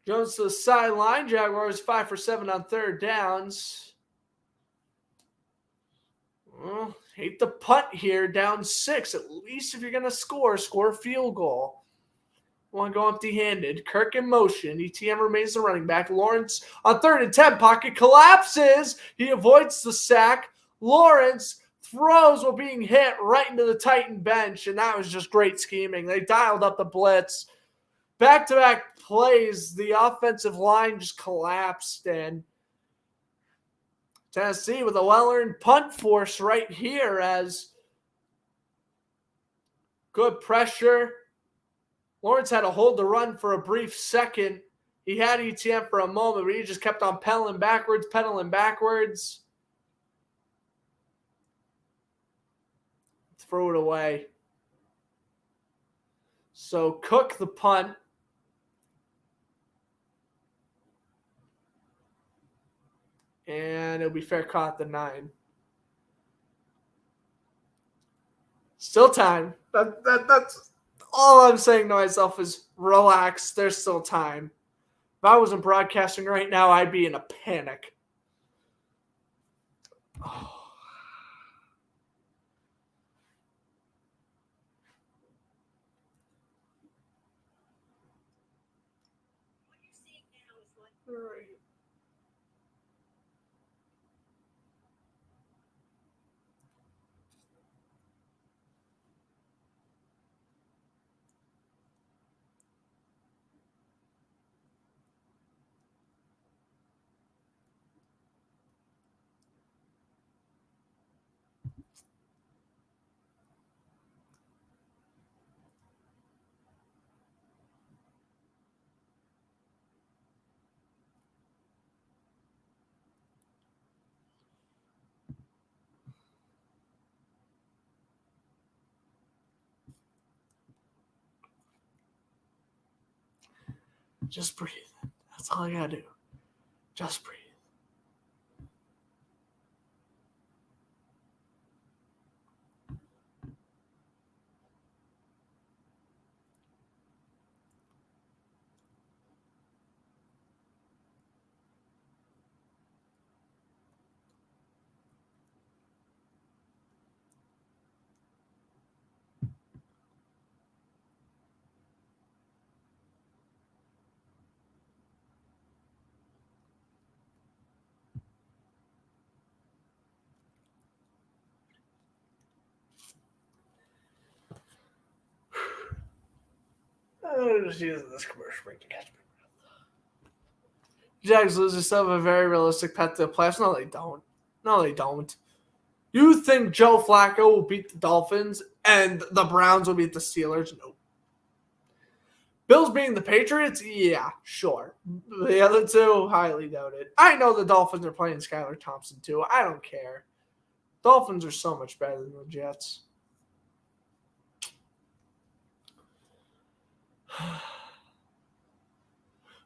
Jones to the sideline. Jaguars 5 for 7 on third downs. Well, hate the punt here, down 6. At least if you're going to score a field goal. Want to go empty-handed. Kirk in motion. ETN remains the running back. Lawrence on 3rd and 10. Pocket collapses. He avoids the sack. Lawrence throws while being hit right into the Titan bench, and that was just great scheming. They dialed up the blitz. Back-to-back plays, the offensive line just collapsed, and Tennessee with a well-earned punt force right here as good pressure. Lawrence had to hold the run for a brief second. He had ETN for a moment, but he just kept on pedaling backwards. Throw it away. So Cook the punt. And it'll be fair caught at the 9. Still time. That's all I'm saying to myself is relax. There's still time. If I wasn't broadcasting right now, I'd be in a panic. Oh. All right. Just breathe. That's all I gotta do. Just breathe. I'm just using this commercial break to catch me. Jags losers still have a very realistic path to the playoffs. No, they don't. No, they don't. You think Joe Flacco will beat the Dolphins and the Browns will beat the Steelers? Nope. Bills beating the Patriots? Yeah, sure. The other two, highly doubted. I know the Dolphins are playing Skylar Thompson too. I don't care. Dolphins are so much better than the Jets.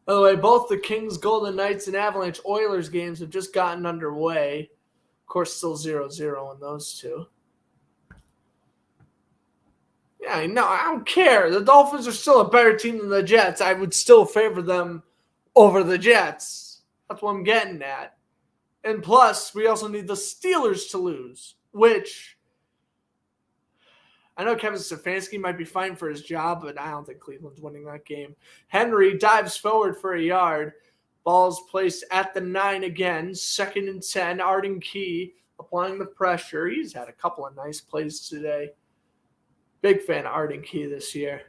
By the way, both the Kings, Golden Knights, and Avalanche Oilers games have just gotten underway. Of course, still 0-0 in those two. Yeah, I know. I don't care. The Dolphins are still a better team than the Jets. I would still favor them over the Jets. That's what I'm getting at. And plus, we also need the Steelers to lose, which I know Kevin Stefanski might be fine for his job, but I don't think Cleveland's winning that game. Henry dives forward for a yard. Ball's placed at the 9 again. 2nd and 10. Arden Key applying the pressure. He's had a couple of nice plays today. Big fan of Arden Key this year.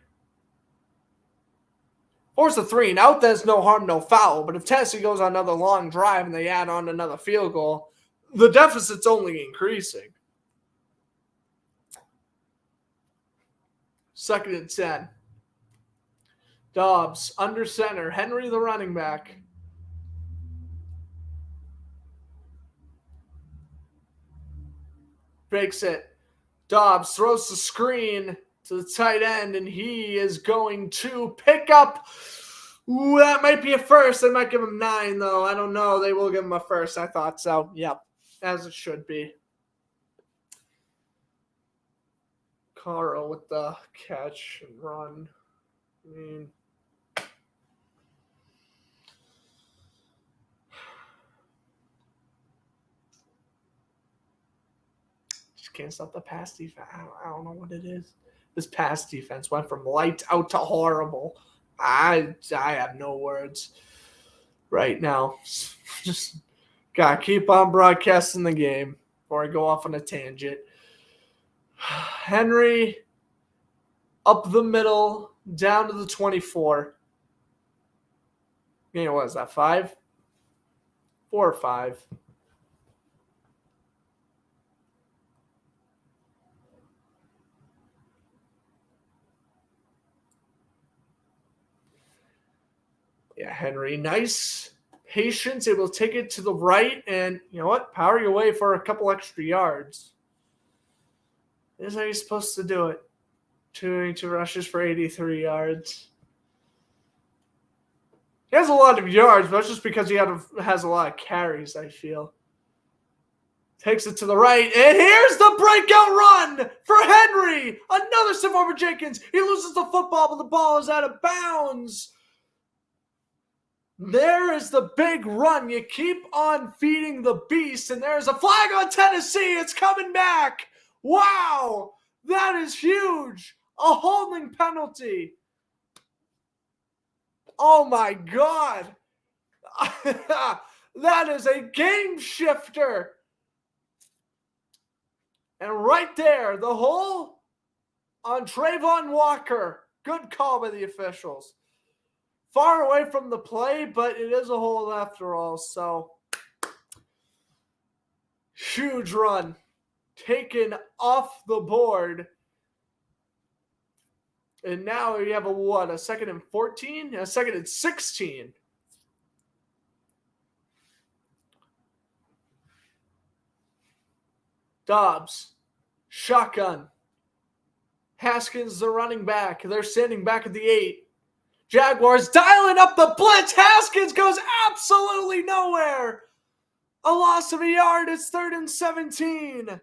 Force a 3 and out. There's no harm, no foul. But if Tennessee goes on another long drive and they add on another field goal, the deficit's only increasing. 2nd and 10. Dobbs under center. Henry the running back. Fakes it. Dobbs throws the screen to the tight end, and he is going to pick up. Ooh, that might be a first. They might give him 9, though. I don't know. They will give him a first. I thought so. Yep, as it should be. Carl with the catch and run. I mean, can't stop the pass defense. I don't know what it is. This pass defense went from lights out to horrible. I have no words right now. Just gotta keep on broadcasting the game before I go off on a tangent. Henry up the middle, down to the 24. What is that, 5? 4 or 5. Yeah, Henry, nice patience, able to take it to the right, and you know what? Power your way for a couple extra yards. This is how you're supposed to do it. 2 rushes for 83 yards. He has a lot of yards, but that's just because he has a lot of carries, I feel. Takes it to the right, and here's the breakout run for Henry. Another step over Jenkins. He loses the football, but the ball is out of bounds. There is the big run. You keep on feeding the beast, and there's a flag on Tennessee. It's coming back. Wow, that is huge. A holding penalty. Oh, my God. That is a game shifter. And right there, the hole on Trayvon Walker. Good call by the officials. Far away from the play, but it is a hole after all. So, huge run. Taken off the board. And now you have a 2nd and 14? A 2nd and 16. Dobbs. Shotgun. Haskins, the running back. They're standing back at the 8. Jaguars dialing up the blitz. Haskins goes absolutely nowhere. A loss of a yard. It's 3rd and 17.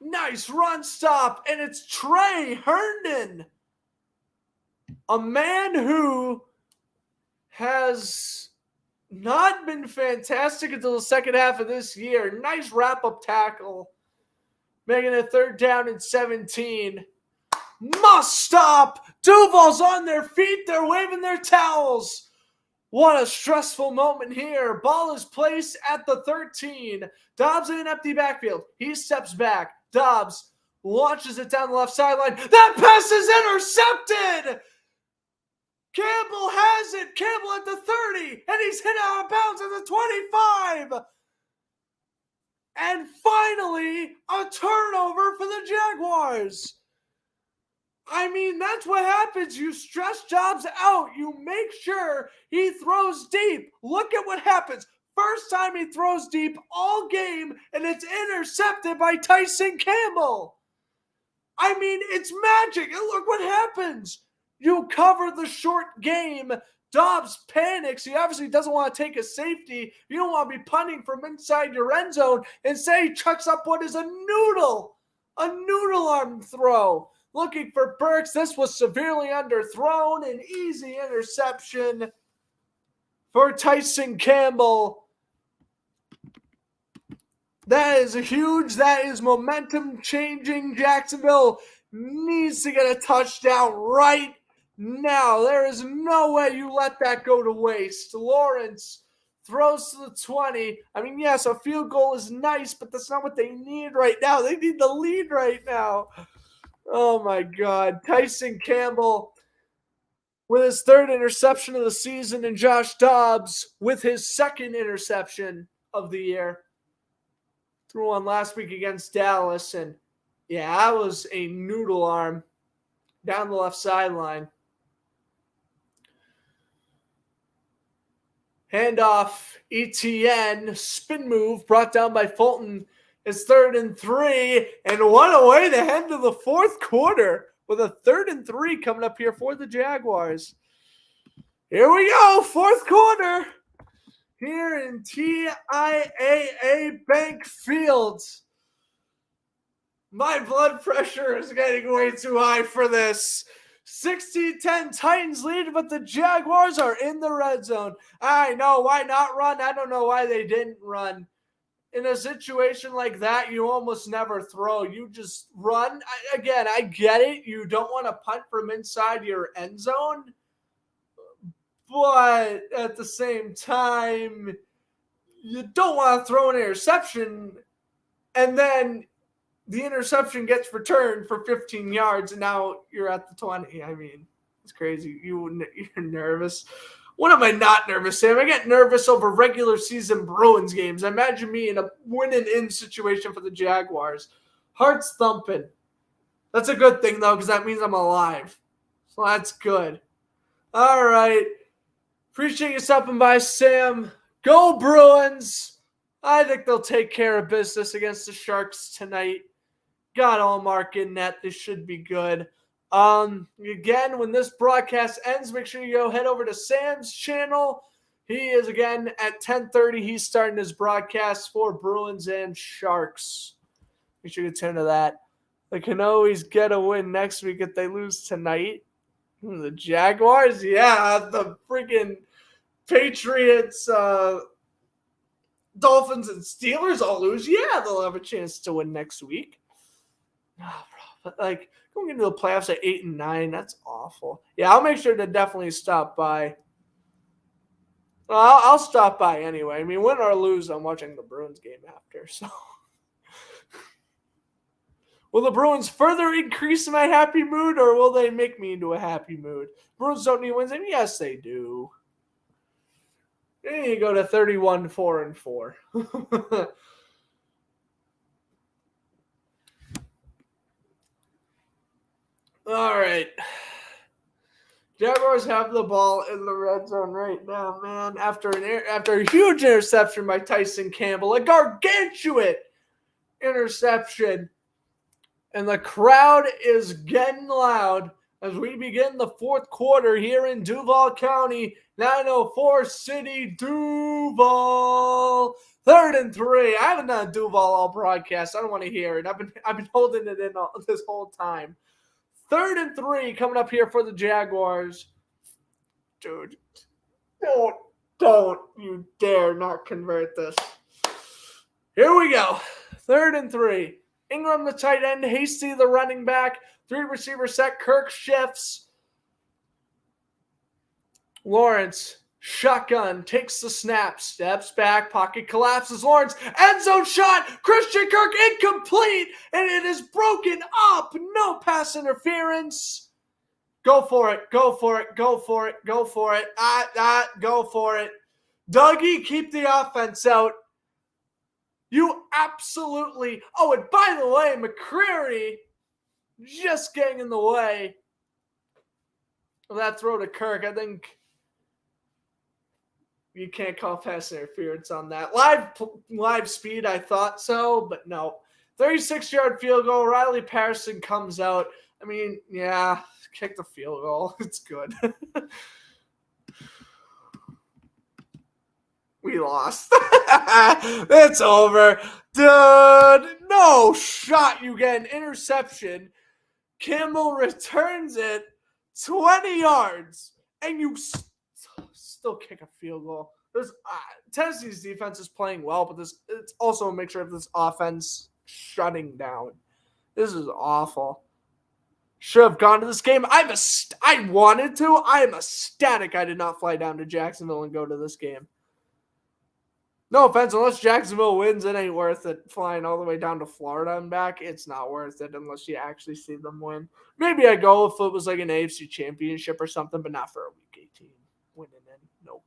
Nice run stop. And it's Trey Herndon. A man who has not been fantastic until the second half of this year. Nice wrap-up tackle. Making it 3rd down and 17. Must stop. Duval's on their feet. They're waving their towels. What a stressful moment here. Ball is placed at the 13. Dobbs in an empty backfield. He steps back. Dobbs launches it down the left sideline. That pass is intercepted. Campbell has it. Campbell at the 30. And he's hit out of bounds at the 25. And finally, a turnover for the Jaguars. I mean, that's what happens. You stress Dobbs out. You make sure he throws deep. Look at what happens. First time he throws deep all game, and it's intercepted by Tyson Campbell. I mean, it's magic. And look what happens. You cover the short game. Dobbs panics. He obviously doesn't want to take a safety. You don't want to be punting from inside your end zone. Instead, he chucks up what is a noodle arm throw. Looking for Burks. This was severely underthrown. An easy interception for Tyson Campbell. That is huge. That is momentum changing. Jacksonville needs to get a touchdown right now. There is no way you let that go to waste. Lawrence throws to the 20. I mean, yes, a field goal is nice, but that's not what they need right now. They need the lead right now. Oh, my God. Tyson Campbell with his 3rd interception of the season, and Josh Dobbs with his 2nd interception of the year. Threw one last week against Dallas, and yeah, that was a noodle arm down the left sideline. Handoff, ETN, spin move brought down by Fulton. It's 3rd and 3, and what a way to head to the 4th quarter with a 3rd and 3 coming up here for the Jaguars. Here we go, 4th quarter here in TIAA Bank Field. My blood pressure is getting way too high for this. 16-10 Titans lead, but the Jaguars are in the red zone. I know, why not run? I don't know why they didn't run. In a situation like that, you almost never throw. You just run. I get it. You don't want to punt from inside your end zone. But at the same time, you don't want to throw an interception and then the interception gets returned for 15 yards and now you're at the 20. I mean, it's crazy. You're nervous. When am I not nervous, Sam? I get nervous over regular season Bruins games. Imagine me in a win-and-in situation for the Jaguars. Heart's thumping. That's a good thing, though, because that means I'm alive. So that's good. All right. Appreciate you stopping by, Sam. Go Bruins! I think they'll take care of business against the Sharks tonight. Got Allmark in net. This should be good. Again, when this broadcast ends, make sure you go head over to Sam's channel. He is, again, at 10:30. He's starting his broadcast for Bruins and Sharks. Make sure you tune to that. They can always get a win next week if they lose tonight. The Jaguars? Yeah, the freaking Patriots, Dolphins, and Steelers all lose. Yeah, they'll have a chance to win next week. Oh, bro, but going into the playoffs at 8-9, that's awful. Yeah, I'll make sure to definitely stop by. Well, I'll stop by anyway. I mean, win or lose, I'm watching the Bruins game after. So, will the Bruins further increase my happy mood, or will they make me into a happy mood? Bruins don't need wins, and yes, they do. Then you go to 31-4-4. All right. Jaguars have the ball in the red zone right now, man. After a huge interception by Tyson Campbell, a gargantuan interception. And the crowd is getting loud as we begin the fourth quarter here in Duval County, 904 City, Duval. 3rd and 3. I haven't done a Duval all broadcast. I don't want to hear it. I've been holding it in this whole time. 3rd and 3 coming up here for the Jaguars. Dude, don't you dare not convert this. Here we go. 3rd and 3. Ingram, the tight end. Hasty, the running back. 3 receiver set. Kirk shifts. Lawrence, shotgun, takes the snap, steps back, pocket collapses. Lawrence, end zone shot. Christian Kirk, incomplete, and it is broken up. No pass interference. Go for it. Go for it. Go for it. Go for it. Go for it. Dougie, keep the offense out. You absolutely. Oh, and by the way, McCreary just getting in the way of that throw to Kirk. I think you can't call pass interference on that. Live speed, I thought so, but no. 36-yard field goal. Riley Patterson comes out. I mean, yeah, kick the field goal. It's good. We lost. It's over. Dude, no shot. You get an interception. Campbell returns it 20 yards, and you still kick a field goal. Tennessee's defense is playing well, but it's also a mixture of this offense shutting down. This is awful. Should have gone to this game. I wanted to. I am ecstatic I did not fly down to Jacksonville and go to this game. No offense, unless Jacksonville wins, it ain't worth it flying all the way down to Florida and back. It's not worth it unless you actually see them win. Maybe I go if it was like an AFC championship or something, but not for a Week 18 winning in. Nope.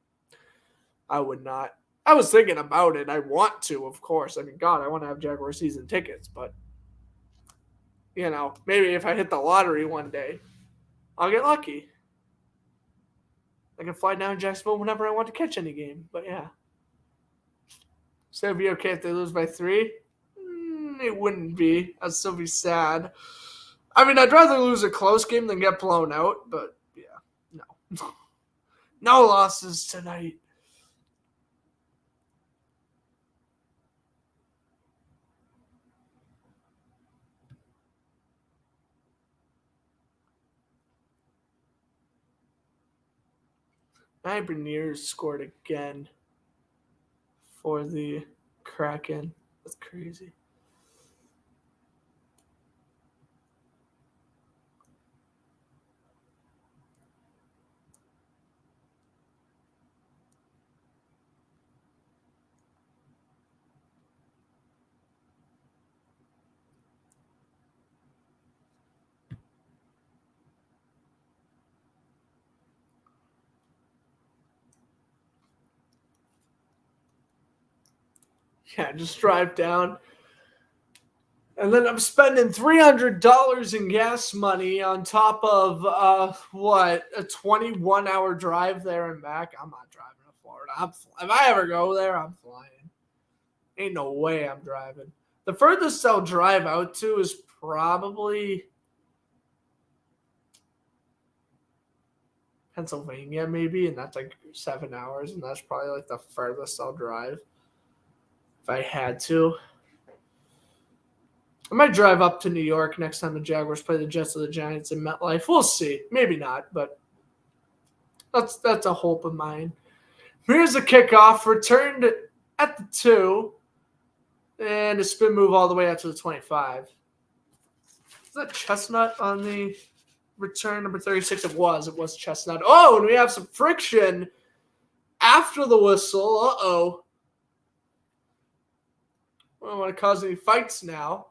I would not. I was thinking about it. I want to, of course. I mean, God, I want to have Jaguar season tickets, but, maybe if I hit the lottery one day, I'll get lucky. I can fly down to Jacksonville whenever I want to catch any game, but yeah. So it'd be okay if they lose by 3? It wouldn't be. I'd still be sad. I mean, I'd rather lose a close game than get blown out, but yeah, no. No losses tonight. Ibernier scored again for the Kraken. That's crazy. Yeah, just drive down. And then I'm spending $300 in gas money on top of a 21-hour drive there and back. I'm not driving to Florida. If I ever go there, I'm flying. Ain't no way I'm driving. The furthest I'll drive out to is probably Pennsylvania, maybe, and that's like 7 hours, and that's probably like the furthest I'll drive if I had to. I might drive up to New York next time the Jaguars play the Jets or the Giants in MetLife. We'll see. Maybe not, but that's a hope of mine. Here's the kickoff, returned at the 2, and a spin move all the way out to the 25. Is that Chestnut on the return, number 36? It was Chestnut. Oh, and we have some friction after the whistle. Uh-oh. I don't want to cause any fights now.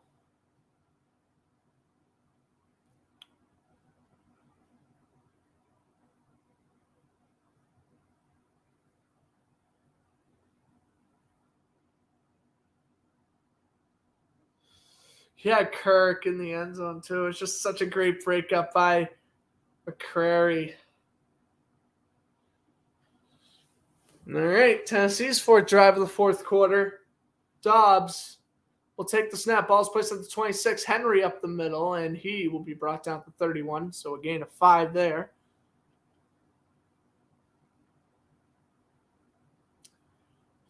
Yeah, Kirk in the end zone, too. It's just such a great breakup by McCrary. All right, Tennessee's fourth drive of the fourth quarter. Dobbs will take the snap. Ball's placed at the 26. Henry up the middle, and he will be brought down to 31, so a gain of 5 there.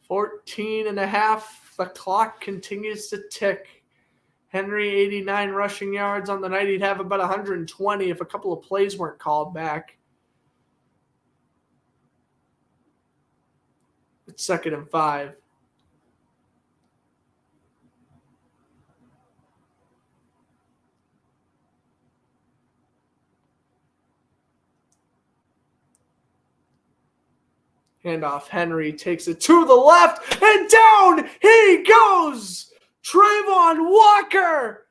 $14 and a half. The clock continues to tick. Henry, 89 rushing yards on the night. He'd have about 120 if a couple of plays weren't called back. It's 2nd and 5. Handoff. Henry takes it to the left, and down he goes! Trayvon Walker!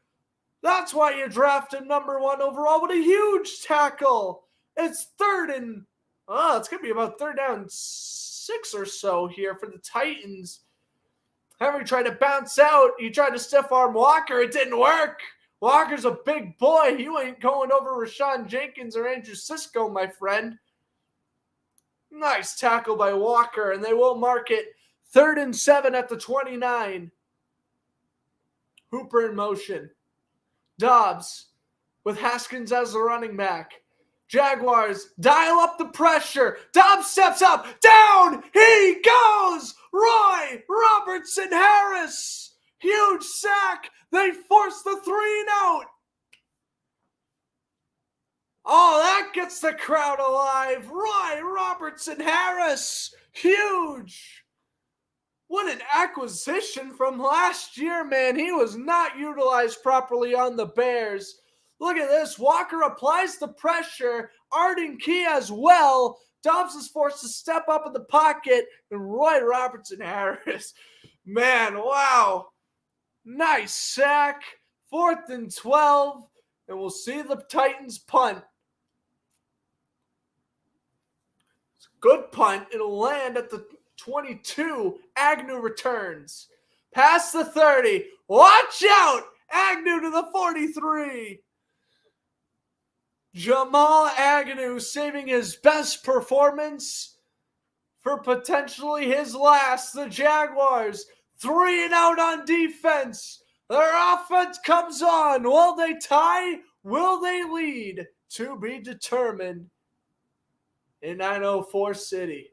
That's why you drafted number 1 overall. What a huge tackle! It's 3rd and... it's going to be about 3rd down 6 or so here for the Titans. Henry tried to bounce out. He tried to stiff arm Walker. It didn't work. Walker's a big boy. You ain't going over Rashawn Jenkins or Andrew Cisco, my friend. Nice tackle by Walker, and they will mark it 3rd and 7 at the 29. Hooper in motion. Dobbs with Haskins as the running back. Jaguars dial up the pressure. Dobbs steps up. Down he goes. Roy Robertson Harris. Huge sack. They force the 3 and out. Oh, that gets the crowd alive. Roy Robertson Harris. Huge. What an acquisition from last year, man. He was not utilized properly on the Bears. Look at this. Walker applies the pressure. Arden Key as well. Dobbs is forced to step up in the pocket. And Roy Robertson Harris. Man, wow. Nice sack. 4th and 12. And we'll see the Titans punt. It's a good punt. It'll land at the 22. Agnew returns. Past the 30. Watch out! Agnew to the 43. Jamal Agnew saving his best performance for potentially his last. The Jaguars 3 and out on defense. Their offense comes on. Will they tie? Will they lead? To be determined in 904 City.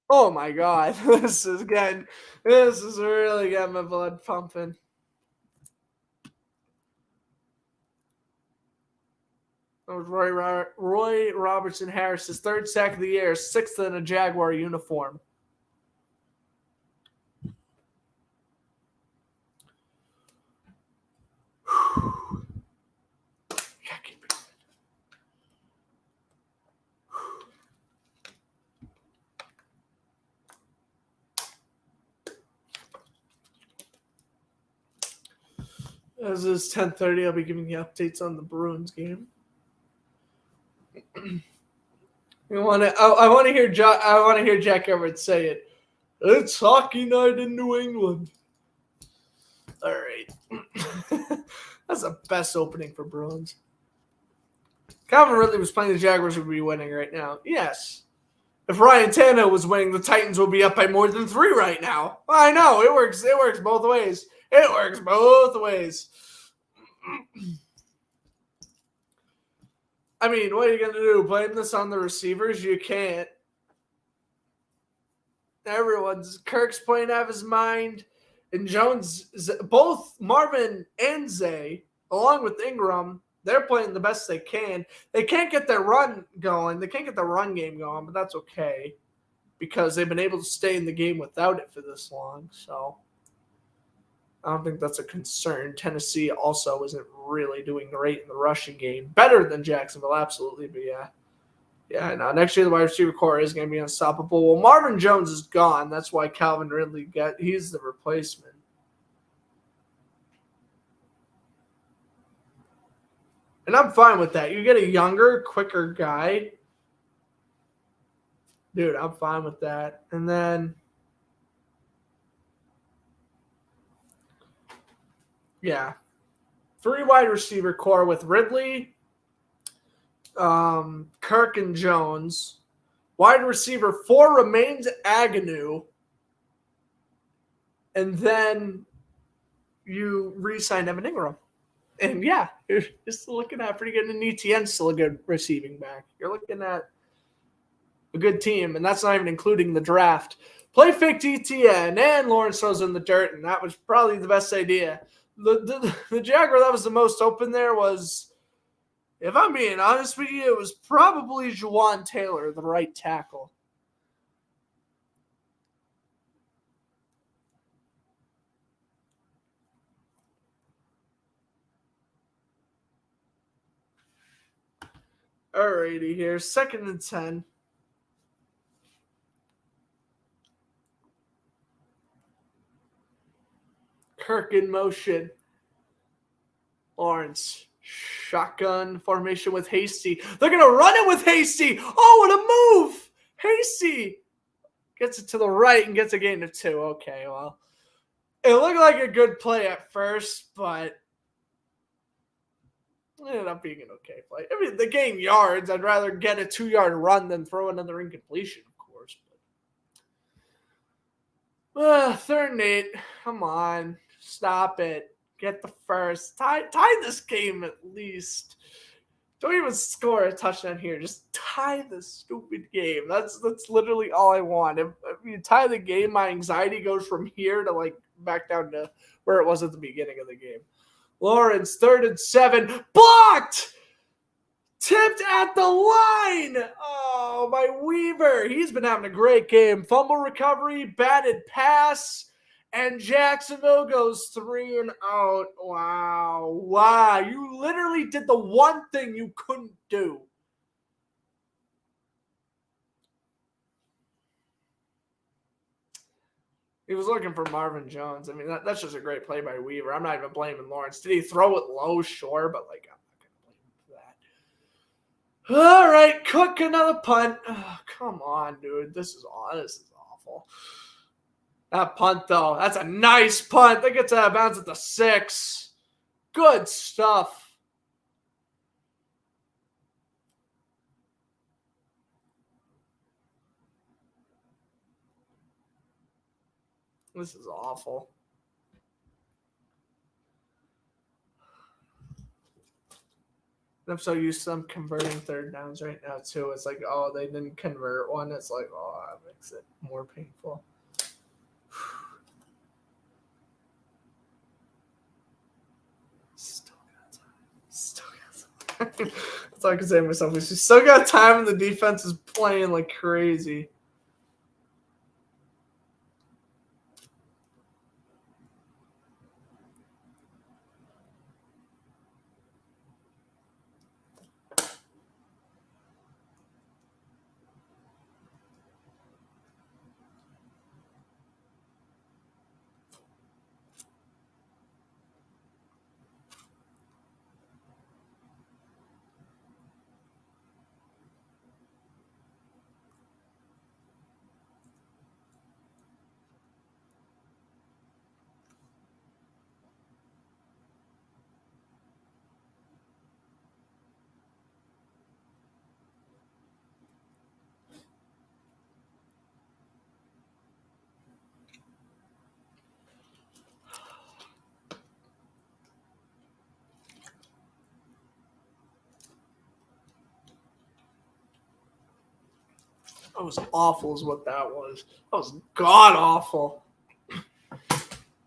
Oh my God, this is really getting my blood pumping. That was Roy Robertson Harris's third sack of the year, sixth in a Jaguar uniform. As it's 10:30, I'll be giving you updates on the Bruins game. I want to hear Jack Everett say it. It's hockey night in New England. All right. That's the best opening for Bruins. Calvin Ridley was playing, the Jaguars would be winning right now. Yes. If Ryan Tannehill was winning, the Titans would be up by more than 3 right now. I know. It works both ways. It works both ways. I mean, what are you going to do? Blame this on the receivers? You can't. Kirk's playing out of his mind. And Jones, both Marvin and Zay, along with Ingram, they're playing the best they can. They can't get their run going. They can't get the run game going, but that's okay because they've been able to stay in the game without it for this long. So I don't think that's a concern. Tennessee also isn't really doing great in the rushing game. Better than Jacksonville, absolutely, but yeah. Yeah, no. Next year, the wide receiver core is going to be unstoppable. Well, Marvin Jones is gone. That's why Calvin Ridley he's the replacement. And I'm fine with that. You get a younger, quicker guy. Dude, I'm fine with that. And then, yeah, 3 wide receiver core with Ridley, Kirk, and Jones. Wide receiver 4 remains Agnew. And then you re-sign Evan Ingram. And yeah, you're still looking at pretty good. And ETN's still a good receiving back. You're looking at a good team, and that's not even including the draft. Play fake ETN, and Lawrence throws in the dirt, and that was probably the best idea. The Jaguar that was the most open there was, if I'm being honest with you, it was probably Juwan Taylor, the right tackle. Alrighty here, 2nd and 10. Kirk in motion. Lawrence, shotgun formation with Hasty. They're going to run it with Hasty. Oh, what a move. Hasty gets it to the right and gets a gain of 2. Okay, well, it looked like a good play at first, but it ended up being an okay play. I mean, they gain yards. I'd rather get a 2-yard run than throw another incompletion, of course. But 3rd and 8. Come on. Stop it. Get the first. Tie this game at least. Don't even score a touchdown here. Just tie this stupid game. That's literally all I want. If you tie the game, my anxiety goes from here to back down to where it was at the beginning of the game. Lawrence, 3rd and 7. Blocked! Tipped at the line! Oh, by Weaver. He's been having a great game. Fumble recovery, batted pass, and Jacksonville goes 3 and out. Wow. You literally did the one thing you couldn't do. He was looking for Marvin Jones. I mean, that's just a great play by Weaver. I'm not even blaming Lawrence. Did he throw it low? Sure, but I'm not going to blame him for that. All right, Cook, another punt. Oh, come on, dude. This is awful. That punt, though, that's a nice punt. That gets out of bounds at the 6. Good stuff. This is awful. I'm so used to them converting 3rd downs right now, too. It's like, oh, they didn't convert one. It's like, oh, that makes it more painful. Still got time. all I can say to myself is we still got time and the defense is playing like crazy. That was awful is what that was. That was god-awful.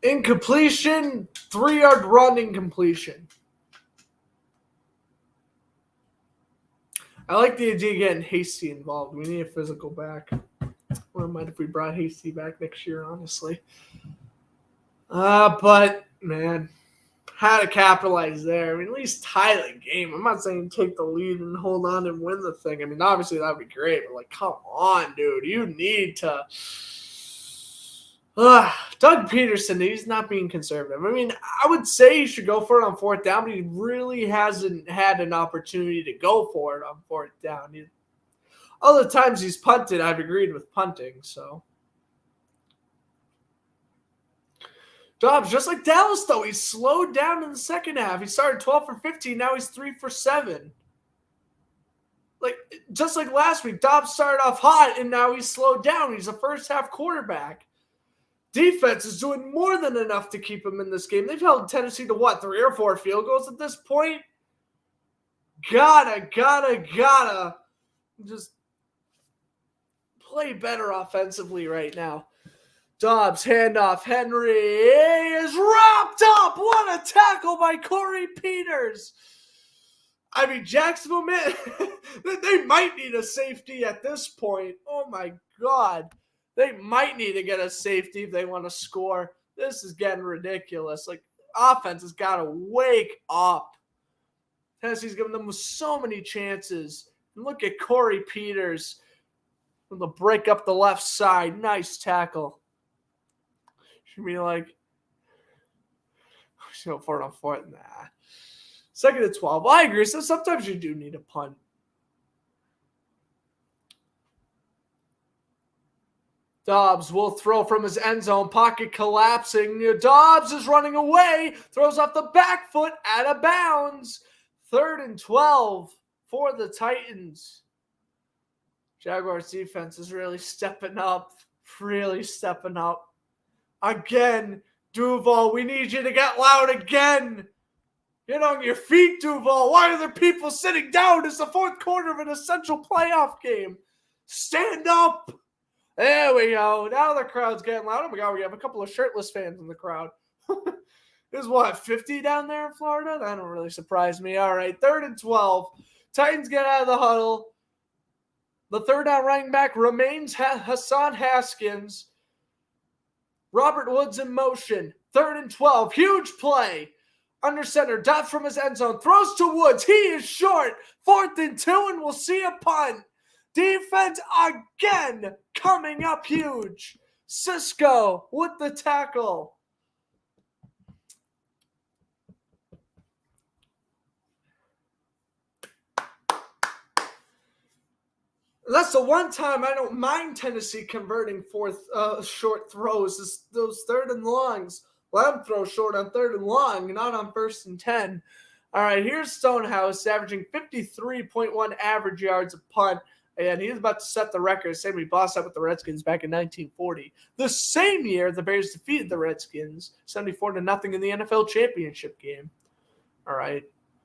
Incompletion, 3-yard run incompletion. I like the idea of getting Hasty involved. We need a physical back. Wouldn't mind if we brought Hasty back next year, honestly. But, man, how to capitalize there. I mean, at least tie the game. I'm not saying take the lead and hold on and win the thing. I mean, obviously that would be great, but, like, come on, dude. You need to Doug Peterson, he's not being conservative. I mean, I would say he should go for it on 4th down, but he really hasn't had an opportunity to go for it on 4th down. Other times he's punted, I've agreed with punting, so. Dobbs, just like Dallas, though, he's slowed down in the second half. He started 12 for 15. Now he's 3 for 7. Like, just like last week, Dobbs started off hot, and now he's slowed down. He's a first-half quarterback. Defense is doing more than enough to keep him in this game. They've held Tennessee to, what, 3 or 4 field goals at this point? Gotta just play better offensively right now. Dobbs, handoff. Henry is wrapped up. What a tackle by Corey Peters. I mean, Jacksonville, man, they might need a safety at this point. Oh, my God. They might need to get a safety if they want to score. This is getting ridiculous. Like, offense has got to wake up. Tennessee's giving them so many chances. And look at Corey Peters. Able to break up the left side. Nice tackle. Should be like, go for it on 4th. Nah. 2nd and 12. I agree. So sometimes you do need a punt. Dobbs will throw from his end zone. Pocket collapsing. Dobbs is running away. Throws off the back foot out of bounds. 3rd and 12 for the Titans. Jaguars defense is really stepping up. Really stepping up. Again, Duval, we need you to get loud again. Get on your feet, Duval. Why are there people sitting down? It's the 4th quarter of an essential playoff game. Stand up. There we go. Now the crowd's getting loud. Oh my God, we have a couple of shirtless fans in the crowd. There's what, 50 down there in Florida? That don't really surprise me. All right, 3rd and 12. Titans get out of the huddle. The 3rd down running back remains Hassan Haskins. Robert Woods in motion. 3rd and 12. Huge play. Under center. Dobbs from his end zone. Throws to Woods. He is short. 4th and 2, and we'll see a punt. Defense again coming up huge. Cisco with the tackle. That's the one time I don't mind Tennessee converting short throws. Those 3rd and longs. Let them throw short on 3rd and long, not on 1st and 10. All right, here's Stonehouse averaging 53.1 average yards a punt. And he's about to set the record. Same we bossed up with the Redskins back in 1940. The same year, the Bears defeated the Redskins 74-0 in the NFL championship game. All right.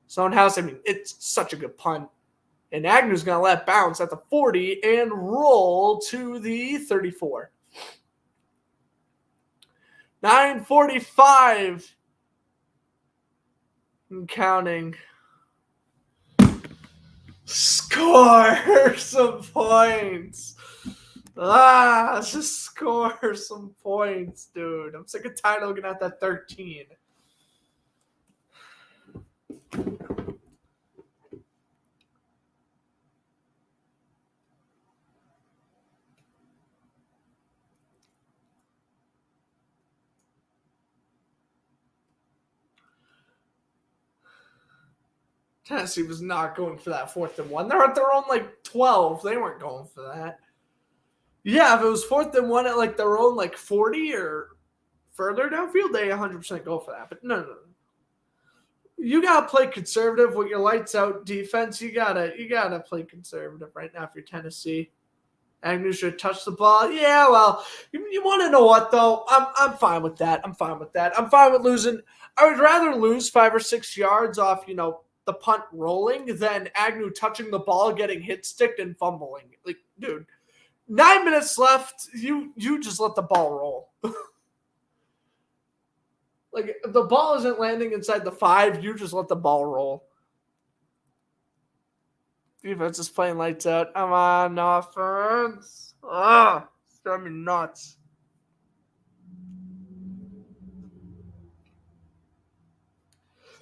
Stonehouse, I mean, it's such a good punt. And Agnew's going to let bounce at the 40 and roll to the 34. 9:45 and counting. Score some points. Let's just score some points, dude. I'm sick and tired of looking at that 13. Tennessee was not going for that 4th and 1. They're at their own 12. They weren't going for that. Yeah, if it was 4th and 1 at their own 40 or further downfield, they 100% go for that. But no. You gotta play conservative with your lights out defense. You gotta play conservative right now if you're Tennessee. Agnew should touch the ball. Yeah, well, you want to know what though? I'm fine with that. I'm fine with losing. I would rather lose 5 or 6 yards off, the punt rolling than Agnew touching the ball, getting hit sticked, and fumbling. Dude, 9 minutes left. You just let the ball roll. If the ball isn't landing inside the 5, you just let the ball roll. Defense is playing lights out. Come on, offense. It's driving me nuts.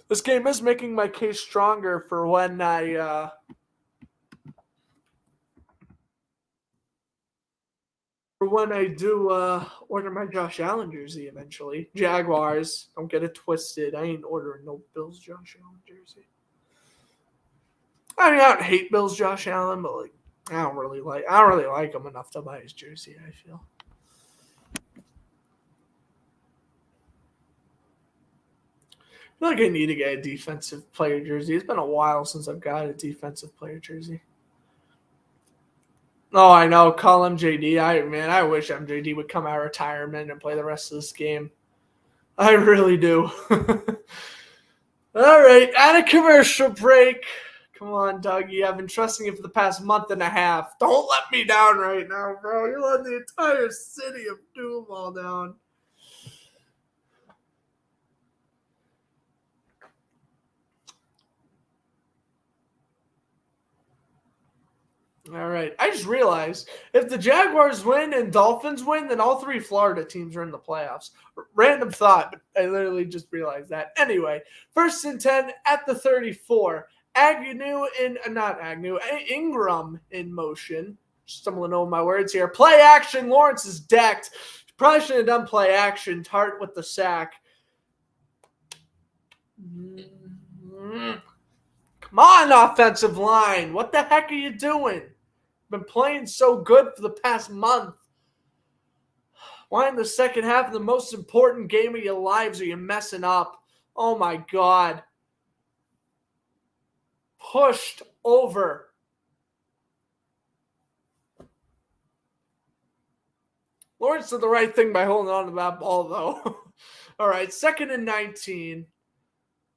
This game is making my case stronger for when I do order my Josh Allen jersey eventually. Jaguars, don't get it twisted. I ain't ordering no Bills Josh Allen jersey. I mean, I don't hate Bills Josh Allen, but I don't really like him enough to buy his jersey, I feel. I feel like I need to get a defensive player jersey. It's been a while since I've got a defensive player jersey. Oh, I know. Call him JD. I wish MJD would come out of retirement and play the rest of this game. I really do. All right, at a commercial break. Come on, Dougie. I've been trusting you for the past month and a half. Don't let me down right now, bro. You're letting the entire city of Doom all down. All right. I just realized if the Jaguars win and Dolphins win, then all 3 Florida teams are in the playoffs. Random thought, but I literally just realized that. Anyway, 1st and 10 at the 34. Ingram in motion. Stumbling over my words here. Play action. Lawrence is decked. Probably shouldn't have done play action. Tart with the sack. Come on, offensive line. What the heck are you doing? Been playing so good for the past month. Why in the second half of the most important game of your lives are you messing up? Oh, my God. Pushed over. Lawrence did the right thing by holding on to that ball, though. All right, 2nd and 19.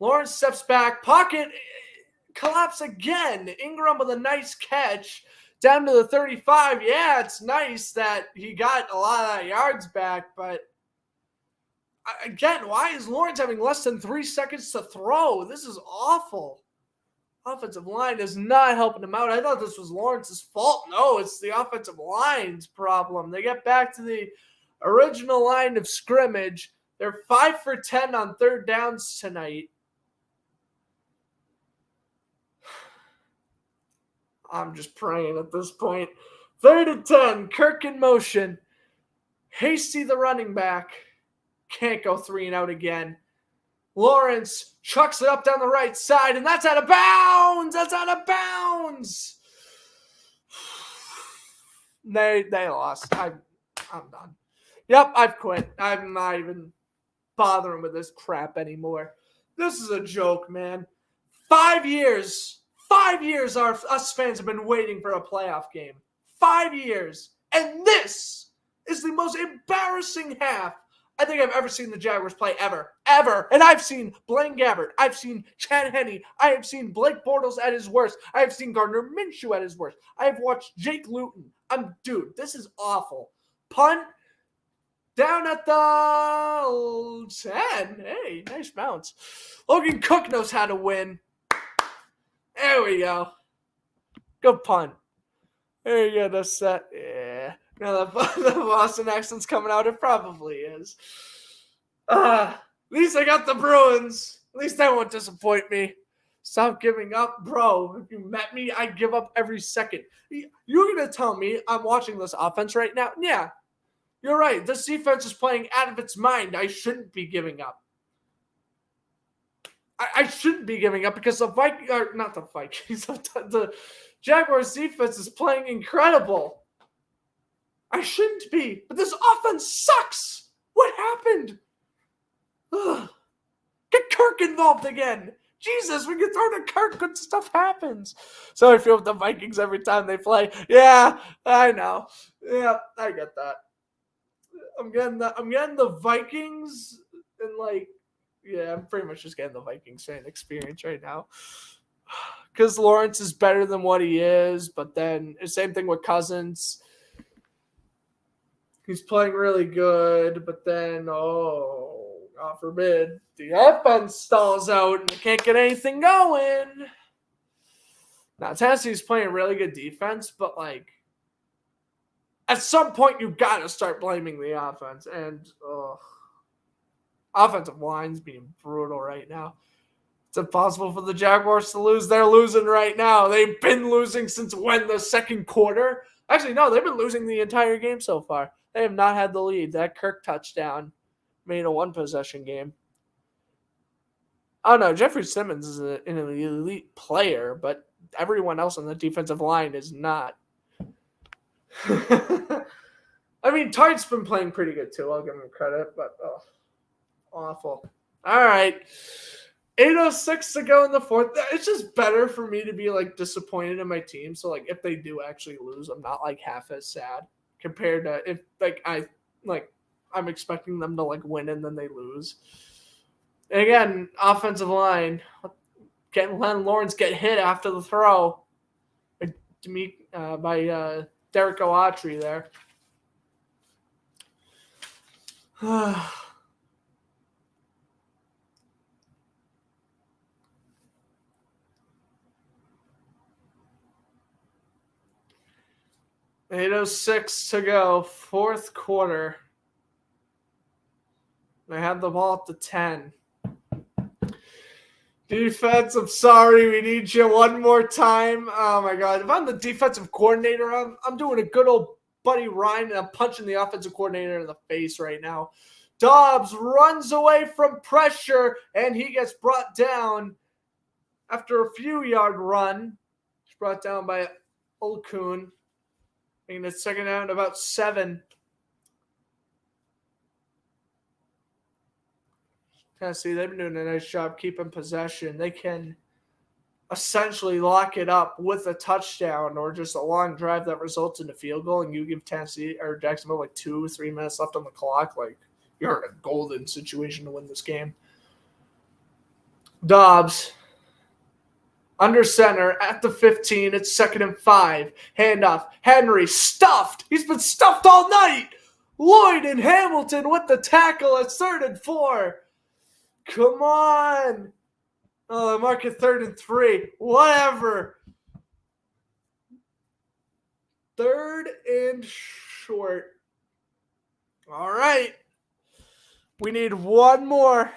Lawrence steps back. Pocket collapse again. Ingram with a nice catch. Down to the 35. Yeah, it's nice that he got a lot of that yards back, but again, why is Lawrence having less than 3 seconds to throw? This is awful. Offensive line is not helping him out. I thought this was Lawrence's fault. No, it's the offensive line's problem. They get back to the original line of scrimmage. They're 5 for 10 on 3rd downs tonight. I'm just praying at this point. 3rd and 10. Kirk in motion. Hasty, the running back. Can't go 3 and out again. Lawrence chucks it up down the right side, and that's out of bounds. That's out of bounds. They lost. I'm done. Yep, I've quit. I'm not even bothering with this crap anymore. This is a joke, man. 5 years. 5 years us fans have been waiting for a playoff game. 5 years. And this is the most embarrassing half I think I've ever seen the Jaguars play ever. Ever. And I've seen Blaine Gabbert. I've seen Chad Henne. I have seen Blake Bortles at his worst. I have seen Gardner Minshew at his worst. I have watched Jake Luton. Dude, this is awful. Punt down at the 10. Hey, nice bounce. Logan Cook knows how to win. There we go. Good punt. There you go. That's that. Yeah. Now the Boston accent's coming out. It probably is. At least I got the Bruins. At least that won't disappoint me. Stop giving up, bro. If you met me, I give up every second. You're going to tell me I'm watching this offense right now? Yeah, you're right. This defense is playing out of its mind. I shouldn't be giving up. I shouldn't be giving up because the Jaguars defense is playing incredible. I shouldn't be, but this offense sucks. What happened? Ugh. Get Kirk involved again. Jesus, when you throw to Kirk, good stuff happens. So I feel with the Vikings every time they play. Yeah, I know. Yeah, I get that. I'm getting the Vikings and I'm pretty much just getting the Vikings fan experience right now. Because Lawrence is better than what he is, but then the same thing with Cousins. He's playing really good, but then, God forbid, the offense stalls out and they can't get anything going. Now, Tennessee's playing really good defense, but, at some point, you got to start blaming the offense. And, offensive line's being brutal right now. It's impossible for the Jaguars to lose. They're losing right now. They've been losing since when? The second quarter? Actually, no, they've been losing the entire game so far. They have not had the lead. That Kirk touchdown made a one-possession game. Oh, no, Jeffrey Simmons is an elite player, but everyone else on the defensive line is not. I mean, Tart's been playing pretty good, too. I'll give him credit, but awful. All right. 8:06 to go in the fourth. It's just better for me to be, disappointed in my team. So, if they do actually lose, I'm not, half as sad compared to if, I'm expecting them to, win and then they lose. And again, offensive line, getting Len Lawrence get hit after the throw by Derek Oatry there. 8:06 to go, fourth quarter. They have the ball at the 10. Defense, I'm sorry. We need you one more time. Oh, my God. If I'm the defensive coordinator, I'm doing a good old Buddy Ryan, and I'm punching the offensive coordinator in the face right now. Dobbs runs away from pressure, and he gets brought down after a few-yard run. He's brought down by Olkun. Making it second down about 7. Tennessee, they've been doing a nice job keeping possession. They can essentially lock it up with a touchdown or just a long drive that results in a field goal, and you give Tennessee or Jacksonville 2-3 minutes left on the clock. You're in a golden situation to win this game. Dobbs under center at the 15. It's 2nd and 5. Handoff. Henry stuffed. He's been stuffed all night. Lloyd and Hamilton with the tackle at 3rd and 4. Come on. Oh, mark it 3rd and 3. Whatever. 3rd and short. All right. We need one more.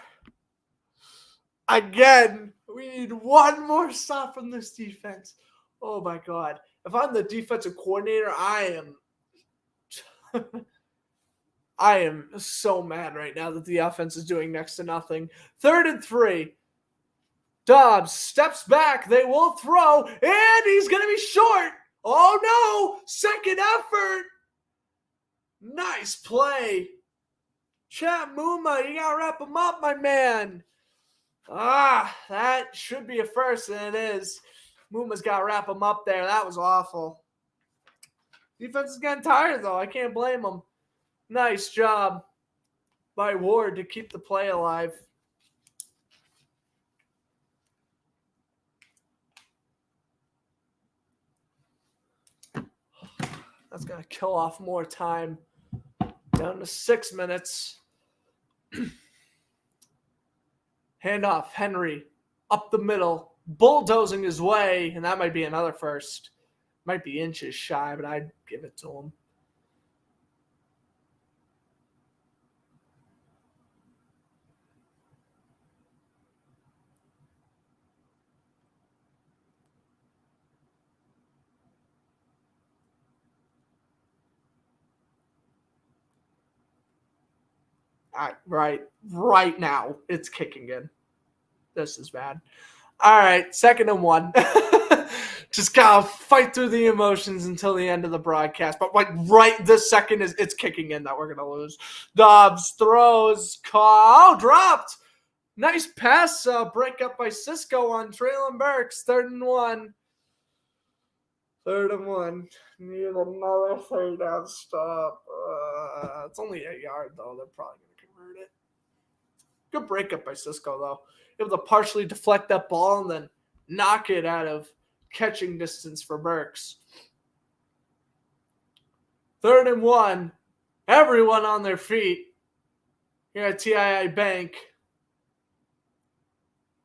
Again, we need one more stop from this defense. Oh, my God. If I'm the defensive coordinator, I am so mad right now that the offense is doing next to nothing. 3rd and 3. Dobbs steps back. They will throw, and he's going to be short. Oh, no. Second effort. Nice play. Chat Muma, you got to wrap him up, my man. That should be a first, and it is. Muma's got to wrap him up there. That was awful. Defense is getting tired, though. I can't blame them. Nice job by Ward to keep the play alive. That's going to kill off more time. Down to 6 minutes. Handoff. Henry up the middle, bulldozing his way, and that might be another first. Might be inches shy, but I'd give it to him. Right now, it's kicking in. This is bad. All right, 2nd and 1. Just gotta fight through the emotions until the end of the broadcast. But right this second it's kicking in that we're gonna lose. Dobbs throws, dropped. Nice pass break up by Cisco on Traylon Burks. 3rd and 1. 3rd and 1. Need another 3rd down stop. It's only 8 yards though. They're probably gonna convert it. Good breakup by Cisco though. Able to partially deflect that ball and then knock it out of catching distance for Burks. 3rd and 1. Everyone on their feet here at TII Bank.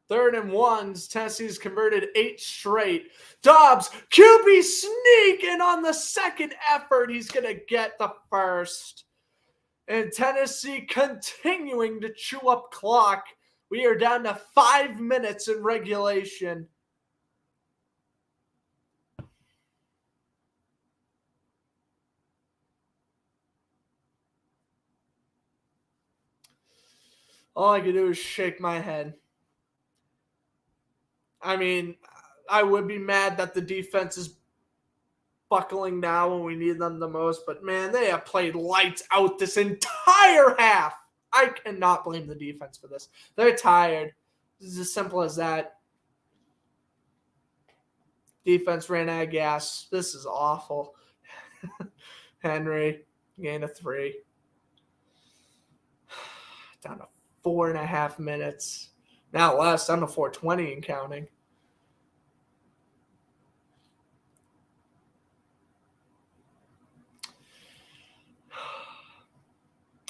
3rd and 1s. Tennessee's converted 8 straight. Dobbs, QB sneak, and on the second effort, he's going to get the first. And Tennessee continuing to chew up clock. We are down to 5 minutes in regulation. All I can do is shake my head. I mean, I would be mad that the defense is buckling now when we need them the most, but man, they have played lights out this entire half. I cannot blame the defense for this. They're tired. This is as simple as that. Defense ran out of gas. This is awful. Henry, gain of 3. Down to 4.5 minutes. Now less, down to 4:20 and counting.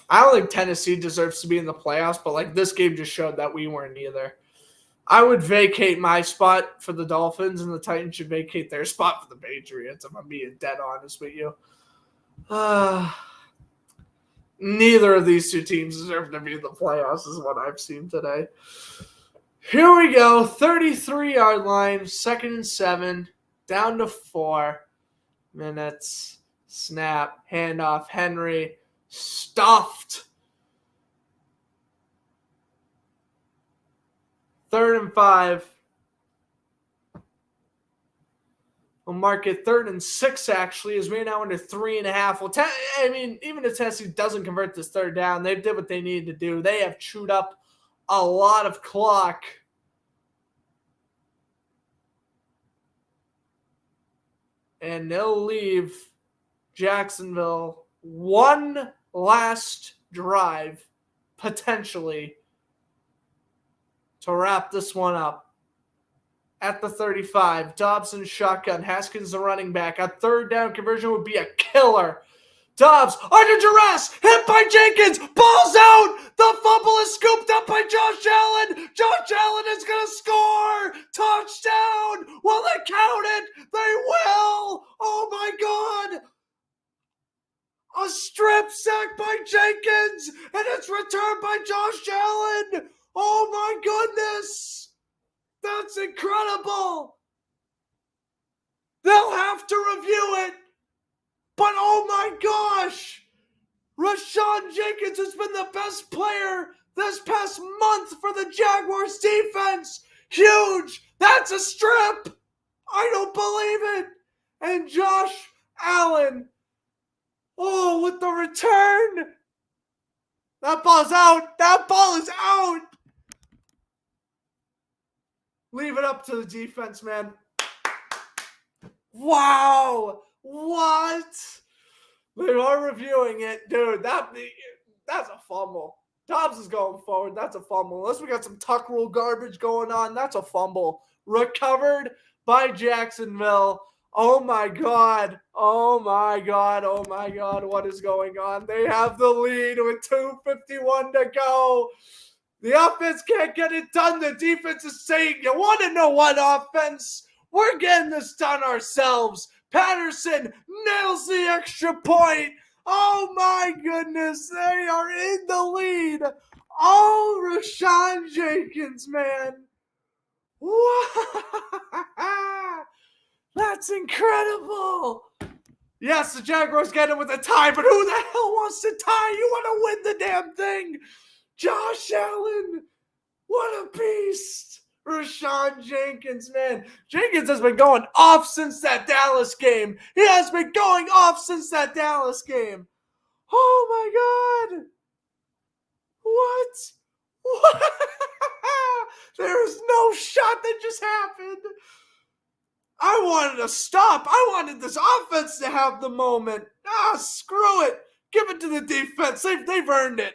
I don't think Tennessee deserves to be in the playoffs, but this game just showed that we weren't either. I would vacate my spot for the Dolphins, and the Titans should vacate their spot for the Patriots, if I'm being dead honest with you. Neither of these two teams deserve to be in the playoffs, is what I've seen today. Here we go, 33-yard line, 2nd and 7, down to 4 minutes. Snap, handoff, Henry, stuffed. 3rd and 5. We'll mark it 3rd and 6, actually, as we're now under 3.5. Well, even if Tennessee doesn't convert this 3rd down, they did what they needed to do. They have chewed up a lot of clock. And they'll leave Jacksonville one last drive, potentially, to wrap this one up. At the 35, Dobson shotgun, Haskins the running back. A 3rd down conversion would be a killer. Dobbs under duress, hit by Jenkins, ball's out. The fumble is scooped up by Josh Allen. Josh Allen is going to score. Touchdown. Will they count it? They will. Oh my God. A strip sack by Jenkins, and it's returned by Josh Allen. Oh my goodness. That's incredible. They'll have to review it. But oh my gosh. Rashawn Jenkins has been the best player this past month for the Jaguars defense. Huge. That's a strip. I don't believe it. And Josh Allen. Oh, with the return. That ball's out. That ball is out. Leave it up to the defense, man. Wow. What? They are reviewing it. Dude, that's a fumble. Dobbs is going forward. That's a fumble. Unless we got some tuck rule garbage going on, that's a fumble. Recovered by Jacksonville. Oh my God. Oh my God. Oh my God. What is going on? They have the lead with 2:51 to go. The offense can't get it done. The defense is saying, you want to know what, offense? We're getting this done ourselves. Patterson nails the extra point. Oh my goodness, they are in the lead. Oh, Rashawn Jenkins, man. Wow. That's incredible. Yes, the Jaguars get it with a tie, but who the hell wants to tie? You want to win the damn thing. Josh Allen, what a beast. Rashawn Jenkins, man. Jenkins has been going off since that Dallas game. He has been going off since that Dallas game. Oh my God. What? There is no shot that just happened. I wanted to stop. I wanted this offense to have the moment. Screw it. Give it to the defense. They've earned it.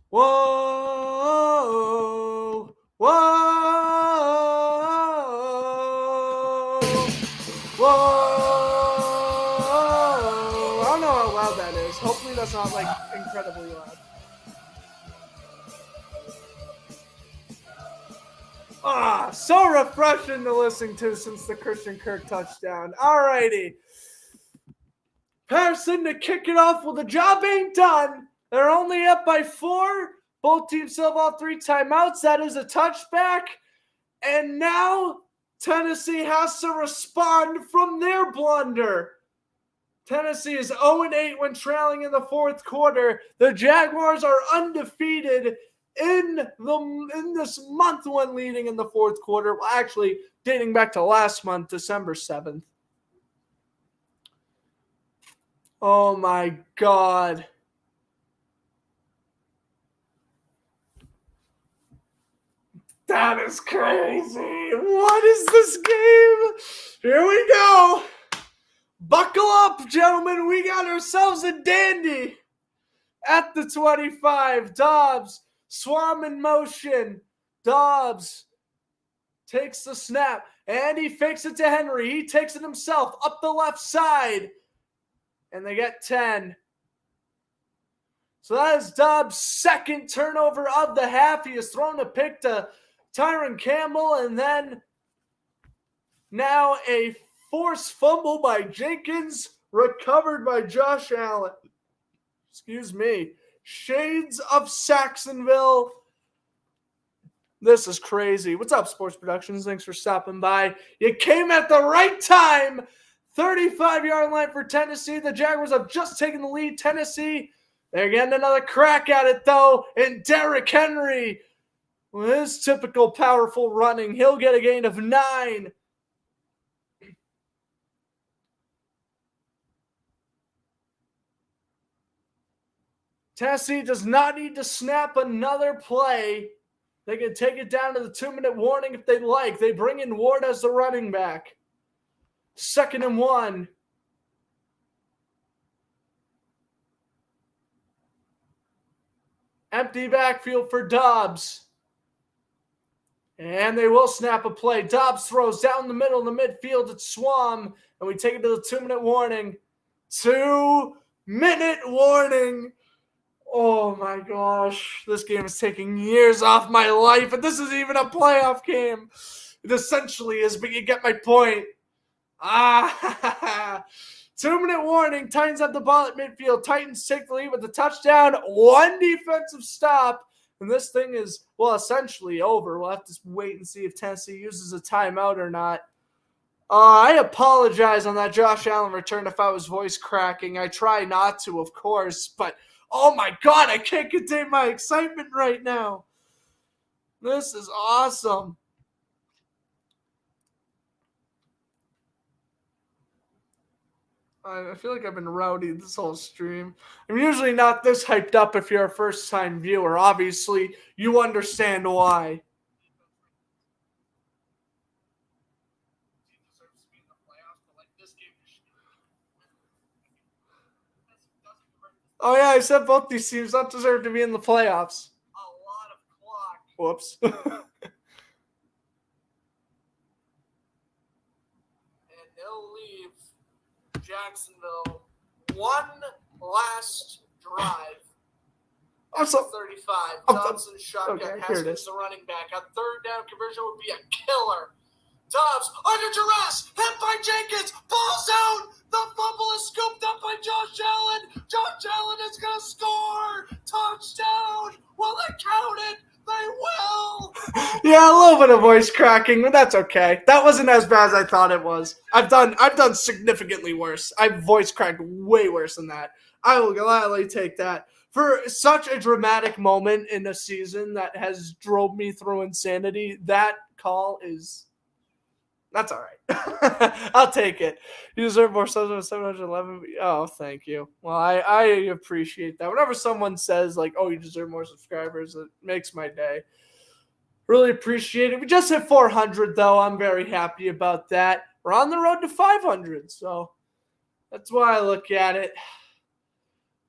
Whoa. Whoa. Whoa. I don't know how loud that is. Hopefully that's not like incredibly loud. So refreshing to listen to since the Christian Kirk touchdown. Alrighty. Patterson to kick it off. Well, the job ain't done. They're only up by 4. Both teams still have all 3 timeouts. That is a touchback. And now Tennessee has to respond from their blunder. Tennessee is 0-8 when trailing in the 4th quarter. The Jaguars are undefeated in this month when leading in the 4th quarter. Well, actually, dating back to last month, December 7th. Oh my God. That is crazy. What is this game? Here we go. Buckle up, gentlemen. We got ourselves a dandy. At the 25, Dobbs, swarm in motion. Dobbs takes the snap, and he fakes it to Henry. He takes it himself up the left side, and they get 10. So that is Dobbs' second turnover of the half. He has thrown a pick to Tyron Campbell, and then now a forced fumble by Jenkins, recovered by Josh Allen. Excuse me. Shades of Jacksonville. This is crazy. What's up, Sports Productions? Thanks for stopping by. You came at the right time. 35-yard line for Tennessee. The Jaguars have just taken the lead. Tennessee, they're getting another crack at it, though. And Derrick Henry, with his typical powerful running, he'll get a gain of 9. Tennessee does not need to snap another play. They can take it down to the 2-minute warning if they'd like. They bring in Ward as the running back. 2nd and 1. Empty backfield for Dobbs. And they will snap a play. Dobbs throws down the middle in the midfield. It's Swam. And we take it to the 2-minute warning. 2-minute warning. Oh my gosh. This game is taking years off my life. And this isn't even a playoff game. It essentially is, but you get my point. 2-minute warning. Titans have the ball at midfield. Titans take the lead with the touchdown. 1 defensive stop. And this thing is, well, essentially over. We'll have to wait and see if Tennessee uses a timeout or not. I apologize on that Josh Allen return if I was voice cracking. I try not to, of course. But, oh my God, I can't contain my excitement right now. This is awesome. I feel like I've been rowdy this whole stream. I'm usually not this hyped up if you're a first-time viewer. Obviously, you understand why. Oh, yeah, I said both these teams don't deserve to be in the playoffs. A lot of clock. Whoops. And they'll leave Jacksonville. One last drive. Also 35. Johnson shotgun. Haskins the running back. On 3rd down, conversion would be a killer. Dobbs under duress, hit by Jenkins, ball's out. The fumble is scooped up by Josh Allen. Josh Allen is going to score. Touchdown. Will they count it? They will. Yeah, a little bit of voice cracking, but that's okay. That wasn't as bad as I thought it was. I've done significantly worse. I've voice cracked way worse than that. I will gladly take that. For such a dramatic moment in a season that has drove me through insanity, that call is... That's all right. I'll take it. You deserve more subs than 711. Oh, thank you. Well, I appreciate that. Whenever someone says, like, oh, you deserve more subscribers, it makes my day. Really appreciate it. We just hit 400, though. I'm very happy about that. We're on the road to 500, so that's why I look at it.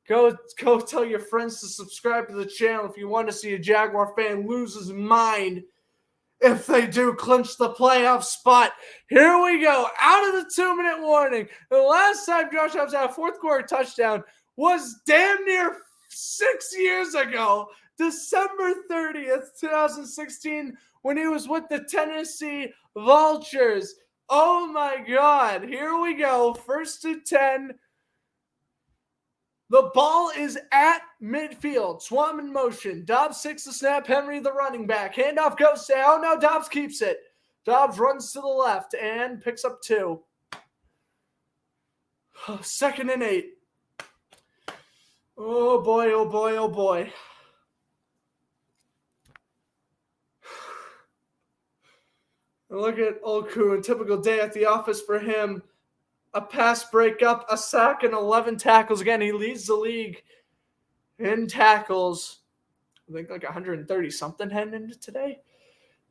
Go tell your friends to subscribe to the channel if you want to see a Jaguar fan lose his mind. If they do clinch the playoff spot. Here we go. Out of the 2-minute warning. The last time Josh Allen had a fourth quarter touchdown was damn near 6 years ago. December 30th, 2016, when he was with the Tennessee Vultures. Oh my God. Here we go. 1st and 10. The ball is at midfield. Swam in motion. Dobbs takes the snap. Henry, the running back. Handoff goes to... Oh, no. Dobbs keeps it. Dobbs runs to the left and picks up 2. 2nd and 8. Oh, boy, oh, boy, oh, boy. Look at Olku. A typical day at the office for him. A pass breakup, a sack, and 11 tackles. Again, he leads the league in tackles. I think like 130-something heading into today.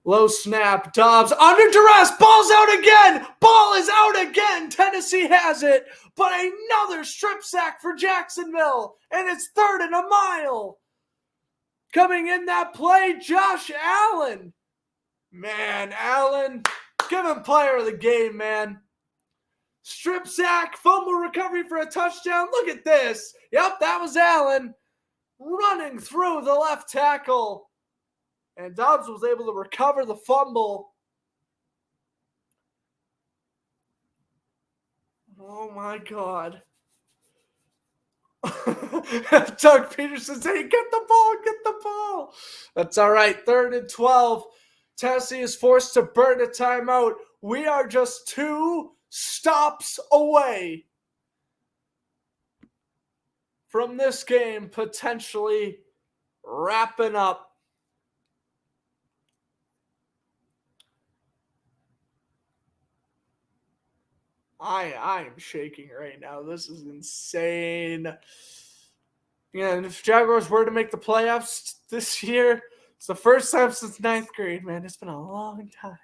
Low snap. Dobbs under duress. Ball's out again. Ball is out again. Tennessee has it. But another strip sack for Jacksonville. And it's 3rd and a mile. Coming in that play, Josh Allen. Man, Allen, give him player of the game, man. Strip sack, fumble recovery for a touchdown. Look at this. Yep, that was Allen running through the left tackle. And Dobbs was able to recover the fumble. Oh, my God. Doug Peterson saying, get the ball, get the ball. That's all right. 3rd and 12. Tennessee is forced to burn a timeout. We are just 2 stops away from this game potentially wrapping up. I am shaking right now. This is insane. Yeah, and if Jaguars were to make the playoffs this year, it's the first time since 9th grade, man. It's been a long time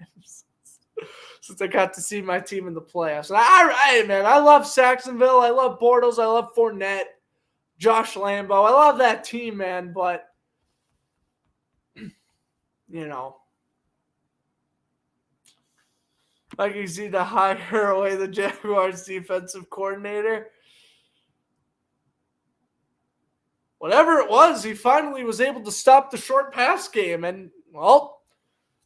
since I got to see my team in the playoffs. And I love Jacksonville. I love Bortles. I love Fournette, Josh Lambo. I love that team, man. But, you know, I can see to hire away the Jaguars defensive coordinator. Whatever it was, he finally was able to stop the short pass game. And, well,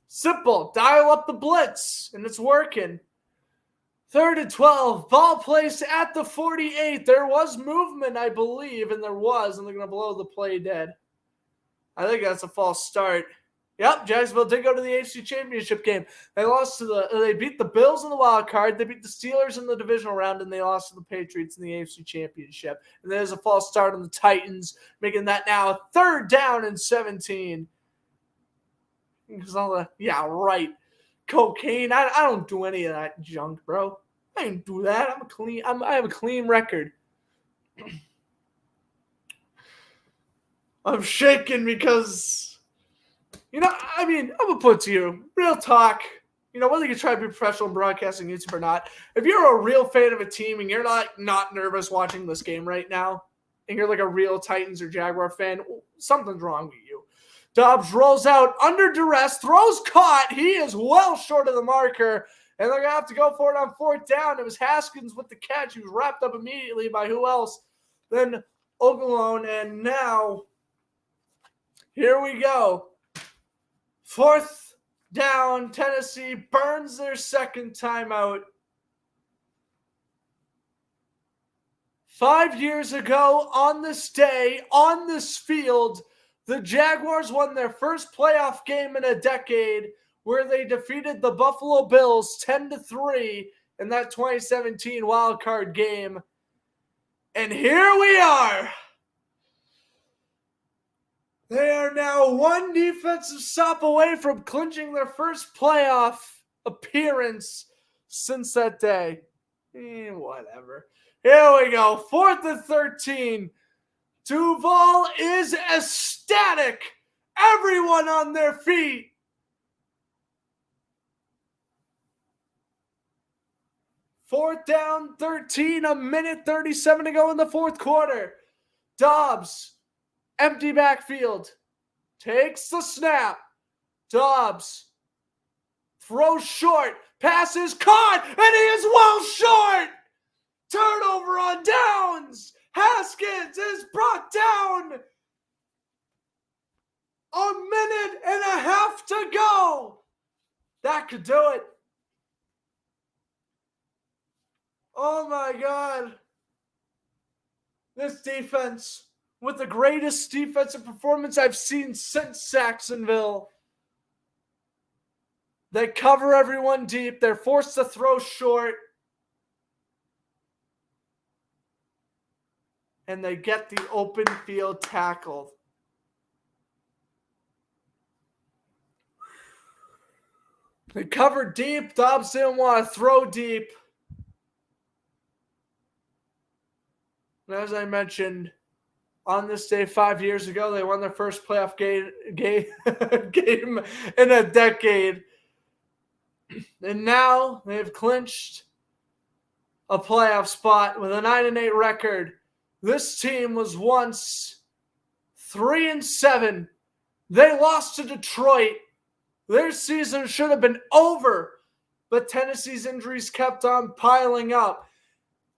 simple. Dial up the blitz, and it's working. 3rd and 12. Ball placed at the 48. There was movement, I believe, and they're going to blow the play dead. I think that's a false start. Yep, Jacksonville did go to the AFC Championship game. They beat the Bills in the wild card. They beat the Steelers in the divisional round, and they lost to the Patriots in the AFC Championship. And there's a false start on the Titans, making that now a 3rd down and 17. Yeah, right. Cocaine. I don't do any of that junk, bro. I didn't do that. I have a clean record. I'm shaking because, I'm going to put to you, real talk, whether you try to be professional in broadcasting, YouTube or not, if you're a real fan of a team and you're not nervous watching this game right now, and you're like a real Titans or Jaguar fan, something's wrong with you. Dobbs rolls out under duress, throws caught. He is well short of the marker, and they're going to have to go for it on 4th down. It was Haskins with the catch. He was wrapped up immediately by who else than Ogulone, and now here we go. 4th down. Tennessee burns their second timeout. 5 years ago, on this day, on this field, the Jaguars won their first playoff game in a decade, where they defeated the Buffalo Bills 10-3 in that 2017 wildcard game. And here we are. They are now one defensive stop away from clinching their first playoff appearance since that day. Whatever. Here we go. 4th and 13. Duval is ecstatic. Everyone on their feet. Fourth down, 13, a minute 37 to go in the fourth quarter. Dobbs, empty backfield, takes the snap. Dobbs throws short, pass is caught, and he is well short. Turnover on downs. Haskins is brought down. A minute and a half to go. That could do it. Oh my God. This defense, with the greatest defensive performance I've seen since Jacksonville. They cover everyone deep. They're forced to throw short. And they get the open field tackle. They covered deep. Dobbs didn't want to throw deep. And as I mentioned, on this day 5 years ago, they won their first playoff game in a decade. And now they've clinched a playoff spot with a 9-8 record. This team was once 3-7. They lost to Detroit. Their season should have been over, but Tennessee's injuries kept on piling up.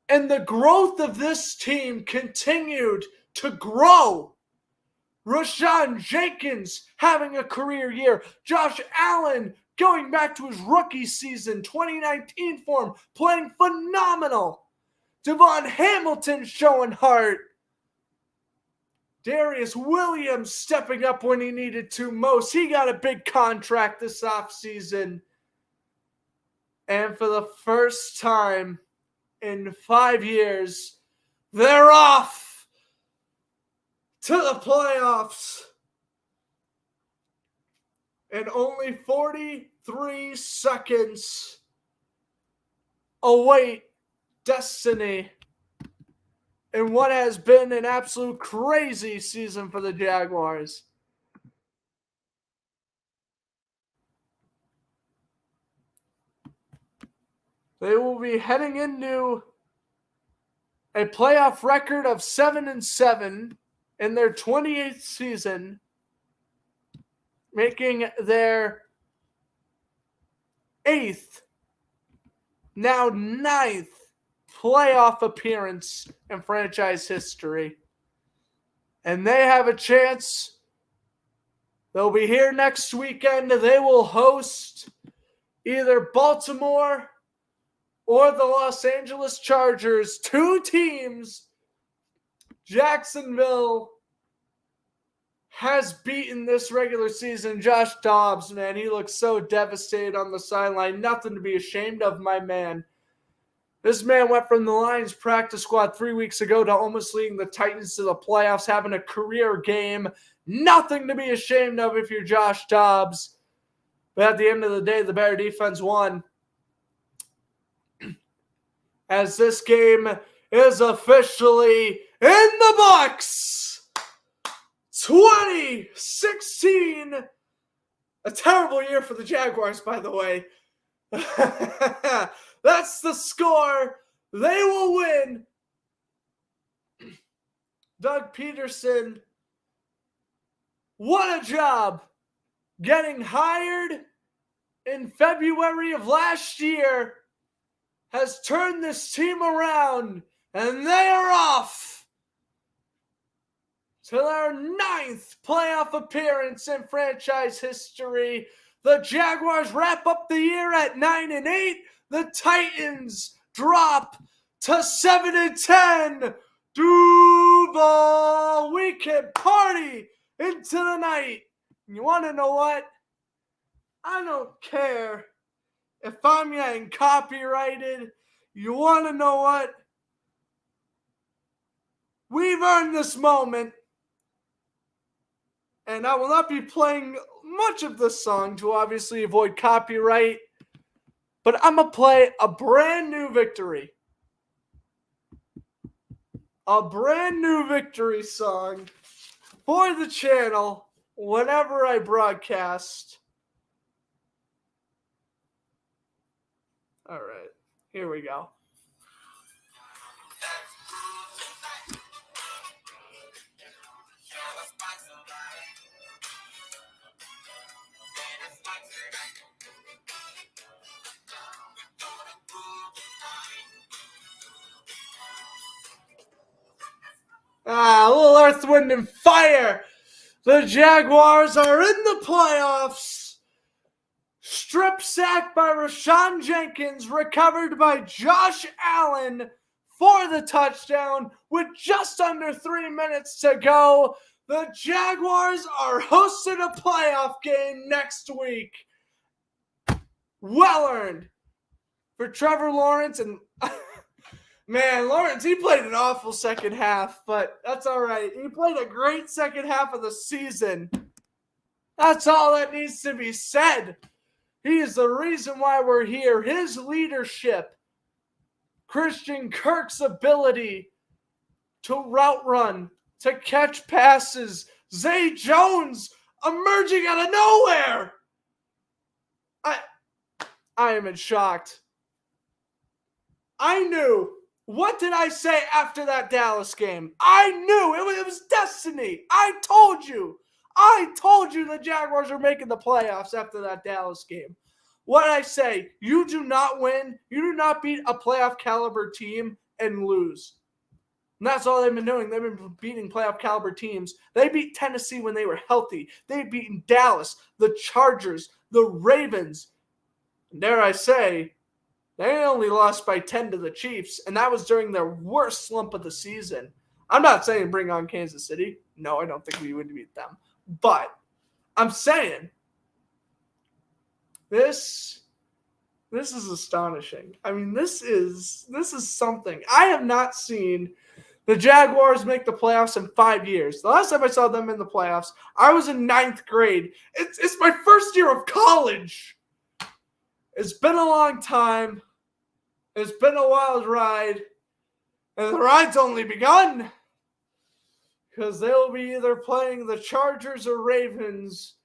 And the growth of this team continued to grow. Rashawn Jenkins having a career year. Josh Allen going back to his rookie season, 2019 form, playing phenomenal. Devon Hamilton showing heart. Darius Williams stepping up when he needed to most. He got a big contract this offseason. And for the first time in 5 years, they're off to the playoffs. And only 43 seconds await destiny in what has been an absolute crazy season for the Jaguars. They will be heading into a playoff record of 7-7 in their 28th season, making their 8th, now 9th playoff appearance in franchise history. And they have a chance. They'll be here next weekend. They will host either Baltimore or the Los Angeles Chargers. Two teams Jacksonville has beaten this regular season. Josh Dobbs, man, he looks so devastated on the sideline. Nothing to be ashamed of, my man. This man went from the Lions practice squad 3 weeks ago to almost leading the Titans to the playoffs, having a career game. Nothing to be ashamed of if you're Josh Dobbs. But at the end of the day, the better defense won. As this game is officially in the books. 2016. A terrible year for the Jaguars, by the way. That's the score. They will win. Doug Peterson, what a job getting hired in February of last year. Has turned this team around, and they are off to their 9th playoff appearance in franchise history. The Jaguars wrap up the year at 9-8. The Titans drop to 7-10. Duval, we can party into the night. You want to know what? I don't care if I'm getting copyrighted. You want to know what? We've earned this moment. And I will not be playing much of this song to obviously avoid copyright. But I'm going to play a brand new victory. A brand new victory song for the channel whenever I broadcast. All right, here we go. A little Earth, Wind, and Fire. The Jaguars are in the playoffs. Strip sack by Rashawn Jenkins, recovered by Josh Allen for the touchdown with just under 3 minutes to go. The Jaguars are hosting a playoff game next week. Well earned for Trevor Lawrence. And man, Lawrence, he played an awful second half, but that's all right. He played a great second half of the season. That's all that needs to be said. He is the reason why we're here. His leadership, Christian Kirk's ability to route run, to catch passes, Zay Jones emerging out of nowhere. I am in shock. I knew. What did I say after that Dallas game? I knew. It was destiny. I told you the Jaguars are making the playoffs after that Dallas game. What did I say? You do not win. You do not beat a playoff caliber team and lose. And that's all they've been doing. They've been beating playoff caliber teams. They beat Tennessee when they were healthy. They've beaten Dallas, the Chargers, the Ravens. And dare I say, they only lost by 10 to the Chiefs, and that was during their worst slump of the season. I'm not saying bring on Kansas City. No, I don't think we would beat them. But I'm saying this is astonishing. I mean, this is something. I have not seen the Jaguars make the playoffs in 5 years. The last time I saw them in the playoffs, I was in 9th grade. It's my first year of college. It's been a long time. It's been a wild ride. And the ride's only begun. Because they'll be either playing the Chargers or Ravens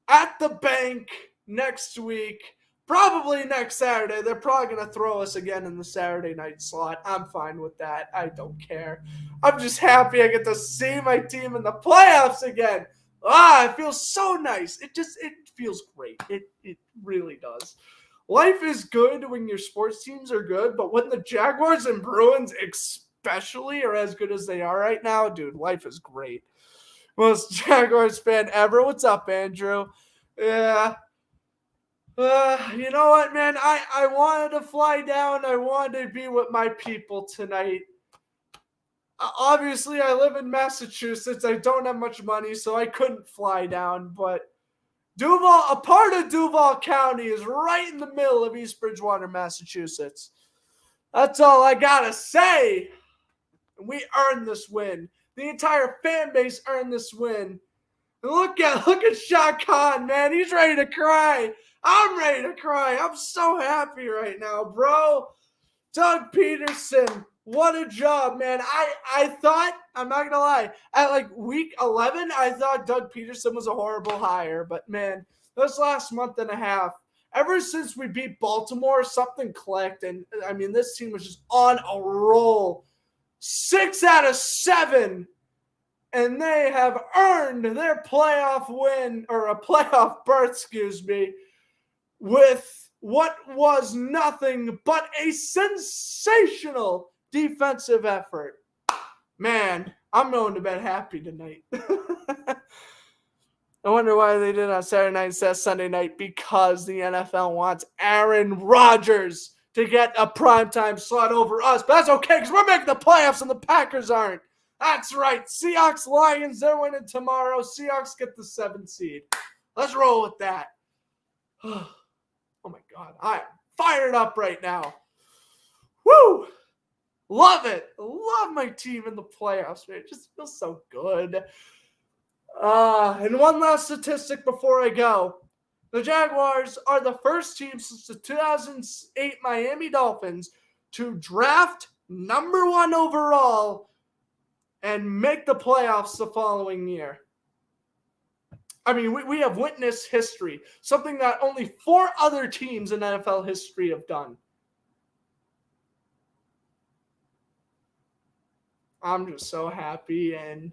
at the bank next week. Probably next Saturday. They're probably going to throw us again in the Saturday night slot. I'm fine with that. I don't care. I'm just happy I get to see my team in the playoffs again. It feels so nice. It feels great. It really does. Life is good when your sports teams are good, but when the Jaguars and Bruins especially are as good as they are right now, dude, life is great. Most Jaguars fan ever. What's up, Andrew? Yeah. You know what, man? I wanted to fly down. I wanted to be with my people tonight. Obviously, I live in Massachusetts. I don't have much money, so I couldn't fly down, but Duval, a part of Duval County is right in the middle of East Bridgewater, Massachusetts. That's all I gotta say. We earned this win. The entire fan base earned this win. And look at Shah Khan, man. He's ready to cry. I'm ready to cry. I'm so happy right now, bro. Doug Peterson, what a job, man. I thought, I'm not going to lie, at like week 11, I thought Doug Peterson was a horrible hire. But, man, this last month and a half, ever since we beat Baltimore, something clicked. And, I mean, this team was just on a roll. 6 out of 7. And they have earned their playoff win, or a playoff berth, with what was nothing but a sensational defensive effort. Man, I'm going to bed happy tonight. I wonder why they did it on Saturday night instead of Sunday night, because the NFL wants Aaron Rodgers to get a primetime slot over us. But that's okay, because we're making the playoffs and the Packers aren't. That's right. Seahawks, Lions, they're winning tomorrow. Seahawks get the 7th seed. Let's roll with that. Oh my God. I'm fired up right now. Woo! Love it. Love my team in the playoffs, man. It just feels so good. And one last statistic before I go. The Jaguars are the first team since the 2008 Miami Dolphins to draft number 1 overall and make the playoffs the following year. I mean, we have witnessed history, something that only 4 other teams in NFL history have done. I'm just so happy. And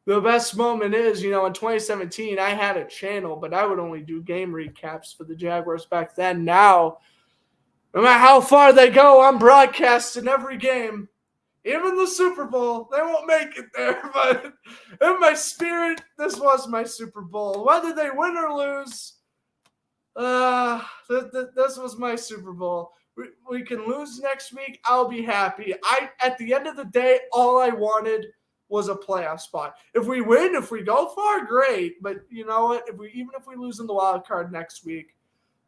the best moment is, in 2017, I had a channel, but I would only do game recaps for the Jaguars back then. Now, no matter how far they go, I'm broadcasting every game. Even the Super Bowl, they won't make it there. But in my spirit, this was my Super Bowl. Whether they win or lose, this was my Super Bowl. We can lose next week. I'll be happy. At the end of the day, all I wanted was a playoff spot. If we win, if we go far, great. But you know what? Even if we lose in the wild card next week,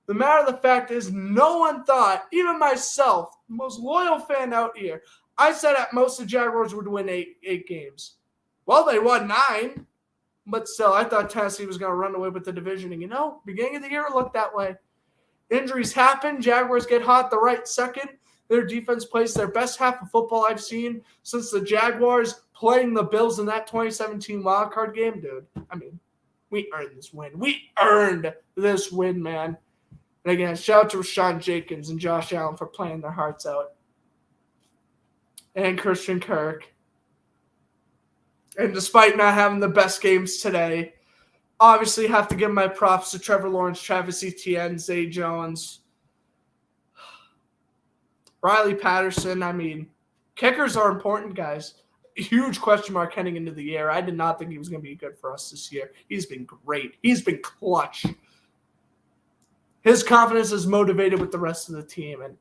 the matter of the fact is, no one thought, even myself, the most loyal fan out here, I said at most the Jaguars would win eight games. Well, they won 9, but still, I thought Tennessee was going to run away with the division. And beginning of the year, it looked that way. Injuries happen. Jaguars get hot the right second. Their defense plays their best half of football I've seen since the Jaguars playing the Bills in that 2017 wildcard game, dude. I mean, we earned this win. We earned this win, man. And again, shout out to Rashawn Jenkins and Josh Allen for playing their hearts out. And Christian Kirk. And despite not having the best games today, obviously have to give my props to Trevor Lawrence, Travis Etienne, Zay Jones, Riley Patterson. I mean, kickers are important, guys. Huge question mark heading into the year. I did not think he was going to be good for us this year. He's been great. He's been clutch. His confidence is motivated with the rest of the team. And,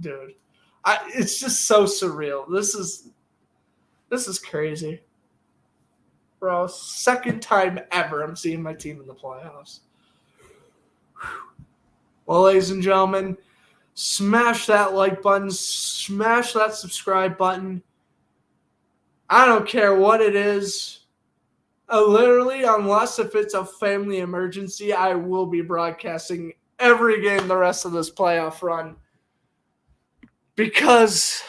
dude, it's just so surreal. This is crazy. Bro, second time ever I'm seeing my team in the playoffs. Well, ladies and gentlemen, smash that like button. Smash that subscribe button. I don't care what it is. Literally, unless if it's a family emergency, I will be broadcasting every game the rest of this playoff run. Because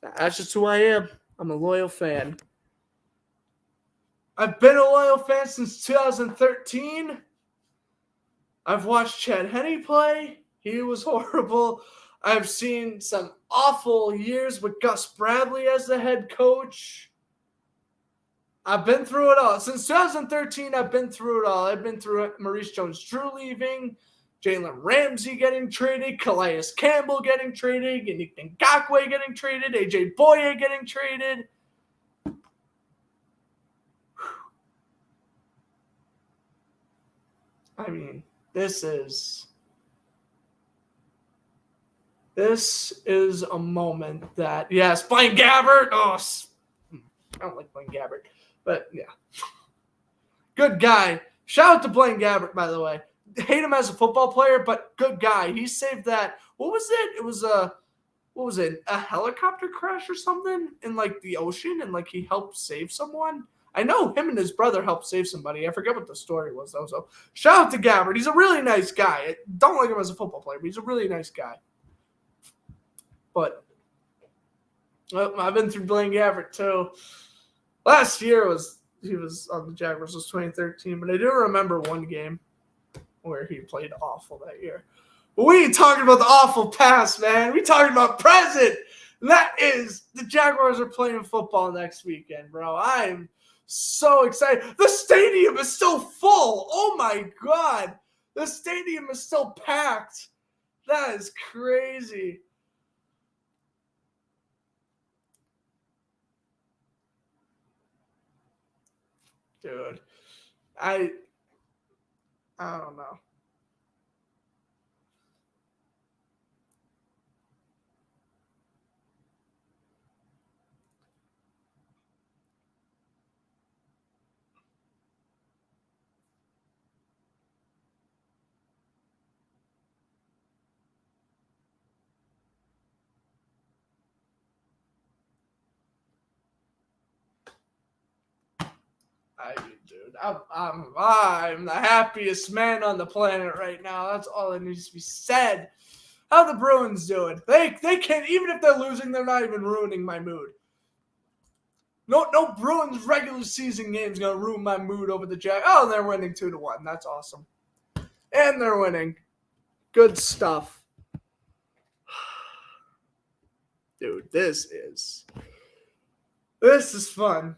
that's just who I am. I'm a loyal fan. I've been a loyal fan since 2013. I've watched Chad Henne play. He was horrible. I've seen some awful years with Gus Bradley as the head coach. I've been through it all. Since 2013, I've been through it all. I've been through it. Maurice Jones-Drew leaving, Jalen Ramsey getting traded, Calais Campbell getting traded, Yannick Ngakoue getting traded, AJ Boye getting traded. I mean, this is a moment that, yes, Blaine Gabbert. Oh, I don't like Blaine Gabbert, but yeah. Good guy. Shout out to Blaine Gabbert, by the way. Hate him as a football player, but good guy. He saved that. What was it? It was a helicopter crash or something in like the ocean, and like he helped save someone. I know him and his brother helped save somebody. I forget what the story was, though. So shout out to Gabbert. He's a really nice guy. I don't like him as a football player, but he's a really nice guy. But I've been through Blaine Gabbert, too. Last year he was on the Jaguars, was 2013, but I do remember one game where he played awful that year. But we ain't talking about the awful past, man. We talking about present. And that is the Jaguars are playing football next weekend, bro. I'm so excited. The stadium is still full. Oh, my God. The stadium is still packed. That is crazy. Dude. I don't know. Dude, I'm the happiest man on the planet right now. That's all that needs to be said. How the Bruins doing? They can't, even if they're losing, they're not even ruining my mood. No Bruins regular season game's gonna ruin my mood over the Jack. Oh, they're winning 2-1. That's awesome. And they're winning. Good stuff. Dude, this is fun.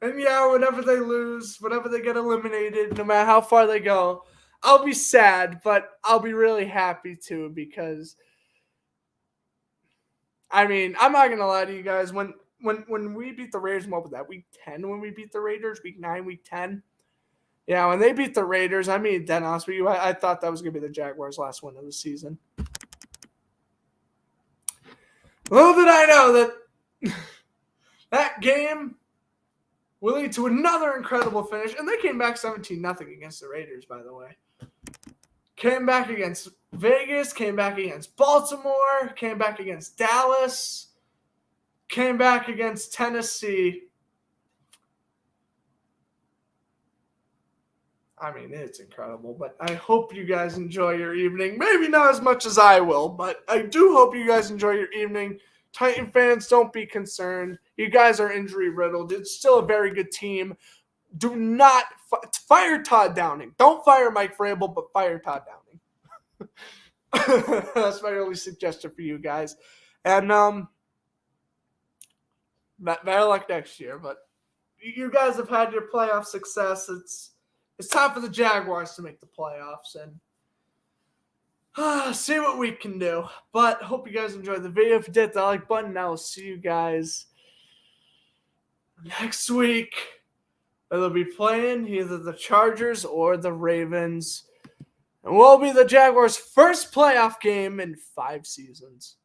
And yeah, whenever they lose, whenever they get eliminated, no matter how far they go, I'll be sad, but I'll be really happy too because, I mean, I'm not gonna lie to you guys. When we beat the Raiders, what was that? Week 10 when we beat the Raiders? Week 9, week 10? Yeah, when they beat the Raiders, I mean, dead honest with you, I thought that was gonna be the Jaguars' last win of the season. Little did I know that that game will lead to another incredible finish. And they came back 17-0 against the Raiders, by the way. Came back against Vegas, came back against Baltimore, came back against Dallas, came back against Tennessee. I mean, it's incredible, but I hope you guys enjoy your evening. Maybe not as much as I will, but I do hope you guys enjoy your evening. Titan fans, don't be concerned. You guys are injury riddled. It's still a very good team. Do not fire Todd Downing. Don't fire Mike Vrabel, but fire Todd Downing. That's my only suggestion for you guys. And better luck next year. But you guys have had your playoff success. It's time for the Jaguars to make the playoffs and see what we can do. But hope you guys enjoyed the video. If you did, the like button. I will see you guys next week. They'll be playing either the Chargers or the Ravens. And will be the Jaguars' first playoff game in 5 seasons.